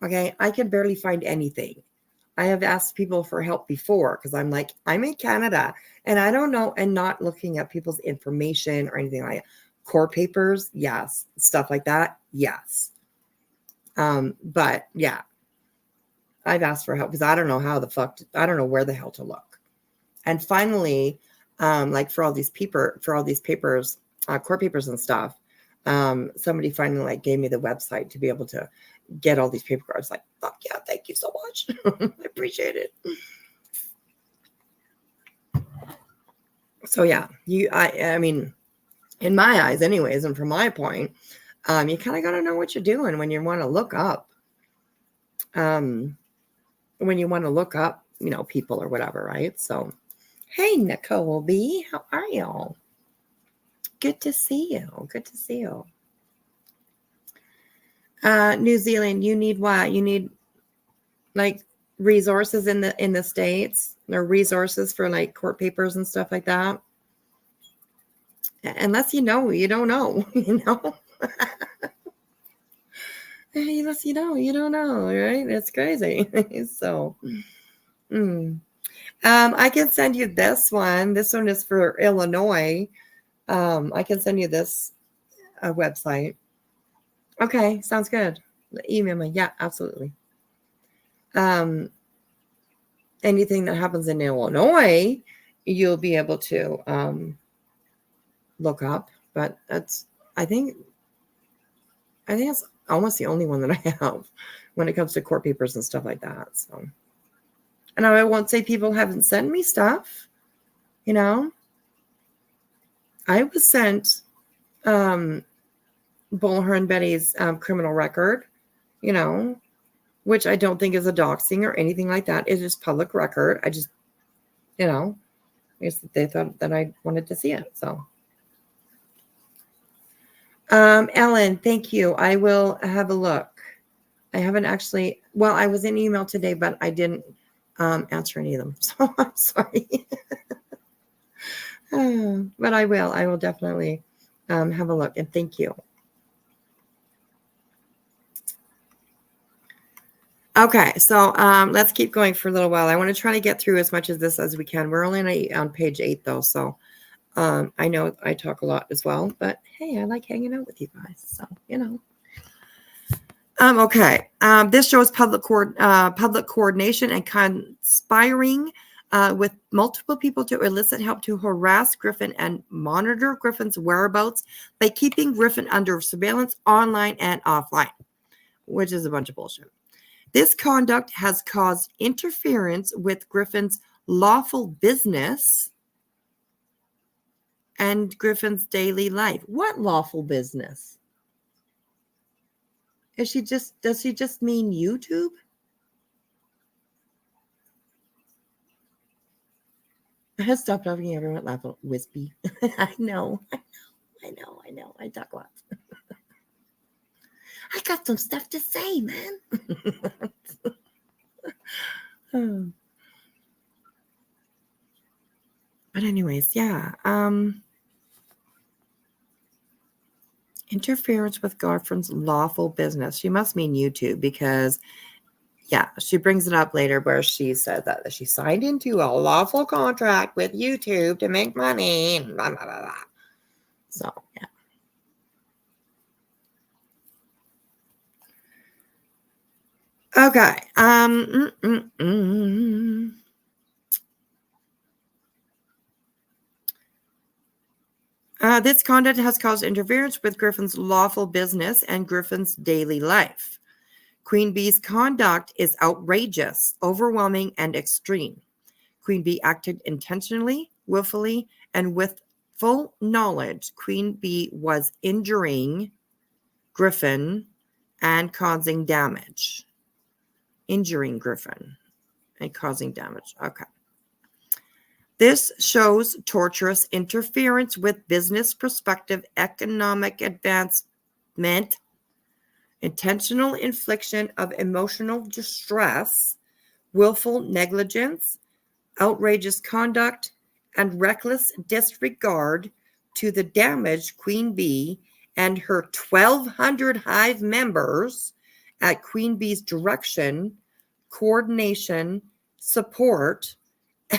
Okay? I can barely find anything. I have asked people for help before because I'm like, I'm in Canada and I don't know, and not looking at people's information or anything like that. Court papers, yes. Stuff like that, yes. But yeah, I've asked for help because I don't know how the fuck, I don't know where the hell to look. And finally, like for all these papers, court papers and stuff, somebody finally like gave me the website to be able to get all these paperwork. I was like, fuck yeah, thank you so much. I appreciate it. So yeah, I mean, in my eyes anyways, and from my point, you kind of got to know what you're doing when you want to look up, you know, people or whatever, right? So, hey, Nicole B, how are y'all? Good to see you. Good to see you. New Zealand, you need what? You need like resources in the States, or resources for like court papers and stuff like that. Unless you know, you don't know, you know. Unless you know, you don't know, right? It's crazy. So, I can send you this one. This one is for Illinois. I can send you this. website. Okay, sounds good. Email me. Yeah, absolutely. Anything that happens in Illinois, you'll be able to look up. But I think it's almost the only one that I have when it comes to court papers and stuff like that. So, and I won't say people haven't sent me stuff. You know, I was sent Bullhorn Betty's criminal record. You know, which I don't think is a doxing or anything like that. It's just public record. I just, you know, they thought that I wanted to see it. So, Ellen, thank you. I will have a look. I haven't actually, well, I was in email today, but I didn't answer any of them. So I'm sorry. But I will definitely have a look, and thank you. Okay, so let's keep going for a little while. I want to try to get through as much of this as we can. We're only on page 8, though, so I know I talk a lot as well. But hey, I like hanging out with you guys, so you know. Okay, this shows public coordination and conspiring with multiple people to elicit help to harass Griffin and monitor Griffin's whereabouts by keeping Griffin under surveillance online and offline, which is a bunch of bullshit. This conduct has caused interference with Griffin's lawful business and Griffin's daily life. What lawful business? Does she just mean YouTube? I have stopped talking. Everyone laugh at wispy. I know. I talk lots. I got some stuff to say, man. But anyways, yeah. Interference with Godfrey's lawful business. She must mean YouTube because, yeah, she brings it up later where she said that she signed into a lawful contract with YouTube to make money. Blah, blah, blah, blah. So, yeah. Okay. This conduct has caused interference with Griffin's lawful business and Griffin's daily life. Queen Bee's conduct is outrageous, overwhelming, and extreme. Queen Bee acted intentionally, willfully, and with full knowledge. Queen Bee was injuring Griffin and causing damage. Injuring Griffin and causing damage. Okay. This shows torturous interference with business prospective economic advancement, intentional infliction of emotional distress, willful negligence, outrageous conduct, and reckless disregard to the damage Queen Bee and her 1,200 hive members at Queen Bee's direction, coordination, support,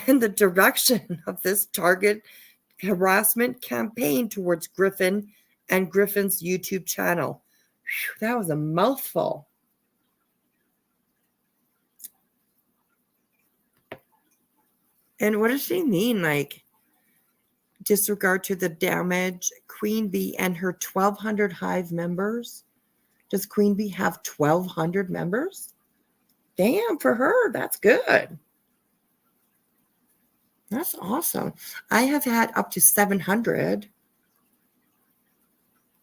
and the direction of this target harassment campaign towards Griffin and Griffin's YouTube channel. Whew, that was a mouthful. And what does she mean? Like, disregard to the damage Queen Bee and her 1,200 hive members? Does Queen Bee have 1,200 members? Damn, for her, that's good. That's awesome. I have had up to 700.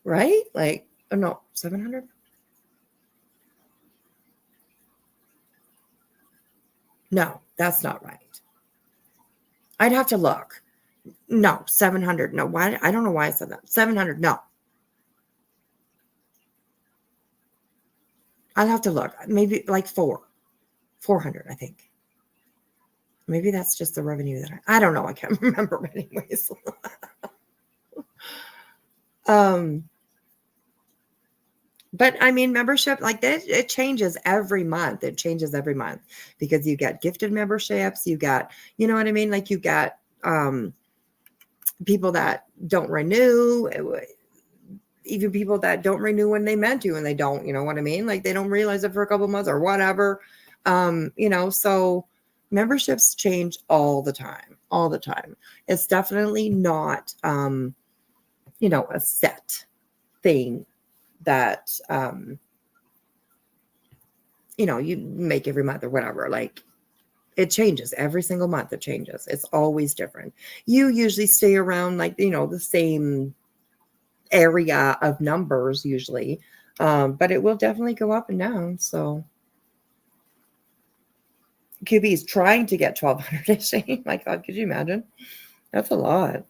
Right? Like, oh no, 700? No, that's not right. I'd have to look. No, 700. No, why? I don't know why I said that. 700. No. I'll have to look. Maybe like 400, I think. Maybe that's just the revenue that I don't know. I can't remember, but anyways. But I mean, membership like that, it changes every month. It changes every month because you get gifted memberships. You got, you know what I mean? Like you got people that don't renew. even people that don't renew when they meant to and they don't, you know what I mean? Like they don't realize it for a couple of months or whatever. So memberships change all the time. It's definitely not, a set thing that, you make every month or whatever. Like it changes every single month. It changes. It's always different. You usually stay around like, the same area of numbers usually. But it will definitely go up and down. So QB is trying to get 1,200 a day. My God, could you imagine? That's a lot.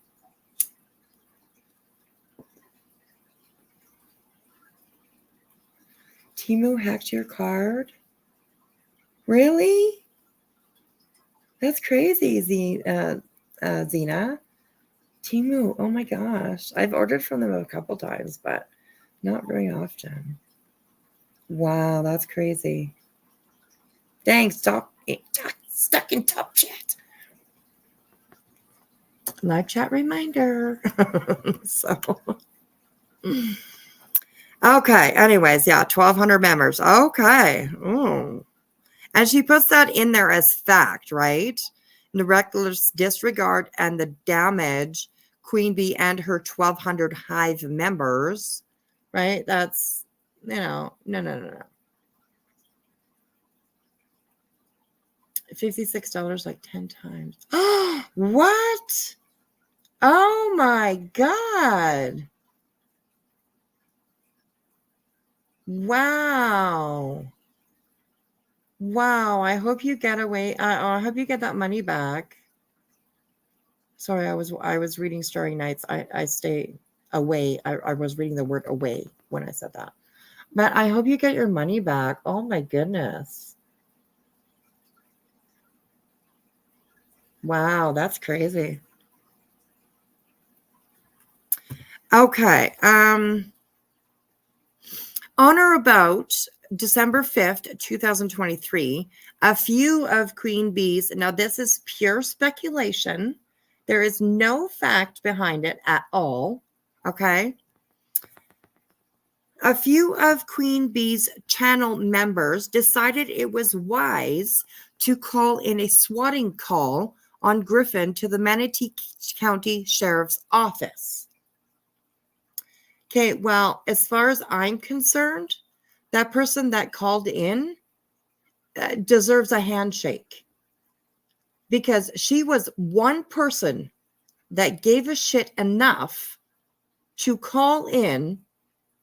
Timu hacked your card? Really? That's crazy, Zena. Timu, oh my gosh. I've ordered from them a couple times, but not very often. Wow, that's crazy. Dang, stuck in top chat. Live chat reminder. So, okay. Anyways, yeah, 1,200 members. Okay. Ooh. And she puts that in there as fact, right? The reckless disregard and the damage Queen Bee and her 1,200 hive members, right? That's, no. $56 like 10 times. What? Oh my God. Wow. I hope you get away. I hope you get that money back. Sorry, I was reading Starry Nights. I stay away. I was reading the word away when I said that. But I hope you get your money back. Oh my goodness. Wow, that's crazy. Okay. On or about December 5th, 2023, a few of Queen Bee's, now this is pure speculation. There is no fact behind it at all. Okay. A few of Queen Bee's channel members decided it was wise to call in a swatting call on Griffin to the Manatee County Sheriff's Office. Okay, well, as far as I'm concerned, that person that called in deserves a handshake because she was one person that gave a shit enough to call in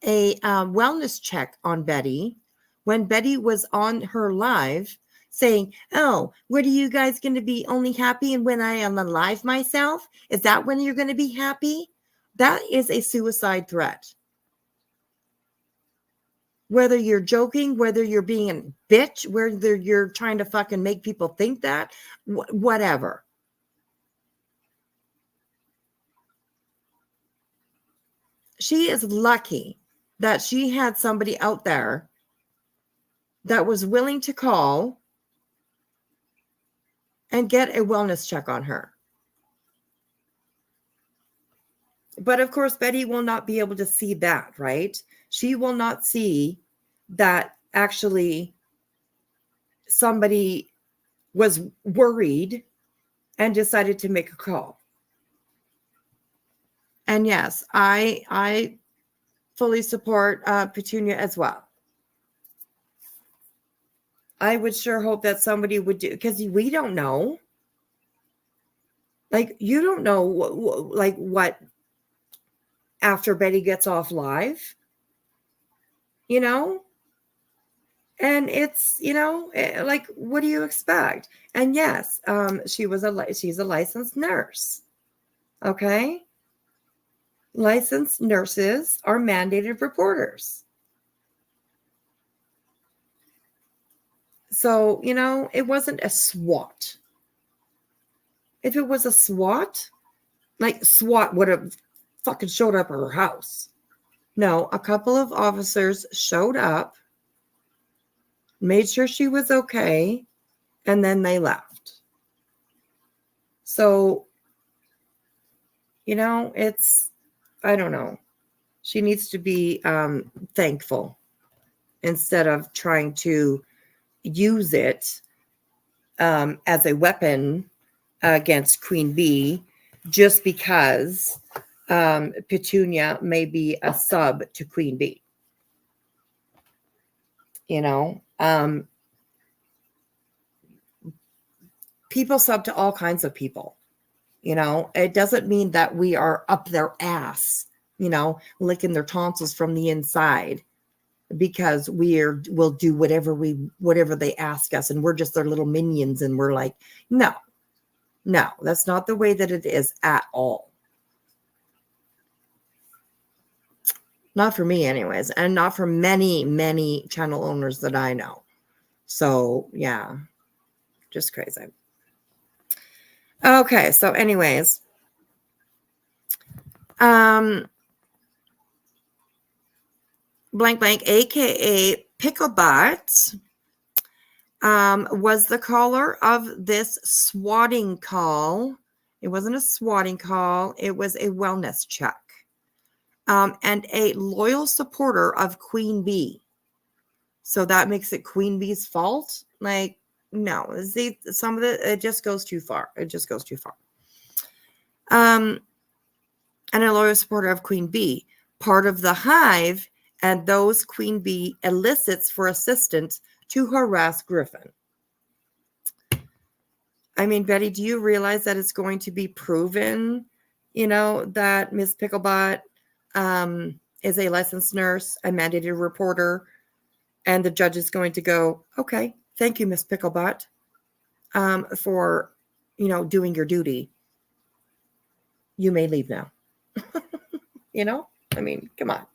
a wellness check on Betty when Betty was on her live saying, oh, what are you guys going to be only happy and when I am alive myself? Is that when you're going to be happy? That is a suicide threat. Whether you're joking, whether you're being a bitch, whether you're trying to fucking make people think that, whatever. She is lucky that she had somebody out there that was willing to call and get a wellness check on her. But of course, Betty will not be able to see that, right? She will not see that actually somebody was worried and decided to make a call. And yes, I fully support Petunia as well. I would sure hope that somebody would do, because we don't know. Like, you don't know what after Betty gets off live, and it's, like, what do you expect? And yes, she's a licensed nurse. Okay. Licensed nurses are mandated reporters. So, it wasn't a SWAT. If it was a SWAT, like SWAT would have fucking showed up at her house. No, a couple of officers showed up, made sure she was okay, and then they left. So, it's, I don't know. She needs to be thankful instead of trying to use it as a weapon against Queen Bee just because Petunia may be a sub to Queen Bee. You know, people sub to all kinds of people. You know, it doesn't mean that we are up their ass, you know, licking their tonsils from the inside because we'll do whatever they ask us, and we're just their little minions, and we're like, no, that's not the way that it is at all. Not for me anyways, and not for many channel owners that I know. So yeah, just crazy. Okay, so anyways, blank blank, aka Picklebot, was the caller of this swatting call. It wasn't a swatting call, it was a wellness check. And a loyal supporter of Queen Bee. So that makes it Queen Bee's fault? Like, no, see, some of it just goes too far. It just goes too far. And a loyal supporter of Queen Bee, part of the hive, and those Queen Bee elicits for assistance to harass Griffin. I mean, Betty, do you realize that it's going to be proven, you know, that Miss Picklebot is a licensed nurse, a mandated reporter, and the judge is going to go, okay, thank you, Miss Picklebot, for, you know, doing your duty. You may leave now. You know, I mean, come on.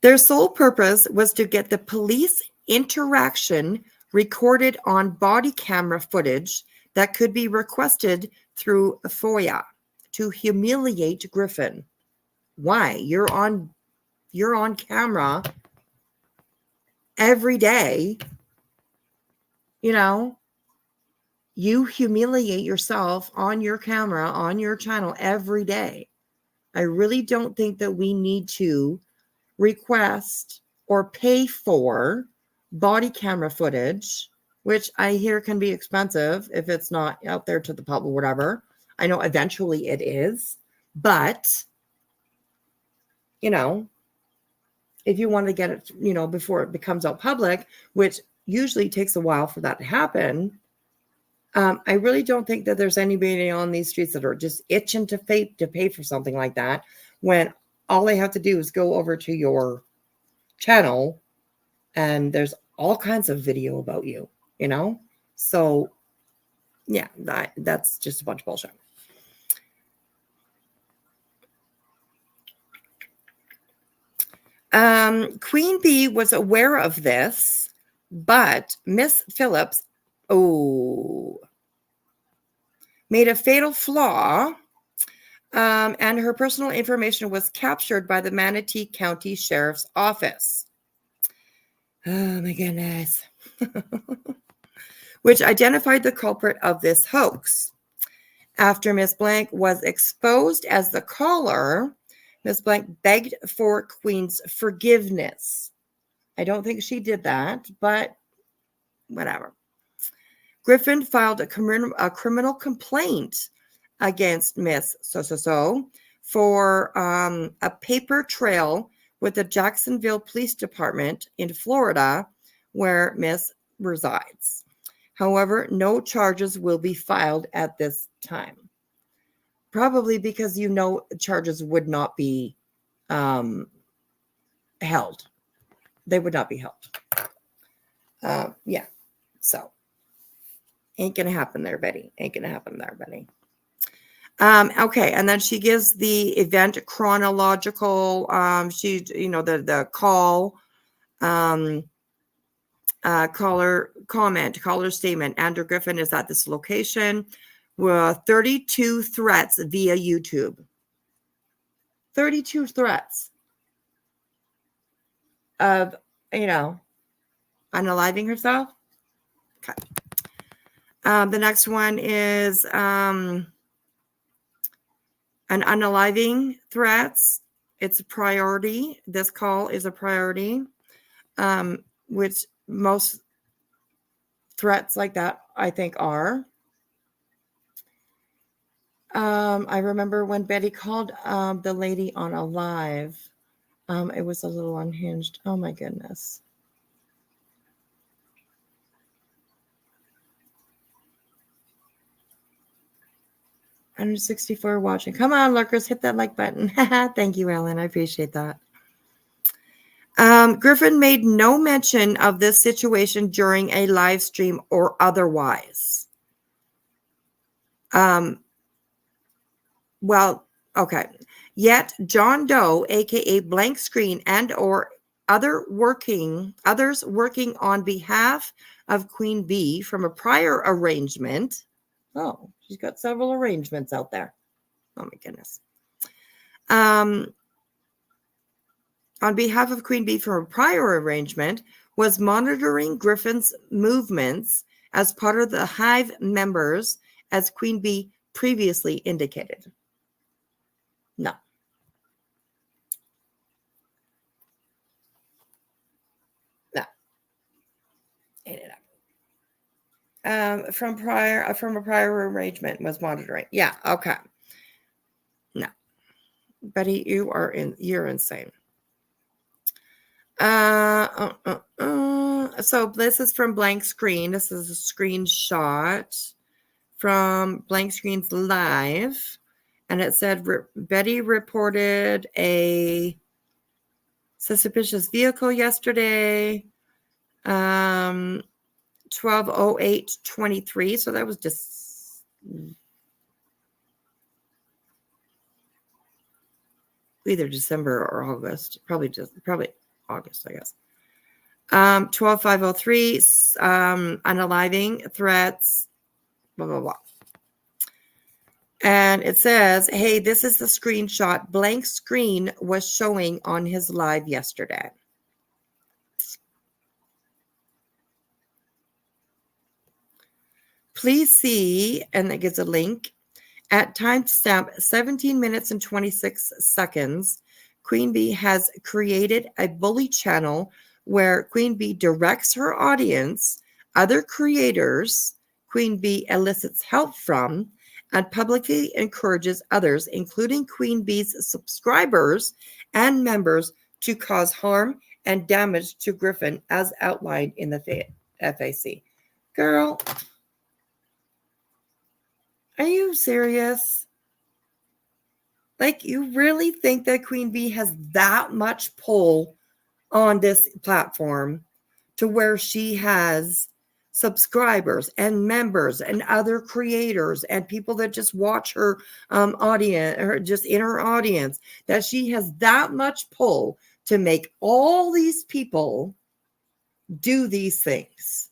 Their sole purpose was to get the police interaction recorded on body camera footage that could be requested through FOIA to humiliate Griffin. Why? You're on camera every day. You know, you humiliate yourself on your camera, on your channel every day. I really don't think that we need to request or pay for body camera footage, which I hear can be expensive if it's not out there to the public, whatever. I know eventually it is, but, you know, if you want to get it, you know, before it becomes out public, which usually takes a while for that to happen, I really don't think that there's anybody on these streets that are just itching to pay for something like that, when all they have to do is go over to your channel and there's all kinds of video about you, you know? So yeah, that's just a bunch of bullshit. Queen Bee was aware of this, but Miss Phillips, made a fatal flaw, and her personal information was captured by the Manatee County Sheriff's Office. Oh my goodness. Which identified the culprit of this hoax. After Miss Blank was exposed as the caller, Miss Blank begged for Queen's forgiveness. I don't think she did that, but whatever. Griffin filed a criminal complaint against Miss So for a paper trail with the Jacksonville Police Department in Florida, where Miss resides. However, no charges will be filed at this time. Probably because, you know, charges would not be held. They would not be held. Yeah. So, ain't going to happen there, Betty. Ain't going to happen there, Betty. Okay. And then she gives the event chronological, she, you know, the call, caller statement. Andrew Griffin is at this location with 32 threats via YouTube. 32 threats of, you know, unaliving herself. Okay. The next one is And unaliving threats, it's a priority. This call is a priority, which most threats like that, I think, are. I remember when Betty called the lady on a live. It was a little unhinged. Oh, my goodness. Under 64 watching. Come on, lurkers, hit that like button. Thank you, Ellen. I appreciate that. Griffin made no mention of this situation during a live stream or otherwise. Well, okay. Yet John Doe, aka Blank Screen, and or others working on behalf of Queen Bee from a prior arrangement. Oh, she's got several arrangements out there. Oh my goodness. On behalf of Queen Bee from a prior arrangement, was monitoring Griffin's movements as part of the Hive members, as Queen Bee previously indicated. No. No. Ate it up. From a prior arrangement was monitoring. Yeah, okay. No. Betty, you're insane. So this is from Blank Screen. This is a screenshot from Blank Screen's live. And it said Betty reported a suspicious vehicle yesterday, 12/08/23. So that was just either December or August. Probably August, I guess. 12/5/03. Unaliving threats. Blah blah blah. And it says, hey, this is the screenshot Blank Screen was showing on his live yesterday. Please see, and it gives a link, at timestamp 17 minutes and 26 seconds, Queen Bee has created a bully channel where Queen Bee directs her audience, other creators Queen Bee elicits help from, and publicly encourages others, including Queen Bee's subscribers and members, to cause harm and damage to Griffin as outlined in the FAC. Girl, are you serious? Like, you really think that Queen Bee has that much pull on this platform to where she has subscribers and members and other creators and people that just watch her audience, or just in her audience, that she has that much pull to make all these people do these things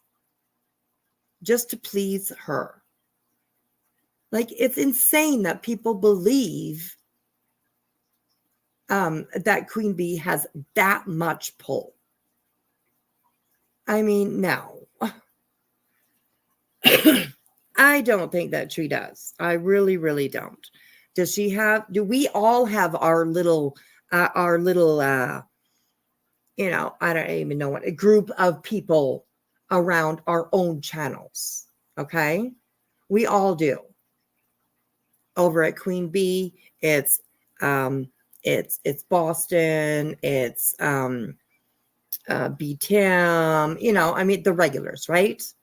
just to please her? Like, it's insane that people believe that Queen Bee has that much pull. I mean, no. I don't think that she does. I really, really don't. Do we all have our little, I don't even know what, a group of people around our own channels. Okay. We all do. Over at Queen Bee, it's Boston, it's BTM, the regulars, right?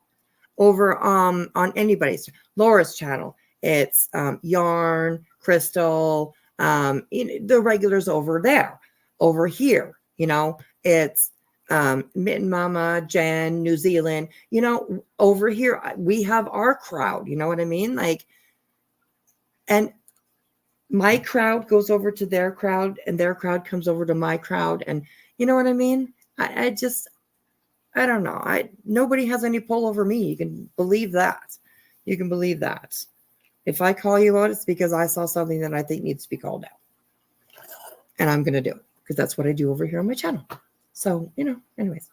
Over on anybody's, Laura's channel, it's Yarn, Crystal, the regulars over there. Over here, it's Mitten Mama, Jen, New Zealand, over here we have our crowd, you know what I mean? Like, and my crowd goes over to their crowd and their crowd comes over to my crowd, and you know what I mean? I don't know. Nobody has any pull over me. You can believe that. You can believe that. If I call you out, it's because I saw something that I think needs to be called out. And I'm going to do it because that's what I do over here on my channel. So, anyways.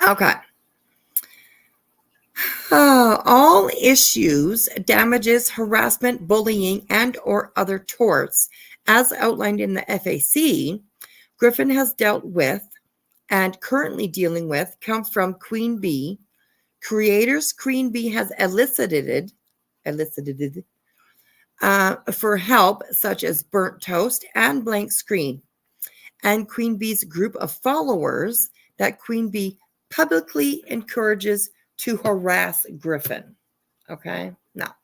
Okay. All all issues, damages, harassment, bullying, and or other torts, as outlined in the FAC, Griffin has dealt with and currently dealing with come from Queen Bee. Creators Queen Bee has elicited for help, such as Burnt Toast and Blank Screen, and Queen Bee's group of followers that Queen Bee publicly encourages to harass Griffin. Okay, now,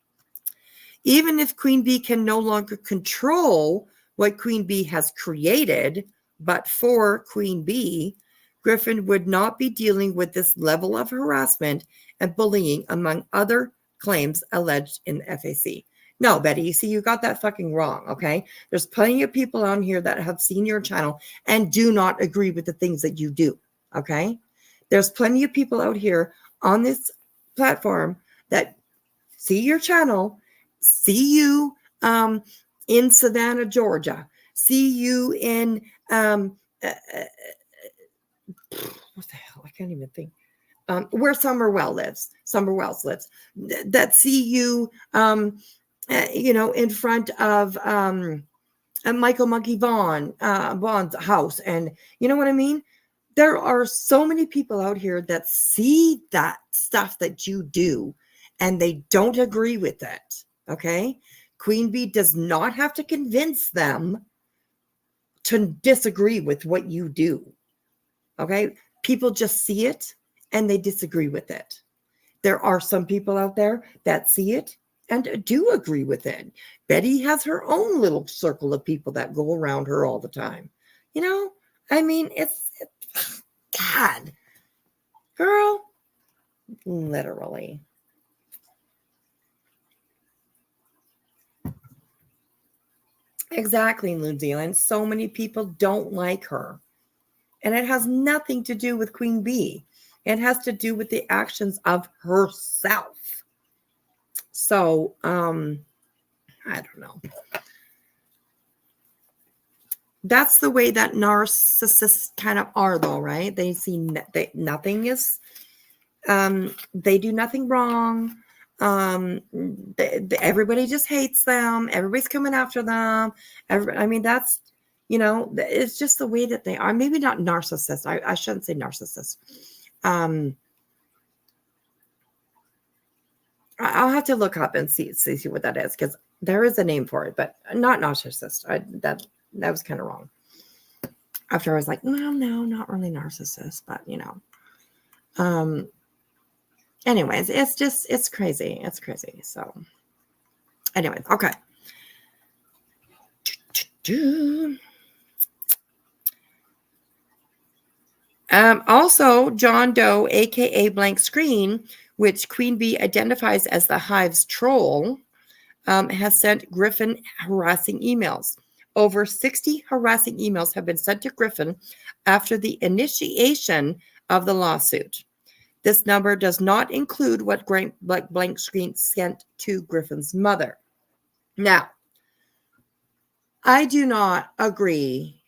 even if Queen Bee can no longer control what Queen Bee has created, but for Queen Bee, Griffin would not be dealing with this level of harassment and bullying, among other claims alleged in the FAC. No, Betty, you see, you got that fucking wrong, okay? There's plenty of people on here that have seen your channel and do not agree with the things that you do, okay? There's plenty of people out here on this platform that see your channel, see you in Savannah, Georgia, see you in, what the hell, I can't even think. Where Summer Wells lives, that see you, in front of Michael Monkey Vaughn's house. And you know what I mean? There are so many people out here that see that stuff that you do and they don't agree with it. Okay. Queen Bee does not have to convince them to disagree with what you do. Okay. People just see it and they disagree with it. There are some people out there that see it and do agree with it. Betty has her own little circle of people that go around her all the time. You know, I mean, it's God, girl, literally. Exactly, New Zealand. So many people don't like her. And it has nothing to do with Queen Bee. It has to do with the actions of herself. So, I don't know. That's the way that narcissists kind of are, though, right? They see nothing is, they do nothing wrong. Everybody just hates them. Everybody's coming after them. I mean, that's, it's just the way that they are. Maybe not narcissist. I shouldn't say narcissist. I'll have to look up and see what that is, because there is a name for it, but not narcissist. That was kind of wrong. After I was like, no, not really narcissist, but anyways, it's crazy. It's crazy. So anyways, okay. Also, John Doe, aka Blank Screen, which Queen Bee identifies as the Hive's troll, has sent Griffin harassing emails. Over 60 harassing emails have been sent to Griffin after the initiation of the lawsuit. This number does not include what Blank Screen sent to Griffin's mother. Now, I do not agree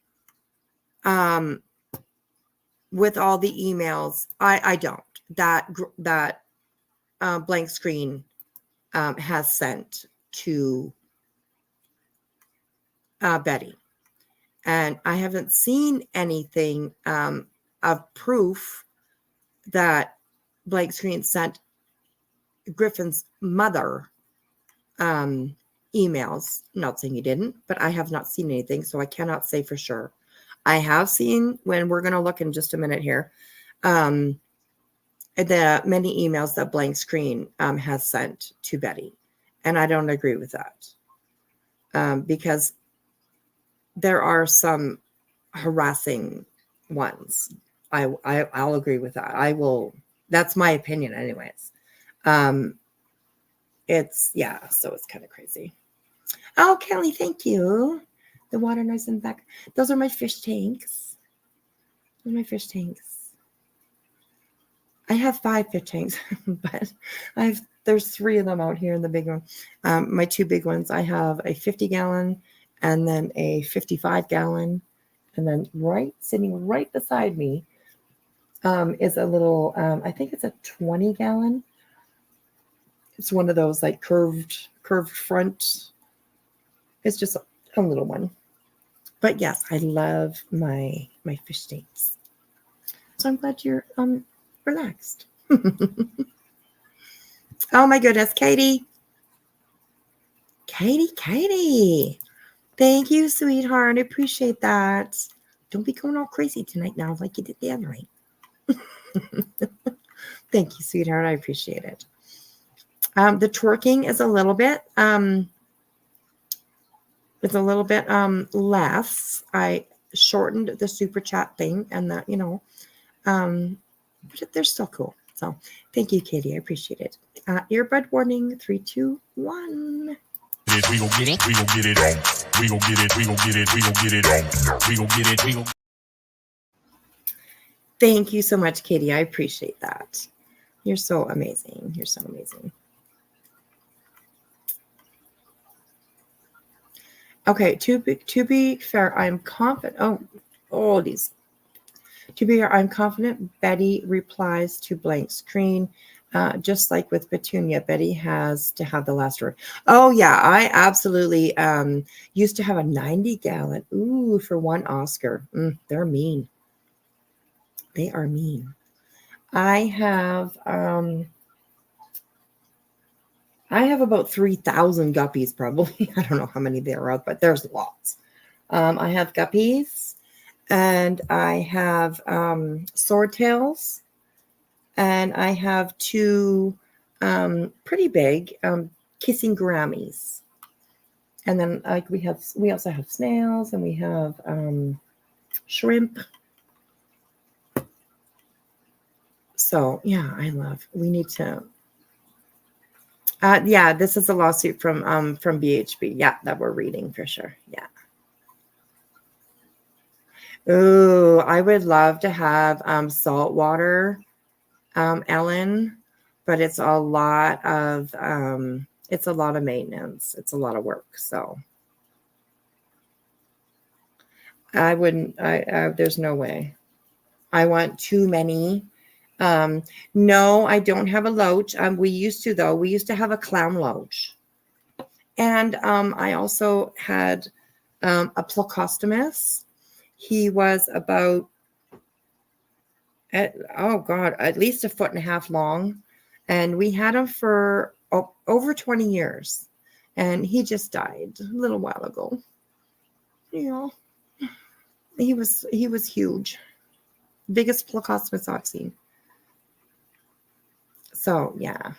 with all the emails. I don't. That Blank Screen has sent to Betty. And I haven't seen anything of proof that Blank Screen sent Griffin's mother emails. I'm not saying he didn't, but I have not seen anything, so I cannot say for sure. I have seen, when we're going to look in just a minute here, the many emails that Blank Screen has sent to Betty. And I don't agree with that. Because there are some harassing ones. I'll agree with that. I will. That's my opinion anyways. So it's kind of crazy. Oh, Kelly, thank you. The water noise in the back. Those are my fish tanks. Those are my fish tanks. I have 5 fish tanks, but there's 3 of them out here in the big one. My 2 big ones. I have a 50-gallon and then a 55-gallon. And then sitting right beside me is a little, I think it's a 20-gallon. It's one of those like curved front. It's just a little one. But yes, I love my fish steaks. So I'm glad you're relaxed. Oh my goodness, Katie. Katie. Thank you, sweetheart. I appreciate that. Don't be going all crazy tonight now like you did the other night. Thank you, sweetheart. I appreciate it. The twerking is a little bit less. I shortened the super chat thing and that, but they're still cool. So thank you, Katie. I appreciate it. Earbud warning, 3, 2, 1. We gon' get it. We gon' get it on. We gon' get it. We gon' get it. We gon' get it on. We gon' get it. We gon' Thank you so much, Katie. I appreciate that. You're so amazing. You're so amazing. Okay, to be fair, I'm confident. To be fair, I'm confident Betty replies to blank screen. Just like with Petunia, Betty has to have the last word. Oh, yeah, I absolutely used to have a 90-gallon. Ooh, for one Oscar. They're mean. They are mean. I have about 3,000 guppies, probably. I don't know how many there are, but there's lots. I have guppies, and I have swordtails. And I have 2 pretty big kissing Grammys. And then we also have snails, and we have shrimp. So yeah, we need to. Yeah, this is a lawsuit from BHP. Yeah, that we're reading for sure. Yeah. Ooh, I would love to have saltwater. Ellen, but it's a lot of maintenance. It's a lot of work. So I wouldn't, there's no way. I want too many. No, I don't have a loach. We used to though. We used to have a clown loach. And I also had a plecostomus. He was about at least 1.5 feet long. And we had him for over 20 years. And he just died a little while ago. Yeah. He was huge. Biggest plecostomus I've seen. So yeah.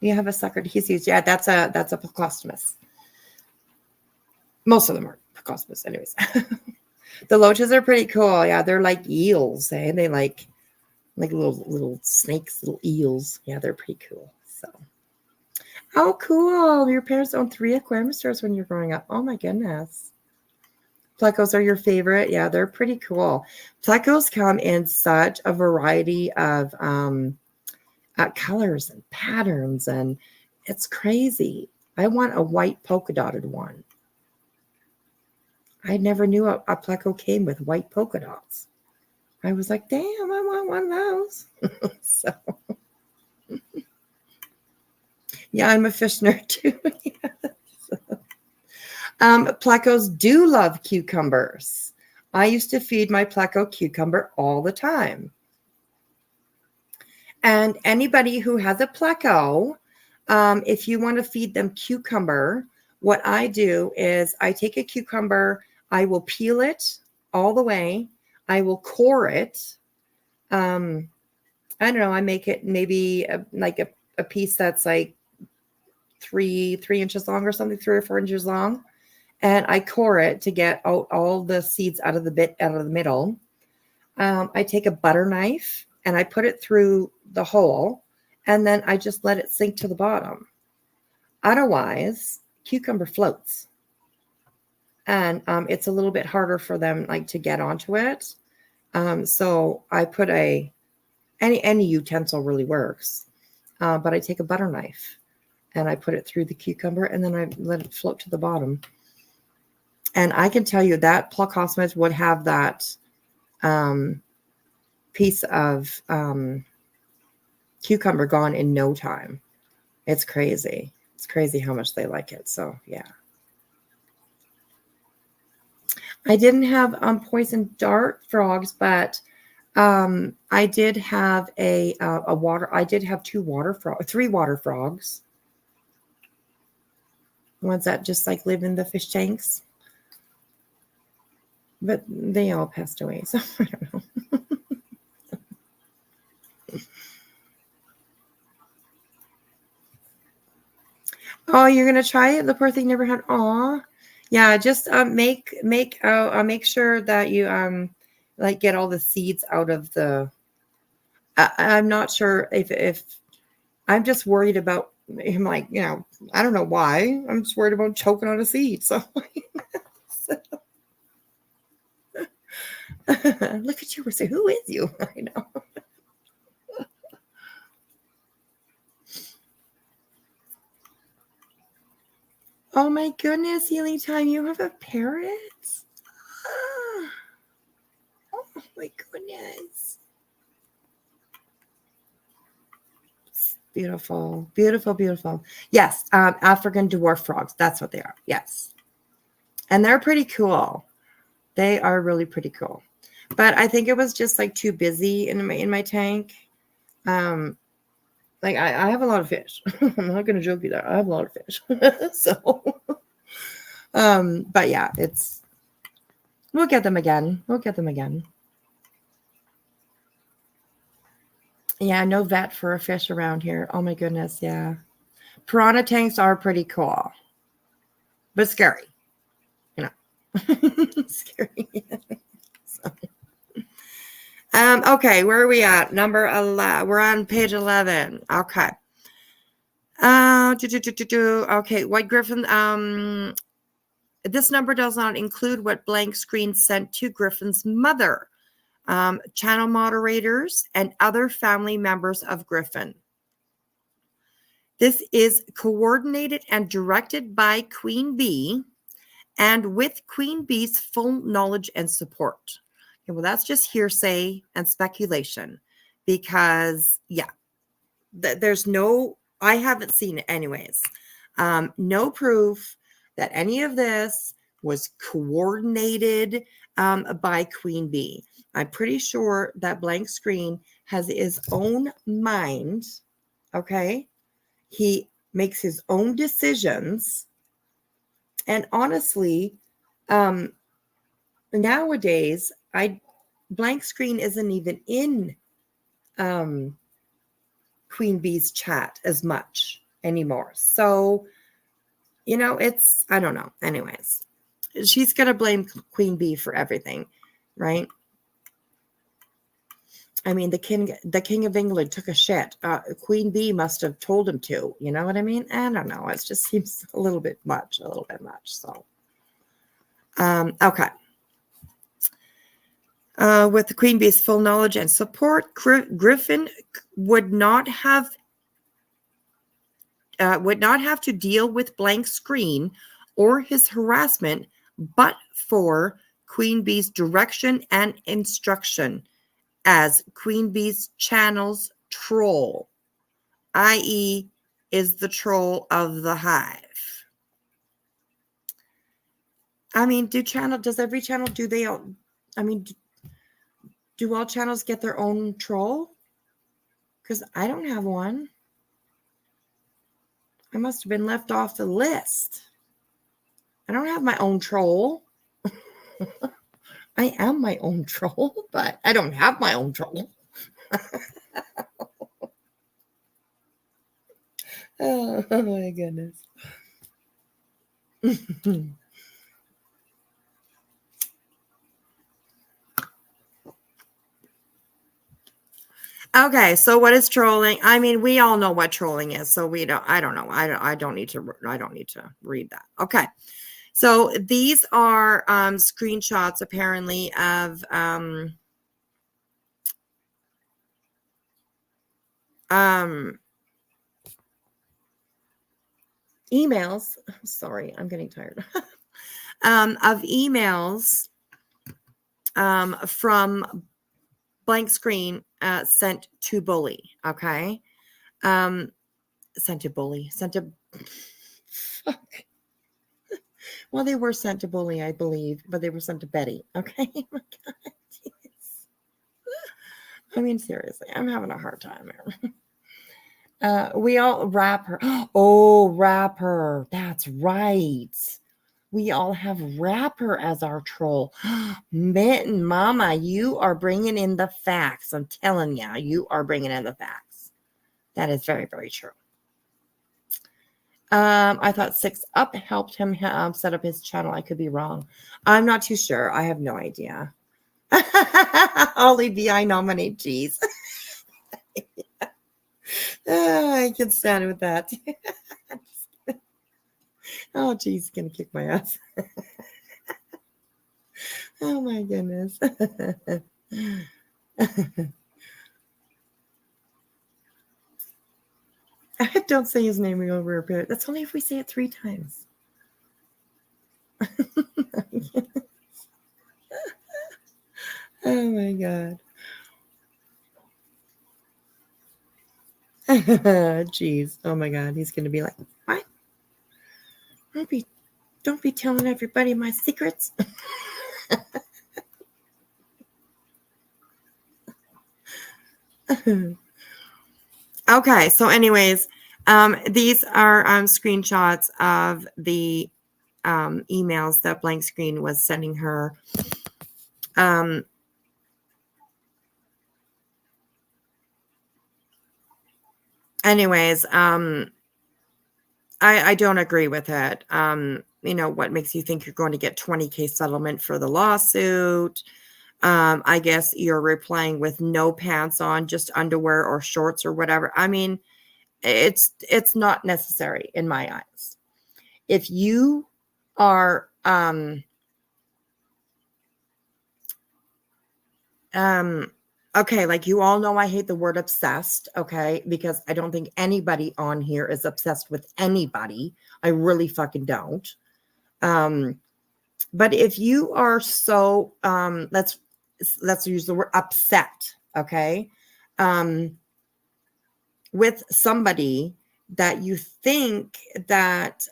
You have a sucker. He's huge. Yeah, that's a plecostomus. Most of them are plecostomus anyways. The loaches are pretty cool. Yeah, they're like eels. They like little snakes, little eels. Yeah, they're pretty cool. So, oh, cool. Your parents owned 3 aquarium stores when you're growing up. Oh my goodness. Plecos are your favorite. Yeah, they're pretty cool. Plecos come in such a variety of colors and patterns, and it's crazy. I want a white polka dotted one. I never knew a pleco came with white polka dots. I was like, damn, I want one of those. So, yeah, I'm a fish nerd too. Yes. Plecos do love cucumbers. I used to feed my pleco cucumber all the time. And anybody who has a pleco, if you want to feed them cucumber, what I do is I take a cucumber, I will peel it all the way. I will core it. I don't know. I make it maybe a piece that's like 3 inches long or something, 3 or 4 inches long. And I core it to get out all the seeds out of the middle. I take a butter knife and I put it through the hole, and then I just let it sink to the bottom. Otherwise, cucumber floats. And it's a little bit harder for them to get onto it. So I put any utensil really works. But I take a butter knife and I put it through the cucumber, and then I let it float to the bottom. And I can tell you that plecostomus would have that piece of cucumber gone in no time. It's crazy. It's crazy how much they like it. So yeah. I didn't have poison dart frogs, but I did have a water. I did have three water frogs. Ones that just like live in the fish tanks, but they all passed away. So I don't know. Oh, you're gonna try it? The poor thing never had. Aw, yeah. Just make sure that you like get all the seeds out of the. I'm not sure if I'm just worried about him. Like I don't know why. I'm just worried about choking on a seed. So look at you. We're saying, who is you? I know. Oh my goodness, healing time. You have a parrot? Oh my goodness. Beautiful, beautiful, beautiful. Yes, African dwarf frogs. That's what they are. Yes. And they're pretty cool. They are really pretty cool. But I think it was just like too busy in my tank. Like I have a lot of fish. I'm not gonna joke you there. I have a lot of fish. So but yeah, we'll get them again. We'll get them again. Yeah, no vet for a fish around here. Oh my goodness, yeah. Piranha tanks are pretty cool. But scary. Scary. So. Okay, where are we at? Number 11. We're on page 11. Okay. Okay, White Griffin. This number does not include what blank screen sent to Griffin's mother, channel moderators, and other family members of Griffin. This is coordinated and directed by Queen Bee and with Queen Bee's full knowledge and support. Okay, well, that's just hearsay and speculation because, yeah, there's I haven't seen it anyways. No proof that any of this was coordinated by Queen Bee. I'm pretty sure that blank screen has his own mind. Okay. He makes his own decisions. And honestly, nowadays, blank screen isn't even in Queen Bee's chat as much anymore. So, I don't know. Anyways, she's going to blame Queen Bee for everything, right? I mean, the king of England took a shit. Queen Bee must have told him to. You know what I mean? I don't know. It just seems a little bit much. So, okay. With the Queen Bee's full knowledge and support, Griffin would not have to deal with blank screen or his harassment, but for Queen Bee's direction and instruction as Queen Bee's channel's troll, i.e. is the troll of the hive. I mean, does every channel, do all channels get their own troll? Because I don't have one. I must have been left off the list. I don't have my own troll. I am my own troll, but I don't have my own troll. Oh my goodness. Okay, so what is trolling? I mean, we all know what trolling is, so I don't know. I don't need to read that. Okay. So these are screenshots apparently of emails. Sorry, I'm getting tired. Of emails from blank screen sent to Bully. Okay. sent to bully. Sent to fuck. Well, they were sent to bully, I believe, but they were sent to Betty. Okay. Oh my God. Jeez. I mean, seriously, I'm having a hard time here. We all wrap her. Oh, rapper. That's right. We all have Rapper as our troll. Mitten Mama, you are bringing in the facts. I'm telling you, you are bringing in the facts. That is very, very true. I thought 6 Up helped him set up his channel. I could be wrong. I'm not too sure. I have no idea. Ollie B, I nominate cheese. I can stand with that. Oh, geez, gonna kick my ass. Oh my goodness. Don't say his name over a bit. That's only if we say it 3 times. Oh my God. Jeez. Oh my God. He's gonna be like, what? Don't be telling everybody my secrets. Okay, so anyways, these are screenshots of the emails that Blank Screen was sending her. Anyways, I don't agree with it. You know, what makes you think you're going to get $20,000 settlement for the lawsuit? I guess you're replying with no pants on, just underwear or shorts or whatever. I mean, it's not necessary in my eyes. If you are okay, like you all know I hate the word obsessed, okay? Because I don't think anybody on here is obsessed with anybody. I really fucking don't. But if you are so let's use the word upset, okay? With somebody that you think that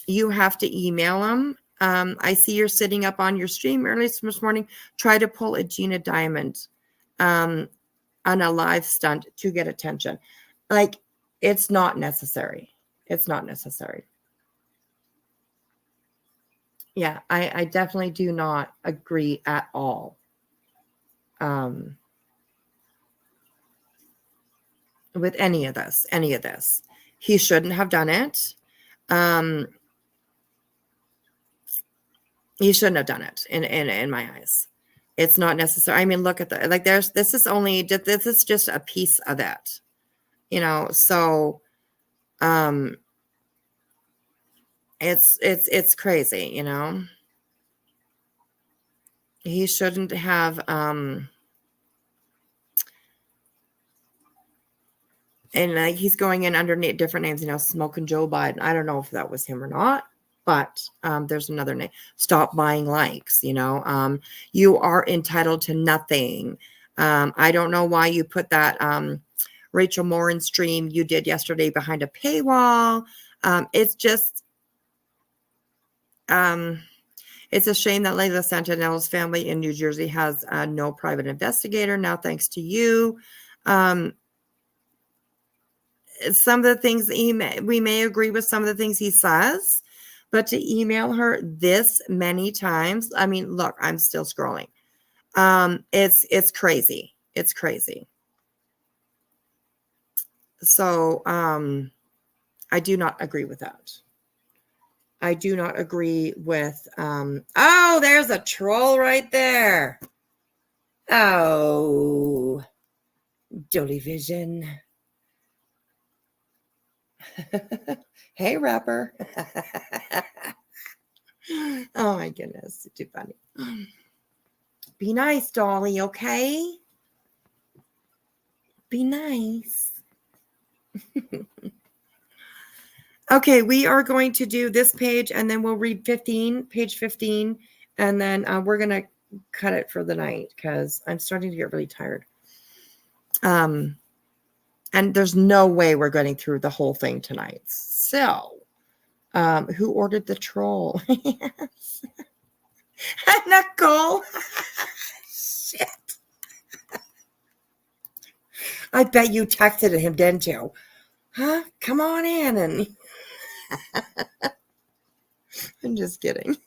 you have to email them. I see you're sitting up on your stream early this morning. Try to pull a Gina Diamond on a live stunt to get attention. Like, it's not necessary. It's not necessary. Yeah, I definitely do not agree at all. With any of this. He shouldn't have done it. He shouldn't have done it in my eyes. It's not necessary. I mean, look at the, like, this is just a piece of that, you know? So, it's crazy, you know? He shouldn't have, and like he's going in under different names, you know, Smoking Joe Biden. I don't know if that was him or not, but there's another name. Stop buying likes, you know. You are entitled to nothing. I don't know why you put that Rachel Morin stream you did yesterday behind a paywall. It's just, it's a shame that Layla Santinello's family in New Jersey has no private investigator. Now, thanks to you. Some of the things we may agree with some of the things he says, but to email her this many times, I mean, look, I'm still scrolling. It's crazy. It's crazy. So, I do not agree with that. I do not agree with, oh, there's a troll right there. Oh, Dolly Vision. Hey, rapper. Oh my goodness, it's too funny. Be nice, Dolly, okay? Be nice. Okay, we are going to do this page and then we'll read page 15, and then we're going to cut it for the night because I'm starting to get really tired. And there's no way we're getting through the whole thing tonight. So, who ordered the troll? Yes. Nicole. Shit. I bet you texted him, didn't you? Huh? Come on in. And I'm just kidding.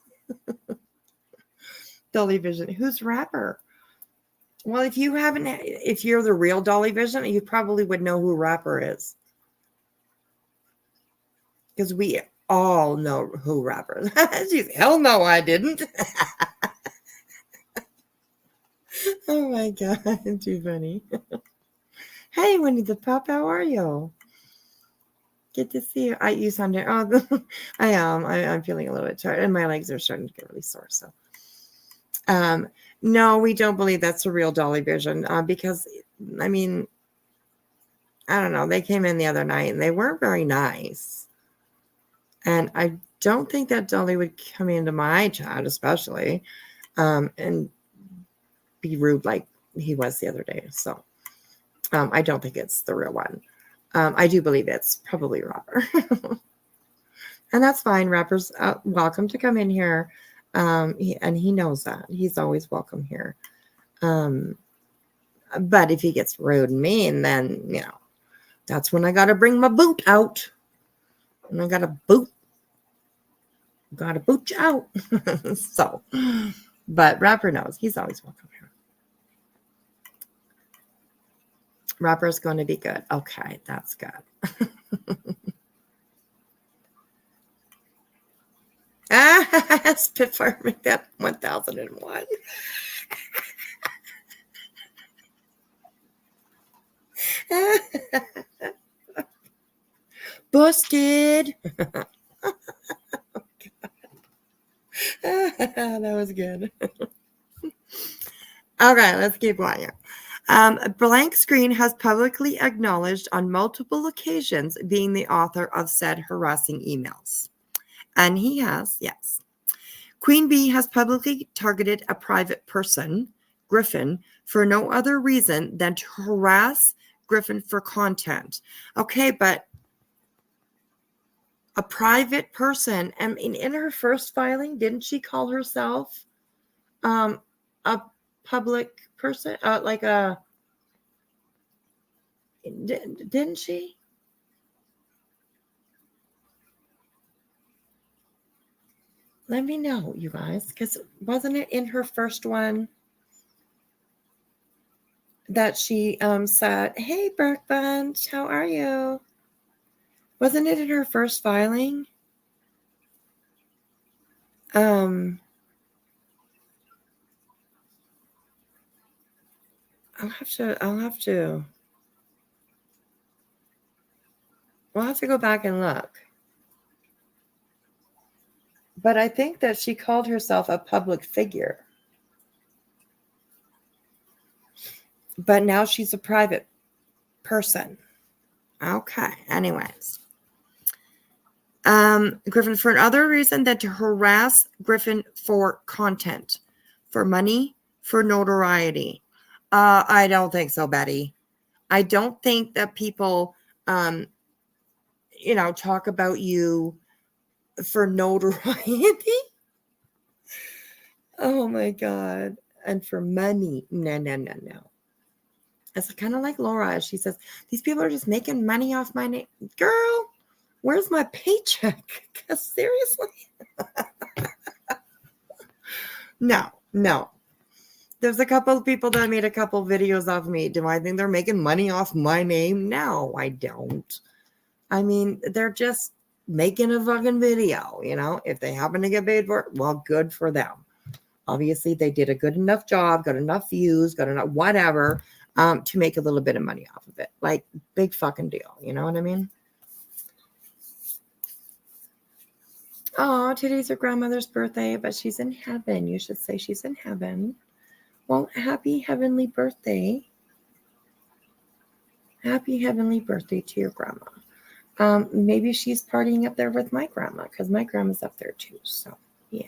Dolly Vision. Who's Rapper? Well, if you're the real Dolly Vision, you probably would know who Rapper is. Because we all know who Rapper is. She's, hell no, I didn't. Oh my God, too funny. Hey, Winnie the Pup, how are you? Good to see you. You sound I am. I'm feeling a little bit tired, and my legs are starting to get really sore. So, no, we don't believe that's a real Dolly Vision because, I mean, I don't know. They came in the other night and they weren't very nice, and I don't think that Dolly would come into my chat, especially, and be rude like he was the other day. So, I don't think it's the real one. I do believe it's probably Rapper. And that's fine. Rapper's welcome to come in here. And he knows that. He's always welcome here. But if he gets rude and mean, then, that's when I got to bring my boot out. And I got to boot you out. So, but Rapper knows. He's always welcome here. Rapper's going to be good. Okay, that's good. Spitfire Macbeth 1001. Busted. That was good. Okay, let's keep going here. Blank Screen has publicly acknowledged on multiple occasions being the author of said harassing emails. And he has, yes. Queen Bee has publicly targeted a private person, Griffin, for no other reason than to harass Griffin for content. Okay, but a private person, I mean, in her first filing, didn't she call herself a public person? Didn't she? Let me know, you guys, because wasn't it in her first one that she said, "Hey, Burke Bunch, how are you?" Wasn't it in her first filing? I'll have to. We'll have to go back and look. But I think that she called herself a public figure. But now she's a private person. Okay. Anyways. Griffin, for another reason than to harass Griffin for content, for money, for notoriety. I don't think so, Betty. I don't think that people, talk about you for notoriety. Oh my God. And for money. No. It's kind of like Laura. She says, these people are just making money off my name. Girl, where's my paycheck? Because seriously? No. There's a couple of people that made a couple videos of me. Do I think they're making money off my name? No, I don't. I mean, they're just making a fucking video, If they happen to get paid for it, well, good for them. Obviously, they did a good enough job, got enough views, got enough whatever, to make a little bit of money off of it. Like, big fucking deal. You know what I mean? Oh, today's her grandmother's birthday, but she's in heaven. You should say she's in heaven. Well, happy heavenly birthday. Happy heavenly birthday to your grandma. Maybe she's partying up there with my grandma because my grandma's up there too. So, yeah.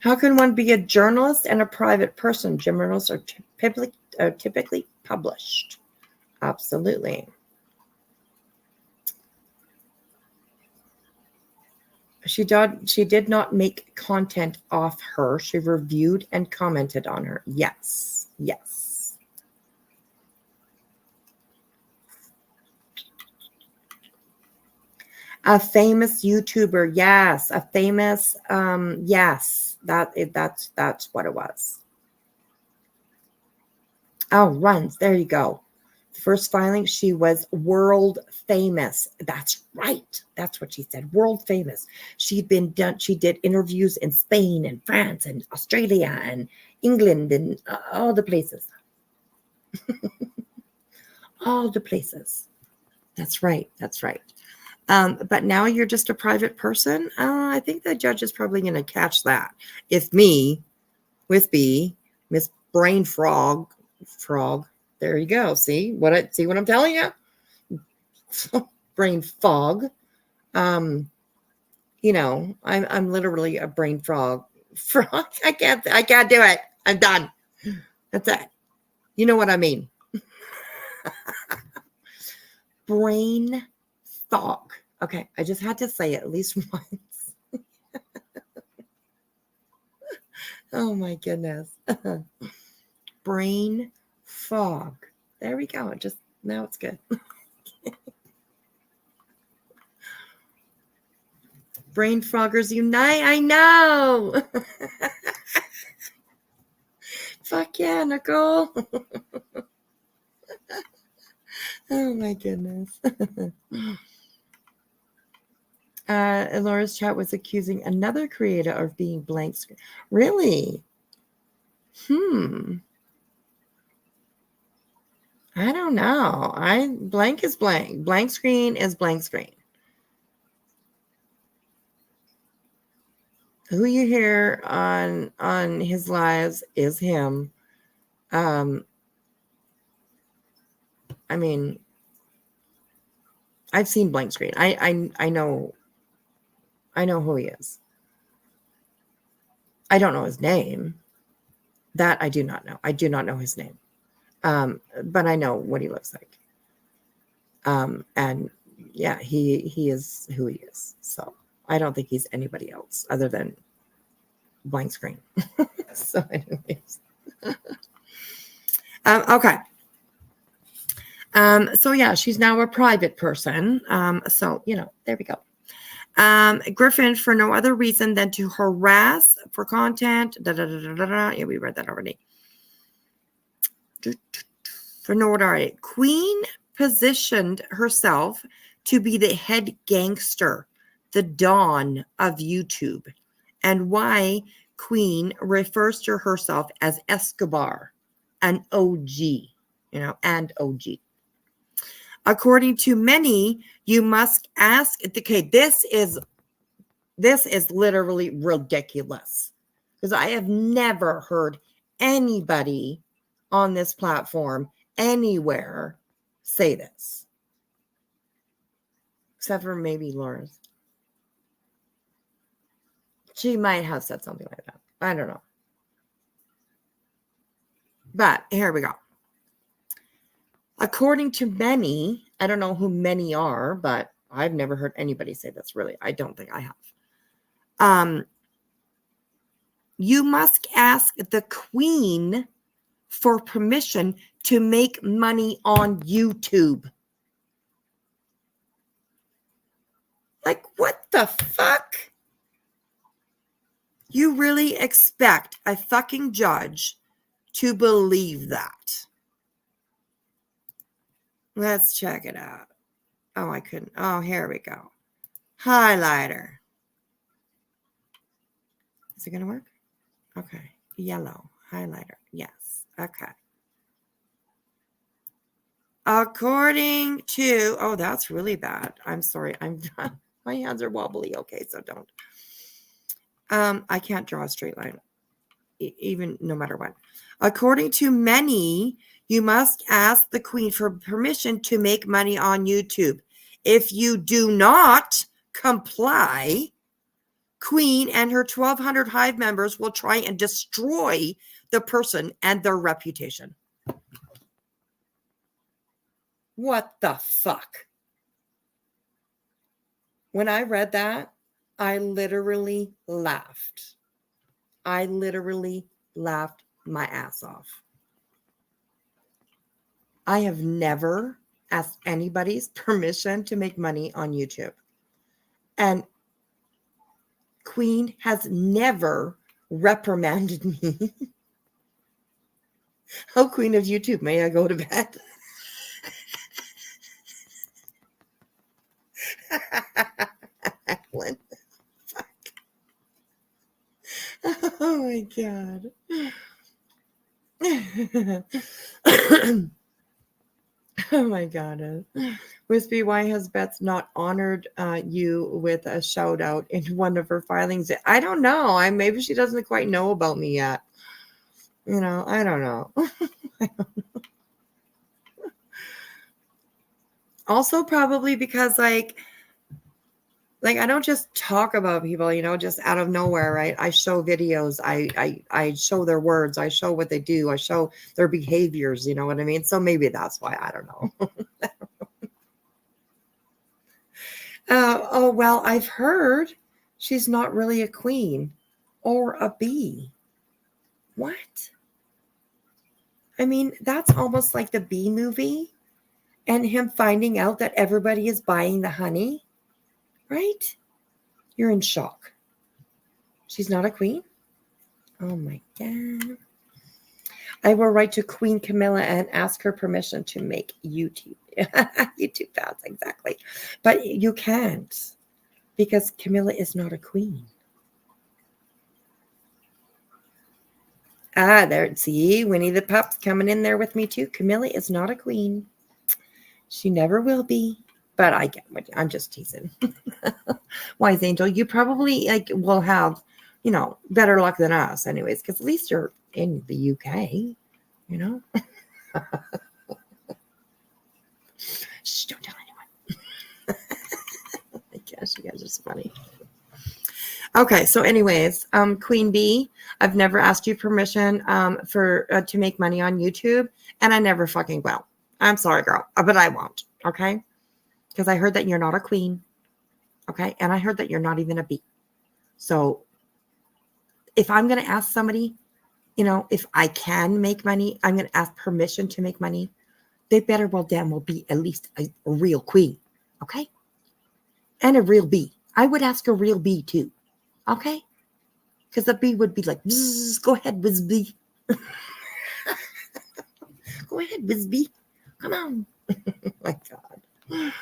How can one be a journalist and a private person? Journalists are typically published. Absolutely. She did not make content off her. She reviewed and commented on her. Yes. Yes. A famous YouTuber. Yes. A famous, yes. That's what it was. Oh, runs. There you go. First filing, she was world famous. That's right. That's what she said. World famous. She did interviews in Spain and France and Australia and England and all the places. All the places. That's right. That's right. But now you're just a private person. I think the judge is probably going to catch that. If me, with B, Miss Brain Frog, there you go. See what I'm telling you? Brain fog. I'm literally a brain frog. Frog. I can't do it. I'm done. That's it. You know what I mean? Brain fog. Okay, I just had to say it at least once. Oh my goodness. Brain fog. There we go. Now it's good. Brain froggers unite. I know. Fuck yeah, Nicole. Oh my goodness. Laura's chat was accusing another creator of being blank screen. Really? I don't know. Blank is blank. Blank screen is blank screen. Who you hear on his lives is him. I mean, I've seen blank screen. I know who he is. I don't know his name. That I do not know. I do not know his name. But I know what he looks like. And yeah, he is who he is. So I don't think he's anybody else other than blank screen. So anyways. Okay. So yeah, she's now a private person. So, there we go. Griffin, for no other reason than to harass for content. Yeah, we read that already. For no other, Queen positioned herself to be the head gangster, the dawn of YouTube, and why Queen refers to herself as Escobar, an OG, and OG. According to many, you must ask. Okay, this is literally ridiculous because I have never heard anybody on this platform anywhere say this, except for maybe Laura's. She might have said something like that. I don't know. But here we go. According to many, I don't know who many are, but I've never heard anybody say this really. I don't think I have. You must ask the Queen for permission to make money on YouTube. Like, what the fuck? You really expect a fucking judge to believe that? Let's check it out. Oh, I couldn't. Oh, here we go. Highlighter. Is it going to work? Okay. Yellow. Highlighter. Yes. Okay. According to, oh, that's really bad. I'm sorry. My hands are wobbly. Okay, so don't. I can't draw a straight line, even no matter what. According to many, you must ask the Queen for permission to make money on YouTube. If you do not comply, Queen and her 1,200 hive members will try and destroy the person and their reputation. What the fuck? When I read that, I literally laughed. I literally laughed my ass off. I have never asked anybody's permission to make money on YouTube. And Queen has never reprimanded me. Oh, Queen of YouTube, may I go to bed? Ellen. Fuck. Oh my God. Oh my God. Wispy, why has Beth not honored you with a shout out in one of her filings? I don't know. Maybe she doesn't quite know about me yet. You know, I don't know. Also, probably because like I don't just talk about people, you know, just out of nowhere, right? I show videos, I show their words, I show what they do, I show their behaviors, you know what I mean? So maybe that's why, I don't know. Oh, well, I've heard she's not really a queen or a bee. What? I mean, that's almost like the bee movie and him finding out that everybody is buying the honey. Right? You're in shock. She's not a queen? Oh my God. I will write to Queen Camilla and ask her permission to make YouTube. YouTube pounds, exactly. But you can't because Camilla is not a queen. Ah, there. See, Winnie the Pup's coming in there with me too. Camilla is not a queen. She never will be. But I get what I'm just teasing. Wise Angel, you probably will have, you know, better luck than us anyways, because at least you're in the UK, you know. Shh, don't tell anyone. Oh my gosh, you guys are so funny. Okay, so anyways, Queen Bee, I've never asked you permission to make money on YouTube, and I never fucking will. I'm sorry, girl, but I won't, okay? Because I heard that you're not a queen, okay? And I heard that you're not even a bee. So if I'm going to ask somebody, you know, if I can make money, I'm going to ask permission to make money. They better well damn well be at least a real queen, okay? And a real bee. I would ask a real bee too, okay? Because the bee would be like, go ahead, Wiz Bee. Go ahead, Wiz Bee. Come on. Oh my God.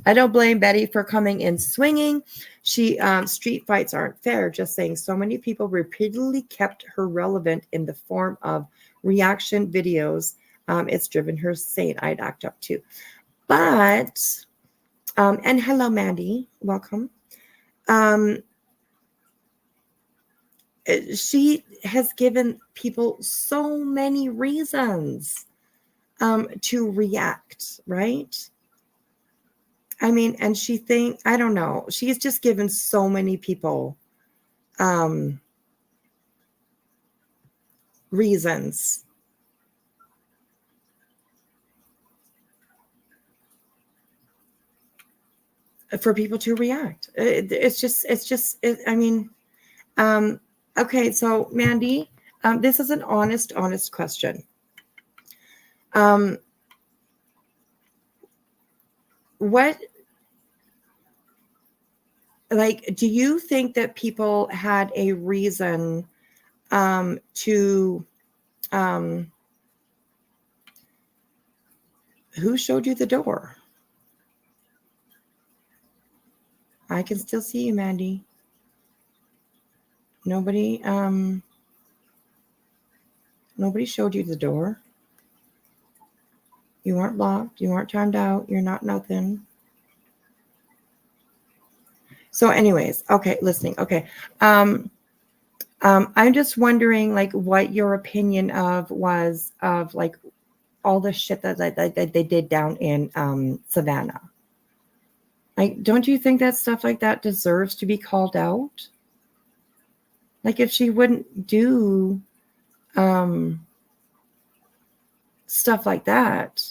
I don't blame Betty for coming in swinging. She street fights aren't fair. Just saying, so many people repeatedly kept her relevant in the form of reaction videos. It's driven her sane. I'd act up too. But and hello, Mandy, welcome. She has given people so many reasons to react, right? I mean, and I don't know. She's just given so many people reasons. For people to react. I mean, okay. So Mandy, this is an honest question. What, do you think that people had a reason to, who showed you the door? I can still see you, Mandy. Nobody showed you the door. You weren't blocked. You weren't timed out. You're not nothing. So anyways, okay, listening. Okay. I'm just wondering what your opinion was of all the shit that they did down in Savannah. Like, don't you think that stuff like that deserves to be called out? Like, if she wouldn't do stuff like that,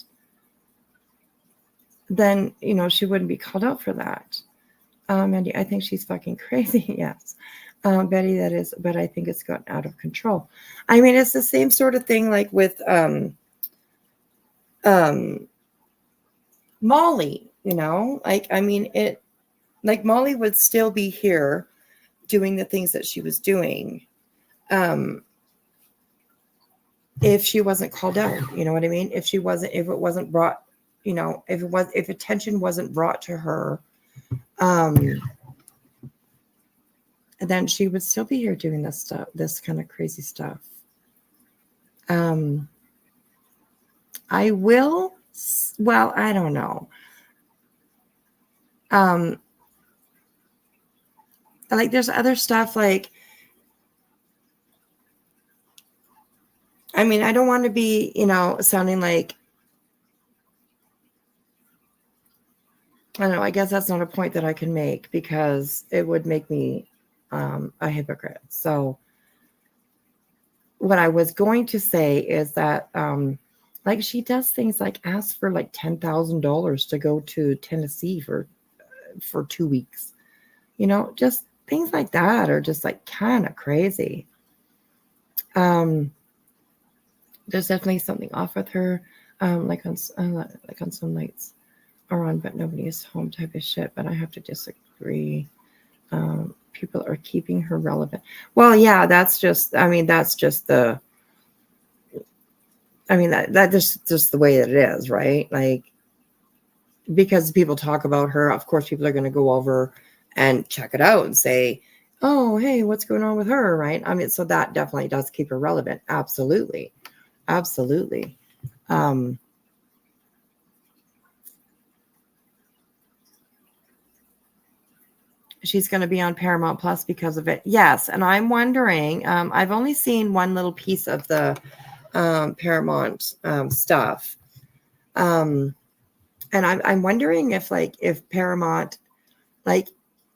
then, you know, she wouldn't be called out for that. Mandy, I think she's fucking crazy. Yes. Betty, that is, but I think it's gotten out of control. I mean, it's the same sort of thing like with Molly, you know, like, I mean, like Molly would still be here doing the things that she was doing if she wasn't called out, you know what I mean? If it wasn't brought, you know, if attention wasn't brought to her, then she would still be here doing this stuff, this kind of crazy stuff. I don't know. Like there's other stuff like, I mean, I don't want to be, you know, sounding like, I don't know, I guess that's not a point that I can make because it would make me a hypocrite. So what I was going to say is that like she does things like ask for like $10,000 to go to Tennessee for 2 weeks, you know, just things like that are just like kind of crazy. There's definitely something off with her, like on some nights are on, but nobody is home type of shit. But I have to disagree. People are keeping her relevant. Well, yeah, that's just the. I mean that's just the way that it is, right? Like because people talk about her, of course, people are going to go over and check it out and say, "Oh, hey, what's going on with her?" Right? I mean, so that definitely does keep her relevant. Absolutely. She's going to be on Paramount Plus because of it. Yes, and I'm wondering. I've only seen one little piece of the Paramount stuff, and I'm wondering if Paramount, like,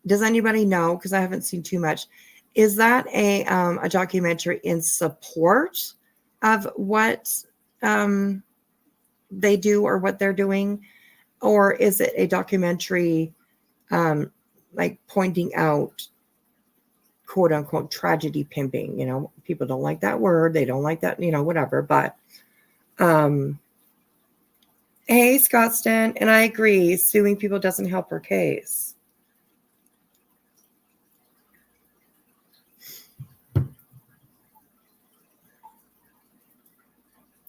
does anybody know? Because I haven't seen too much. Is that a documentary in support of what they do or what they're doing, or is it a documentary like pointing out quote unquote tragedy pimping? You know, people don't like that word, they don't like that, you know, whatever, but hey Scottston, and I agree, suing people doesn't help her case.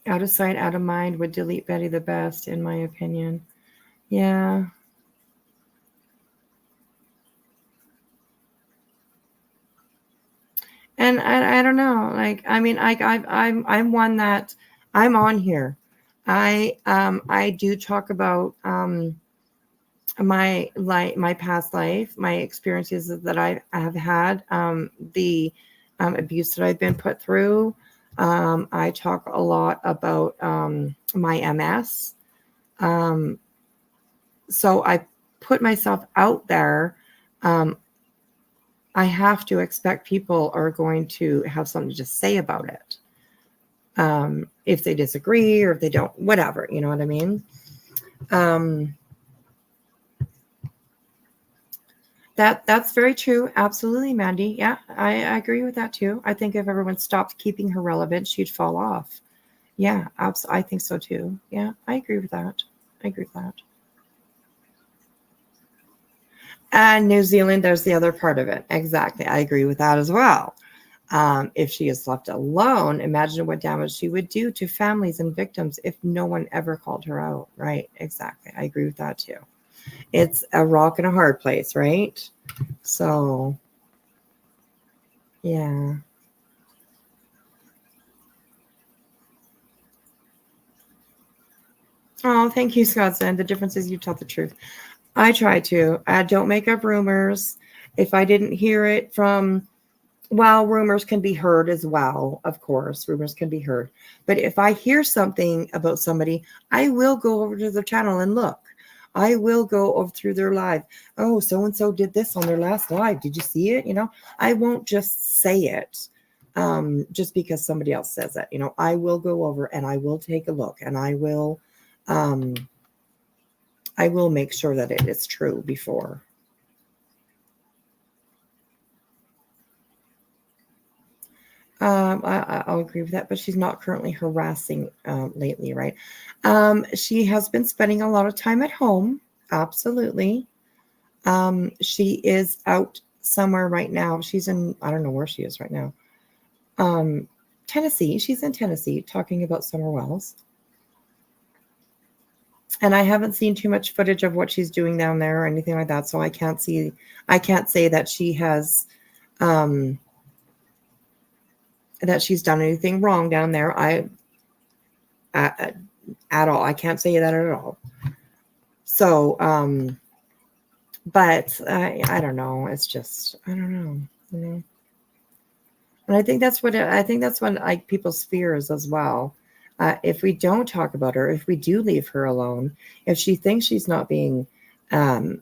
Out of sight, out of mind would delete Betty the best, in my opinion. Yeah. And I don't know. Like, I mean, I'm one that I'm on here. I do talk about my past life, my experiences that I have had, the abuse that I've been put through. I talk a lot about my MS. So I put myself out there. I have to expect people are going to have something to say about it. If they disagree or if they don't, whatever, you know what I mean? That's very true. Absolutely, Mandy. Yeah, I agree with that too. I think if everyone stopped keeping her relevant, she'd fall off. Yeah, I think so too. Yeah, I agree with that. And New Zealand, there's the other part of it. Exactly. I agree with that as well. If she is left alone, imagine what damage she would do to families and victims if no one ever called her out. Right. Exactly. I agree with that too. It's a rock and a hard place, right? So, yeah. Oh, thank you, Scottsdale. The difference is you tell the truth. I try to. I don't make up rumors. If I didn't hear it from, well, rumors can be heard as well. Of course, rumors can be heard. But if I hear something about somebody, I will go over to the channel and look. I will go over through their live. Oh, so-and-so did this on their last live. Did you see it? I won't just say it just because somebody else says it. I will go over and I will take a look and I will make sure that it is true before. I'll agree with that, but she's not currently harassing lately, right? She has been spending a lot of time at home. Absolutely. She is out somewhere right now. She's I don't know where she is right now. Tennessee. She's in Tennessee talking about Summer Wells. And I haven't seen too much footage of what she's doing down there or anything like that. So I can't say that she has, that she's done anything wrong down there. At all. I can't say that at all. So, but I don't know. It's just, I don't know, And I think that's what like people's fear is as well. If we don't talk about her, if we do leave her alone, if she thinks she's not being, I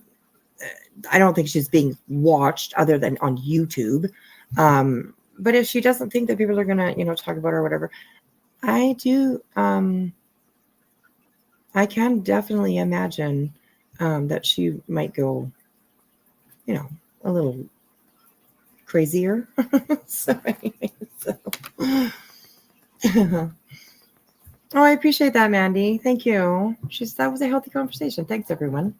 don't think she's being watched other than on YouTube. But if she doesn't think that people are going to, talk about her or whatever, I can definitely imagine that she might go, a little crazier. So anyway, Oh, I appreciate that, Mandy. Thank you. That was a healthy conversation. Thanks, everyone.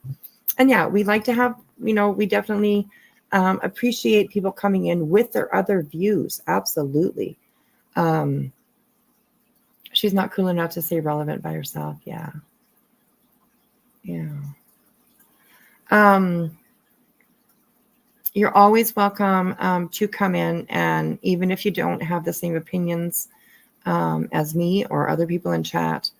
And yeah, we like to have, we definitely appreciate people coming in with their other views. Absolutely. She's not cool enough to say relevant by herself. Yeah. You're always welcome to come in, and even if you don't have the same opinions as me or other people in chat,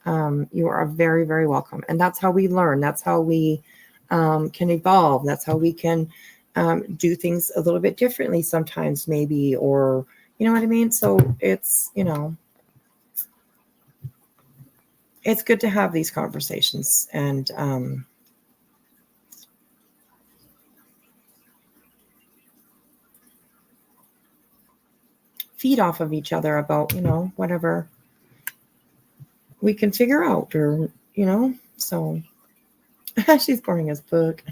you are very, very welcome. And that's how we learn. That's how we can evolve. That's how we can do things a little bit differently sometimes, maybe, or you know what I mean? So it's, it's good to have these conversations and feed off of each other about, whatever we can figure out, or, so she's boring as book.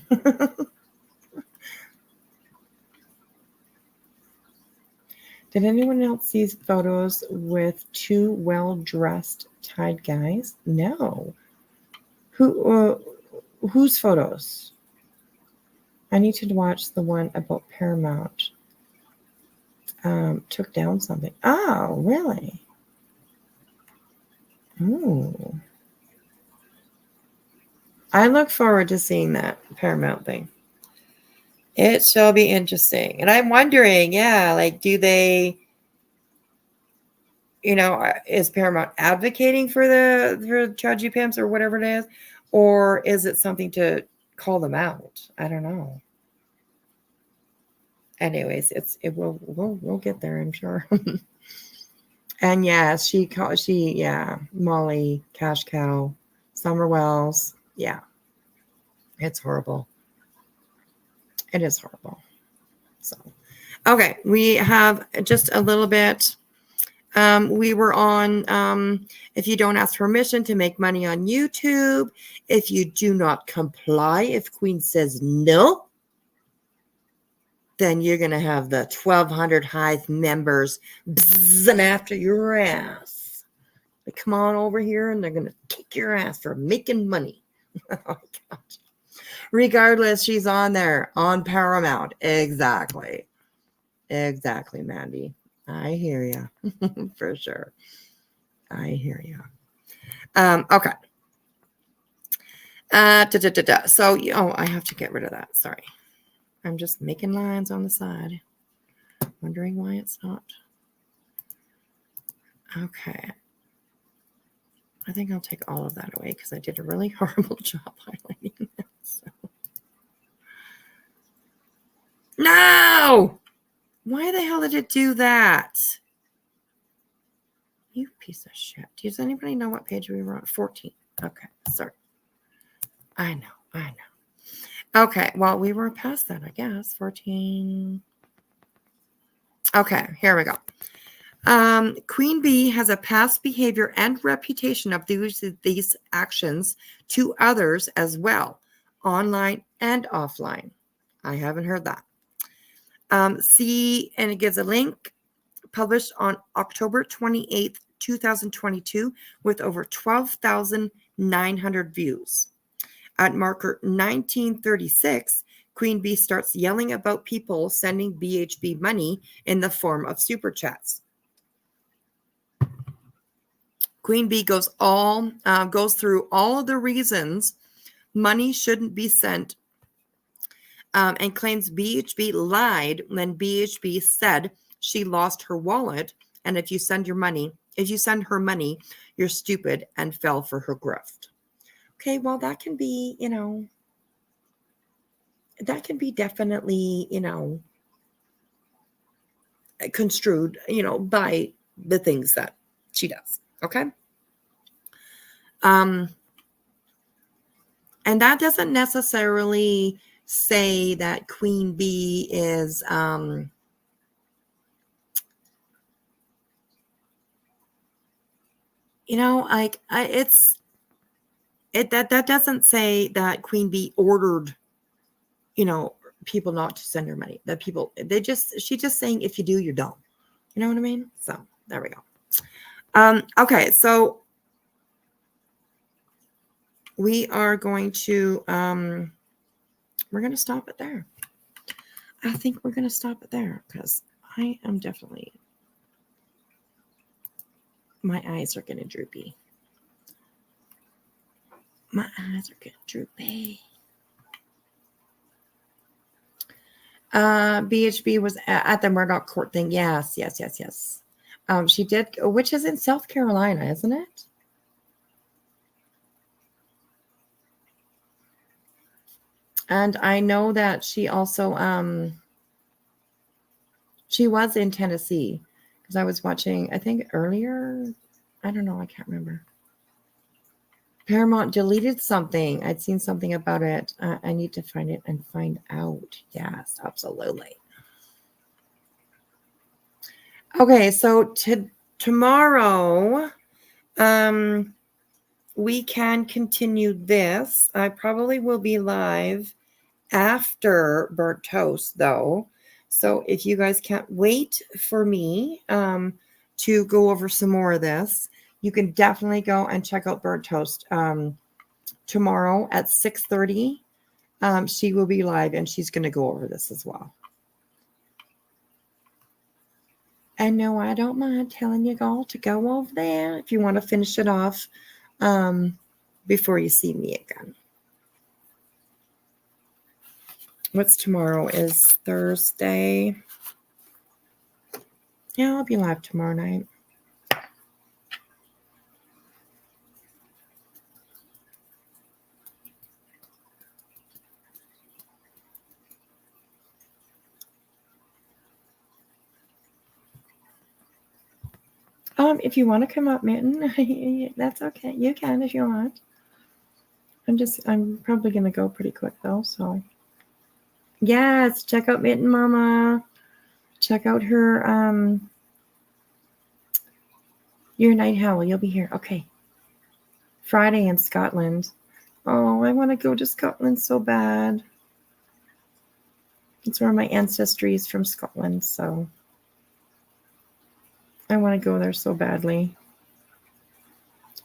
Did anyone else see photos with two well-dressed tied guys? No. Whose photos? I need to watch the one about Paramount. Took down something. Oh, really? Ooh. I look forward to seeing that Paramount thing. It shall be interesting. And I'm wondering, do they, is Paramount advocating for the tragedy pimps or whatever it is? Or is it something to call them out? I don't know. Anyways, we'll get there, I'm sure. And yeah, Molly, Cash Cow, Summer Wells. Yeah. It's horrible. It is horrible. So, okay, we have just a little bit. We were on, if you don't ask permission to make money on YouTube, if you do not comply, if Queen says no, then you're going to have the 1,200 Hive members buzzing after your ass. They come on over here and they're going to kick your ass for making money. Oh, God. Regardless, she's on there on Paramount. Exactly, Mandy. I hear you for sure. I hear you. Okay. So, I have to get rid of that. Sorry. I'm just making lines on the side. Wondering why it's not. Okay. I think I'll take all of that away because I did a really horrible job highlighting that. So. No! Why the hell did it do that? You piece of shit. Does anybody know what page we were on? 14. Okay, sorry. I know. Okay, well, we were past that, I guess. 14. Okay, here we go. Queen Bee has a past behavior and reputation of these actions to others as well, online and offline. I haven't heard that. See, and it gives a link, published on October 28th, 2022, with over 12,900 views. At marker 1936, Queen Bee starts yelling about people sending BHB money in the form of super chats. Queen Bee goes through all of the reasons money shouldn't be sent, and claims BHB lied when BHB said she lost her wallet, and if you send her money, you're stupid, and fell for her grift. Okay, well, that can be, definitely, construed, by the things that she does. Okay. And that doesn't necessarily say that Queen Bee is, that doesn't say that Queen Bee ordered, people not to send her money. That people, she's just saying, if you do, you don't. You know what I mean? So there we go. Okay, so we are going to, we're going to stop it there. I think we're going to stop it there because I am definitely, my eyes are getting droopy. My eyes are getting droopy. BHB was at the Murdoch court thing. Yes. She did, which is in South Carolina, isn't it? And I know that she also, she was in Tennessee because I was watching, I think earlier, I don't know, I can't remember. Paramount deleted something. I'd seen something about it. I need to find it and find out. Yes, absolutely. Okay, so tomorrow, we can continue this. I probably will be live after Burnt Toast, though. So if you guys can't wait for me to go over some more of this, you can definitely go and check out Burnt Toast tomorrow at 6:30. She will be live and she's going to go over this as well. And no, I don't mind telling you all to go over there if you want to finish it off before you see me again. What's tomorrow? Is Thursday. Yeah, I'll be live tomorrow night. If you want to come up, Mitten, that's okay. You can if you want. I'm probably going to go pretty quick though. So yes, check out Mitten Mama. Check out her, your night howl. You'll be here. Okay. Friday in Scotland. Oh, I want to go to Scotland so bad. It's where my ancestry is, from Scotland. So I want to go there so badly.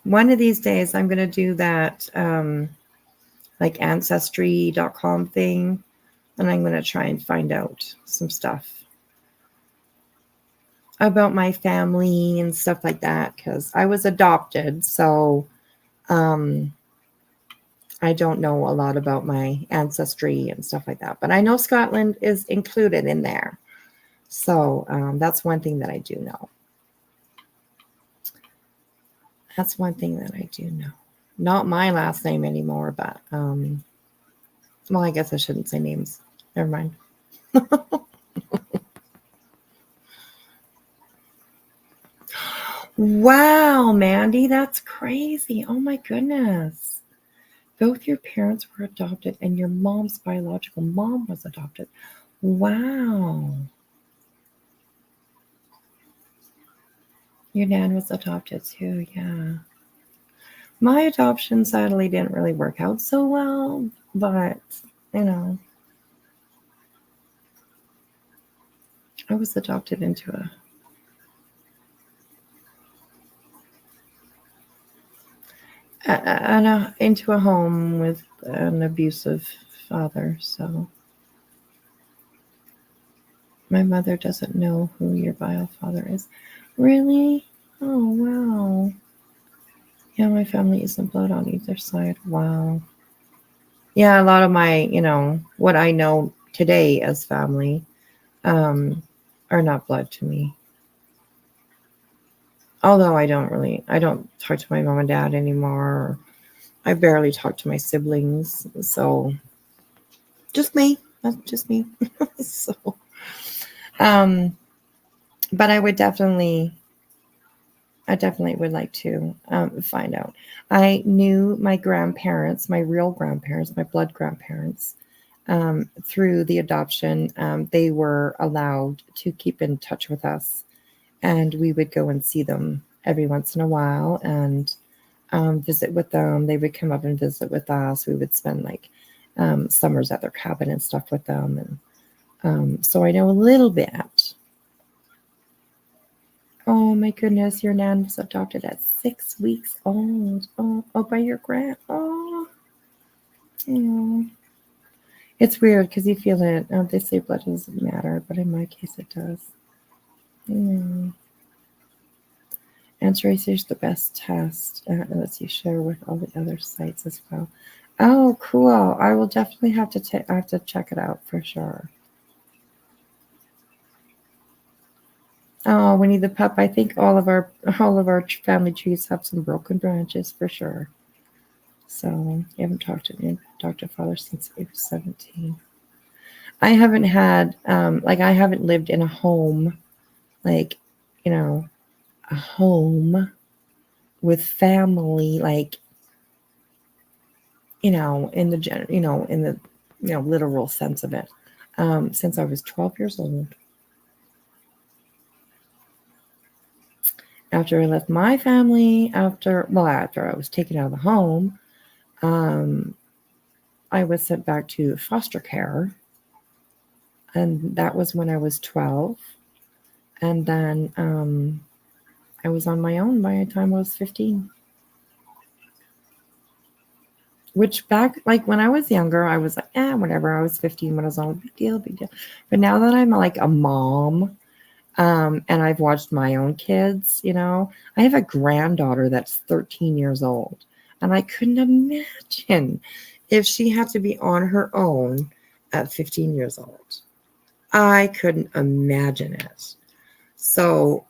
One of these days, I'm going to do that like ancestry.com thing. And I'm going to try and find out some stuff about my family and stuff like that. Because I was adopted. So I don't know a lot about my ancestry and stuff like that. But I know Scotland is included in there. So that's one thing that I do know. That's one thing that I do know. Not my last name anymore, but, well, I guess I shouldn't say names. Never mind. Wow, Mandy, that's crazy. Oh, my goodness. Both your parents were adopted and your mom's biological mom was adopted. Wow. Your nan was adopted too, yeah. My adoption sadly didn't really work out so well, but, you know, I was adopted into into a home with an abusive father, so my mother doesn't know who your bio father is. Really? Oh, wow. Yeah, my family isn't blood on either side. Wow. Yeah, a lot of my, you know, what I know today as family are not blood to me. Although I don't talk to my mom and dad anymore. I barely talk to my siblings. So just me. That's just me. So, but I definitely would like to find out. I knew my grandparents, my real grandparents, my blood grandparents, through the adoption. They were allowed to keep in touch with us, and we would go and see them every once in a while and visit with them. They would come up and visit with us. We would spend like summers at their cabin and stuff with them. And so I know a little bit. Oh my goodness, your nan was adopted at 6 weeks old. Oh, by your grand. Oh. It's weird because you feel it. They say blood doesn't matter, but in my case it does. Anti-Racer is the best test. It lets you share with all the other sites as well. Oh, cool. I will definitely have to check it out for sure. Oh, Winnie the Pup. I think all of our family trees have some broken branches for sure. So I haven't talked to Dr. Father since I was 17. I haven't had I haven't lived in a home, like, you know, a home with family, like, you know, in the literal sense of it, since I was 12 years old. After I left my family, after I was taken out of the home, I was sent back to foster care. And that was when I was 12. And then I was on my own by the time I was 15. Which back, like when I was younger, I was like, whatever. I was 15 when I was on, big deal. But now that I'm like a mom, and I've watched my own kids, you know, I have a granddaughter that's 13 years old. And I couldn't imagine if she had to be on her own at 15 years old. I couldn't imagine it. So,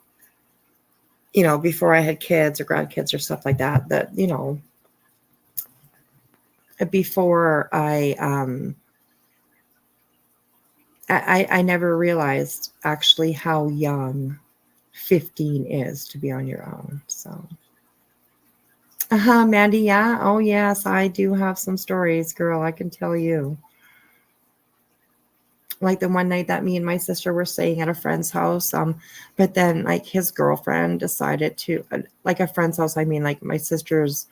you know, before I had kids or grandkids or stuff like that, you know, before I never realized actually how young 15 is to be on your own. So, Mandy, yeah. Oh, yes, I do have some stories, girl. I can tell you. Like the one night that me and my sister were staying at a friend's house, but then like his girlfriend decided to, like a friend's house, I mean like my sister's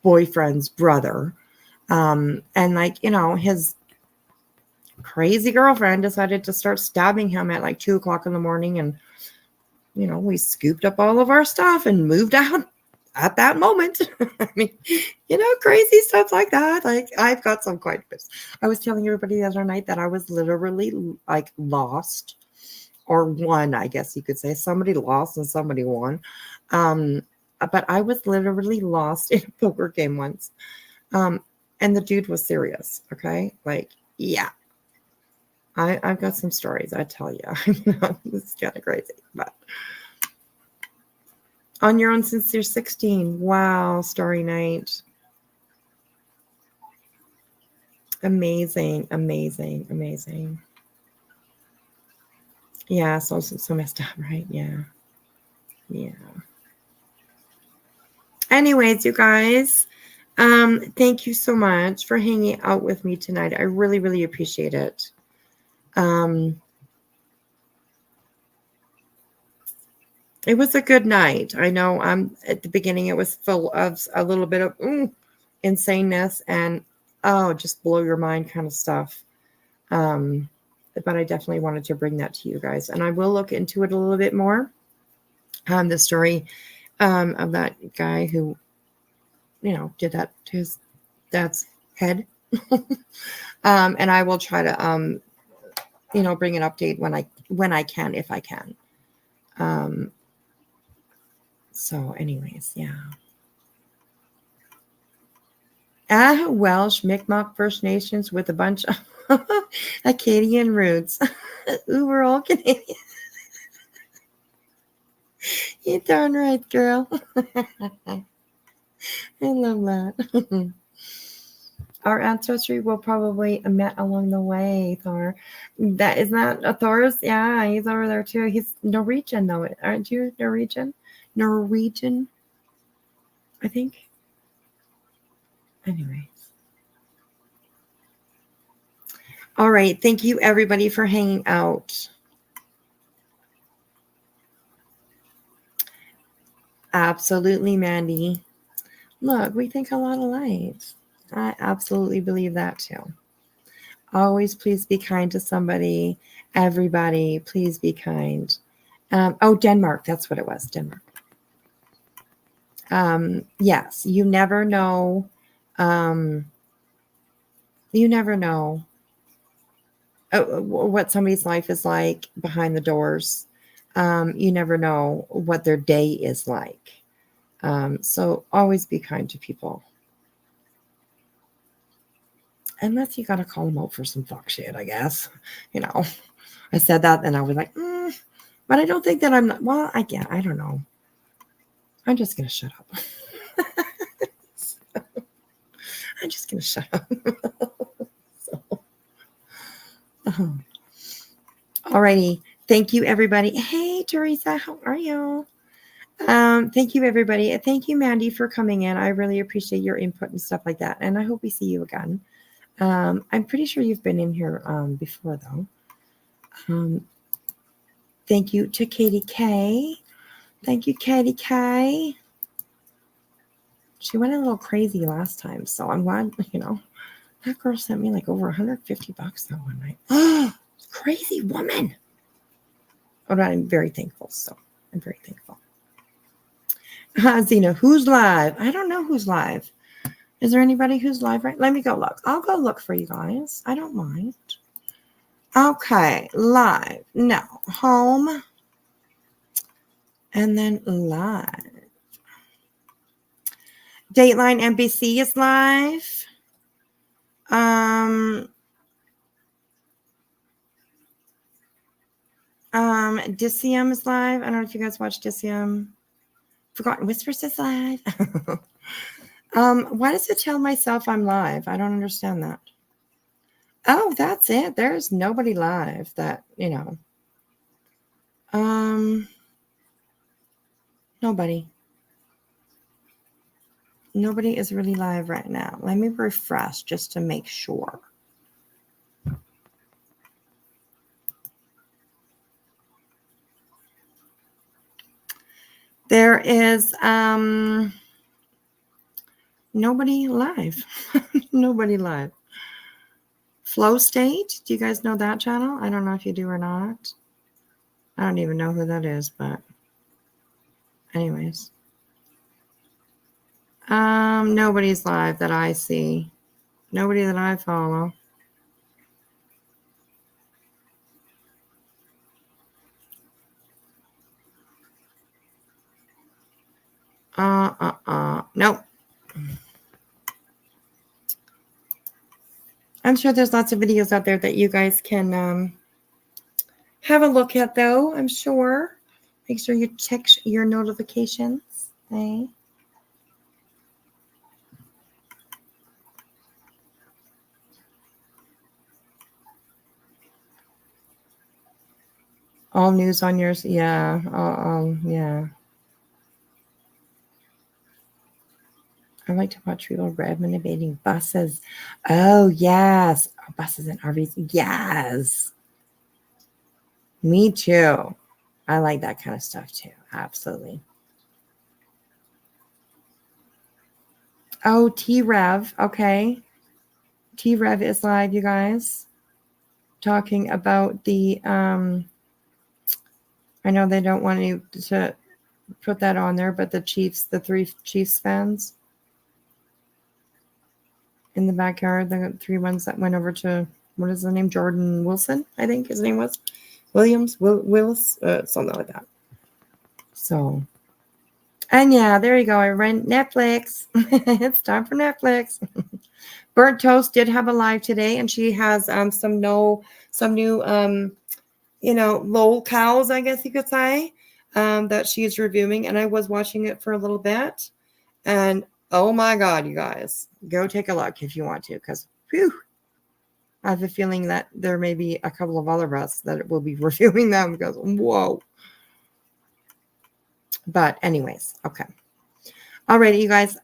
boyfriend's brother, and like, you know, his crazy girlfriend decided to start stabbing him at like 2:00 in the morning, and you know, we scooped up all of our stuff and moved out at that moment. I mean, you know, crazy stuff like that. Like I've got some quite bits. I was telling everybody the other night that I was literally like lost, or won, I guess you could say. Somebody lost and somebody won. But I was literally lost in a poker game once. And the dude was serious. Okay. Like, yeah. I've got some stories, I tell you. It's kind of crazy, but on your own since you're 16. Wow, story night. Amazing, amazing, amazing. Yeah, so messed up, right? Yeah. Yeah. Anyways, you guys, Thank you so much for hanging out with me tonight. I really, really appreciate it. It was a good night. I know at the beginning it was full of a little bit of insaneness and just blow your mind kind of stuff. But I definitely wanted to bring that to you guys, and I will look into it a little bit more. The story of that guy who, did that to his dad's head. And I will try to, bring an update when I can, if I can. So anyways, yeah. Welsh, Mi'kmaq, First Nations with a bunch of Acadian roots. Ooh, we're all Canadian. You're darn right, girl. I love that. Our ancestry will probably met along the way, Thor. That is not a Thor's. Yeah, he's over there too. He's Norwegian, though. Aren't you Norwegian? Norwegian, I think. Anyways. All right. Thank you, everybody, for hanging out. Absolutely, Mandy. Look, we think a lot alike. I absolutely believe that too. Always please be kind to somebody. Everybody, please be kind. Denmark. That's what it was. Denmark. Yes, you never know. You never know what somebody's life is like behind the doors. You never know what their day is like. So always be kind to people. Unless you got to call them out for some fuck shit, I guess. I said that and I was like, but I don't think that I'm not. Well, I don't know. I'm just going to shut up. I'm just going to shut up. Alrighty. Thank you, everybody. Hey, Teresa, how are you? Thank you, everybody. Thank you, Mandy, for coming in. I really appreciate your input and stuff like that. And I hope we see you again. I'm pretty sure you've been in here before, though. Thank you to Katie K. Thank you, Katie K. She went a little crazy last time, so I'm glad, that girl sent me like over $150 that one night. Oh, crazy woman. Oh, I'm very thankful, so I'm very thankful. Zena, who's live? I don't know who's live. Is there anybody who's live right? Let me go look. I'll go look for you guys. I don't mind. Okay, live. No, home. And then live. Dateline NBC is live. Dicium is live. I don't know if you guys watch Dicium. Forgotten Whispers is live. Why does it tell myself I'm live? I don't understand that. Oh, that's it. There's nobody live that, nobody. Nobody is really live right now. Let me refresh just to make sure. There is nobody live. Nobody live. Flow State. Do you guys know that channel? I don't know if you do or not. I don't even know who that is, but anyways. Nobody's live that I see. Nobody that I follow. Nope. I'm sure there's lots of videos out there that you guys can have a look at, though. I'm sure. Make sure you check your notifications. Okay. All news on yours. Yeah. Yeah. I like to watch people renovating buses. Oh, yes. Buses and RVs. Yes. Me too. I like that kind of stuff too. Absolutely. Oh, T-Rev. Okay. T-Rev is live, you guys. Talking about the, I know they don't want you to put that on there, but the Chiefs, the 3 Chiefs fans in the backyard, the 3 ones that went over to, what is the name? Jordan Wilson, I think his name was. Williams, Willis, something like that. So, and yeah, there you go. I rent Netflix. It's time for Netflix. Burnt Toast did have a live today, and she has some new lol cows, I guess you could say, that she's reviewing. And I was watching it for a little bit, and oh my God, you guys, go take a look if you want to, because whew, I have a feeling that there may be a couple of other us that will be reviewing them because whoa. But anyways, okay. Alrighty, you guys.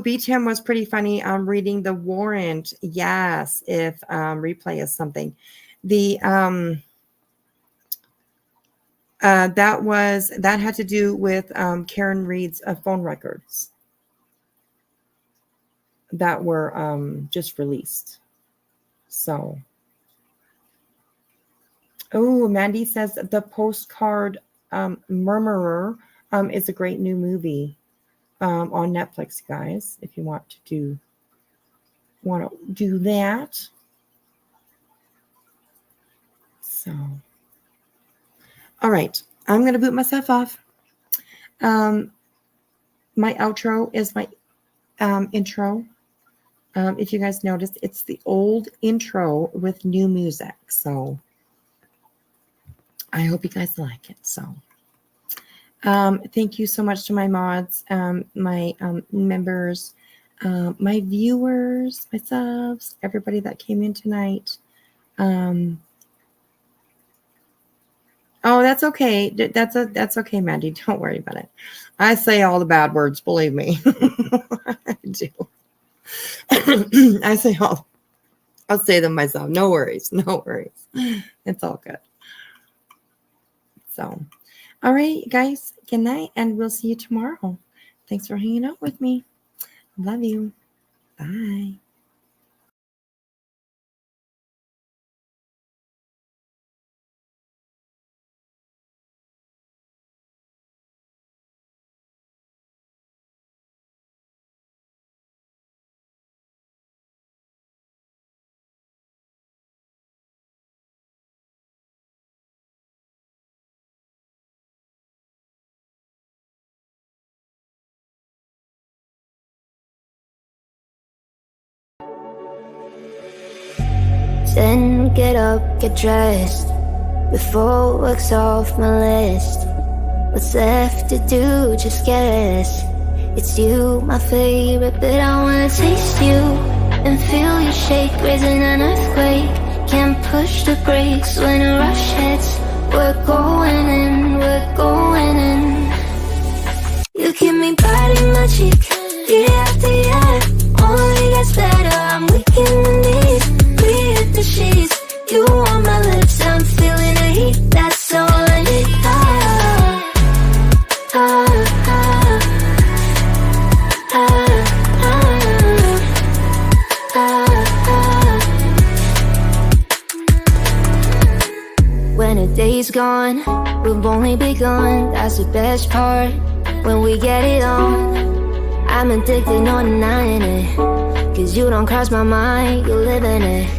B-Tim was pretty funny. Reading the warrant. Yes, if replay is something. The that had to do with Karen Reed's phone records that were just released. So, Mandy says the Postcard Murmurer is a great new movie on Netflix, guys. If you want to do that. So, all right, I'm gonna boot myself off. My outro is my intro. If you guys noticed, it's the old intro with new music. So I hope you guys like it. So thank you so much to my mods, my members, my viewers, my subs, everybody that came in tonight. Oh, that's okay. That's okay, Mandy. Don't worry about it. I say all the bad words, believe me. I do. I'll say them myself. No worries. No worries. It's all good. So, all right, guys. Good night, and we'll see you tomorrow. Thanks for hanging out with me. Love you. Bye. Then get up, get dressed, before work's off my list. What's left to do, just guess. It's you, my favorite, but I wanna taste you and feel you shake, raising an earthquake. Can't push the brakes when a rush hits. We're going in, we're going in. You keep me biting my cheek, year after year. Only gets better, I'm weak in the knees. We hit the sheets, you on my lips, I'm feeling the heat. That's all I need. When a day's gone, we've only begun. That's the best part, when we get it on. I'm addicted, no denying it, 'cause you don't cross my mind, you live in it.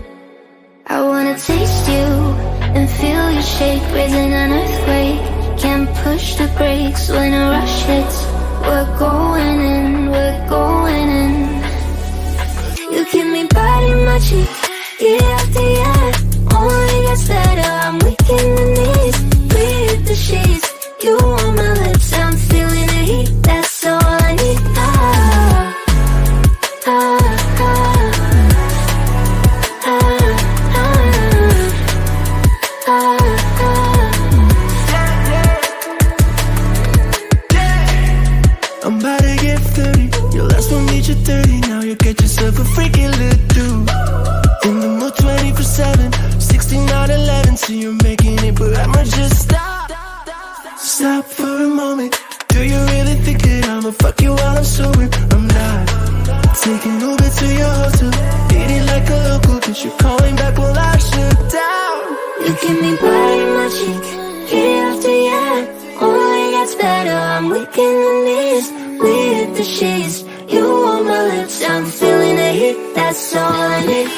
I wanna taste you and feel you shake, raising an earthquake. Can't push the brakes when a rush hits. We're going in, we're going in. You keep me biting my cheek, year after year. Only gets better, I'm weak in the knees. We hit the sheets, you on my lips, I'm feeling the heat. That's all I need. I'm about to get 30. You'll freaking lit dude. In the mood 24/7, 16/11, so you're making it, but I'ma just stop for a moment. Do you really think that I'ma fuck you while I'm sober? I'm not. Taking Uber to your hotel, eating like a local, cause you're calling back while I shut down. You can be biting my cheek, year after year. Only gets better, I'm weak in the knees. We hit the sheets, you on my lips, I'm feeling the heat, that's all I need.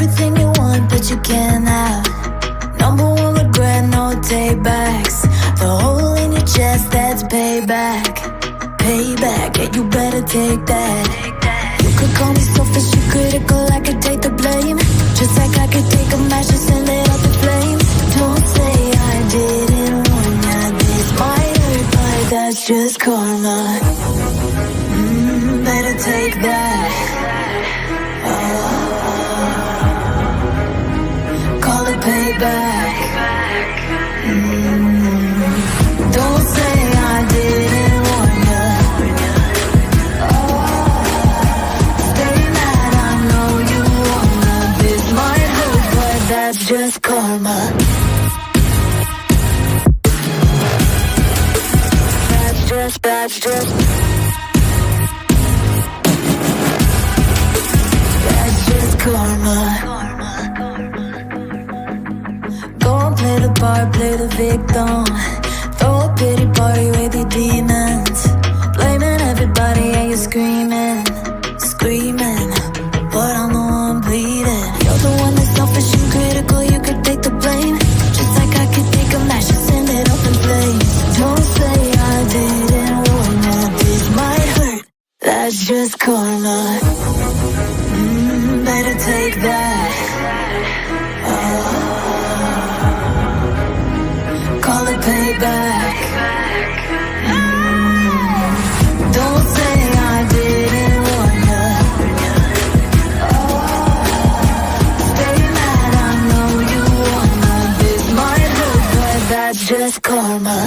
everything you want, but you can't have. Number one regret, no takebacks. The hole in your chest, that's payback. Payback, yeah, you better take that. You could call me selfish, you critical, I could take the blame. Just like I could take a match and send it up in flames. Don't say I didn't warn ya. This might hurt, but that's just karma. Better take that. Call it payback. Don't say I didn't warn ya. Stay mad, I know you wanna. This might hurt, but that's just karma. That's just karma. Go and play the part, play the victim. Throw a pity party with your demons. Blaming everybody and you're screaming. But I'm the one bleeding. You're the one that's selfish and critical, you could take the blame. Just like I could take a match and send it up in flames. Don't say I didn't warn ya. This might hurt, that's just karma. Better take that. Call it payback. Don't say I didn't warn ya. Stay mad, I know you wanna. This might hurt, but that's just karma.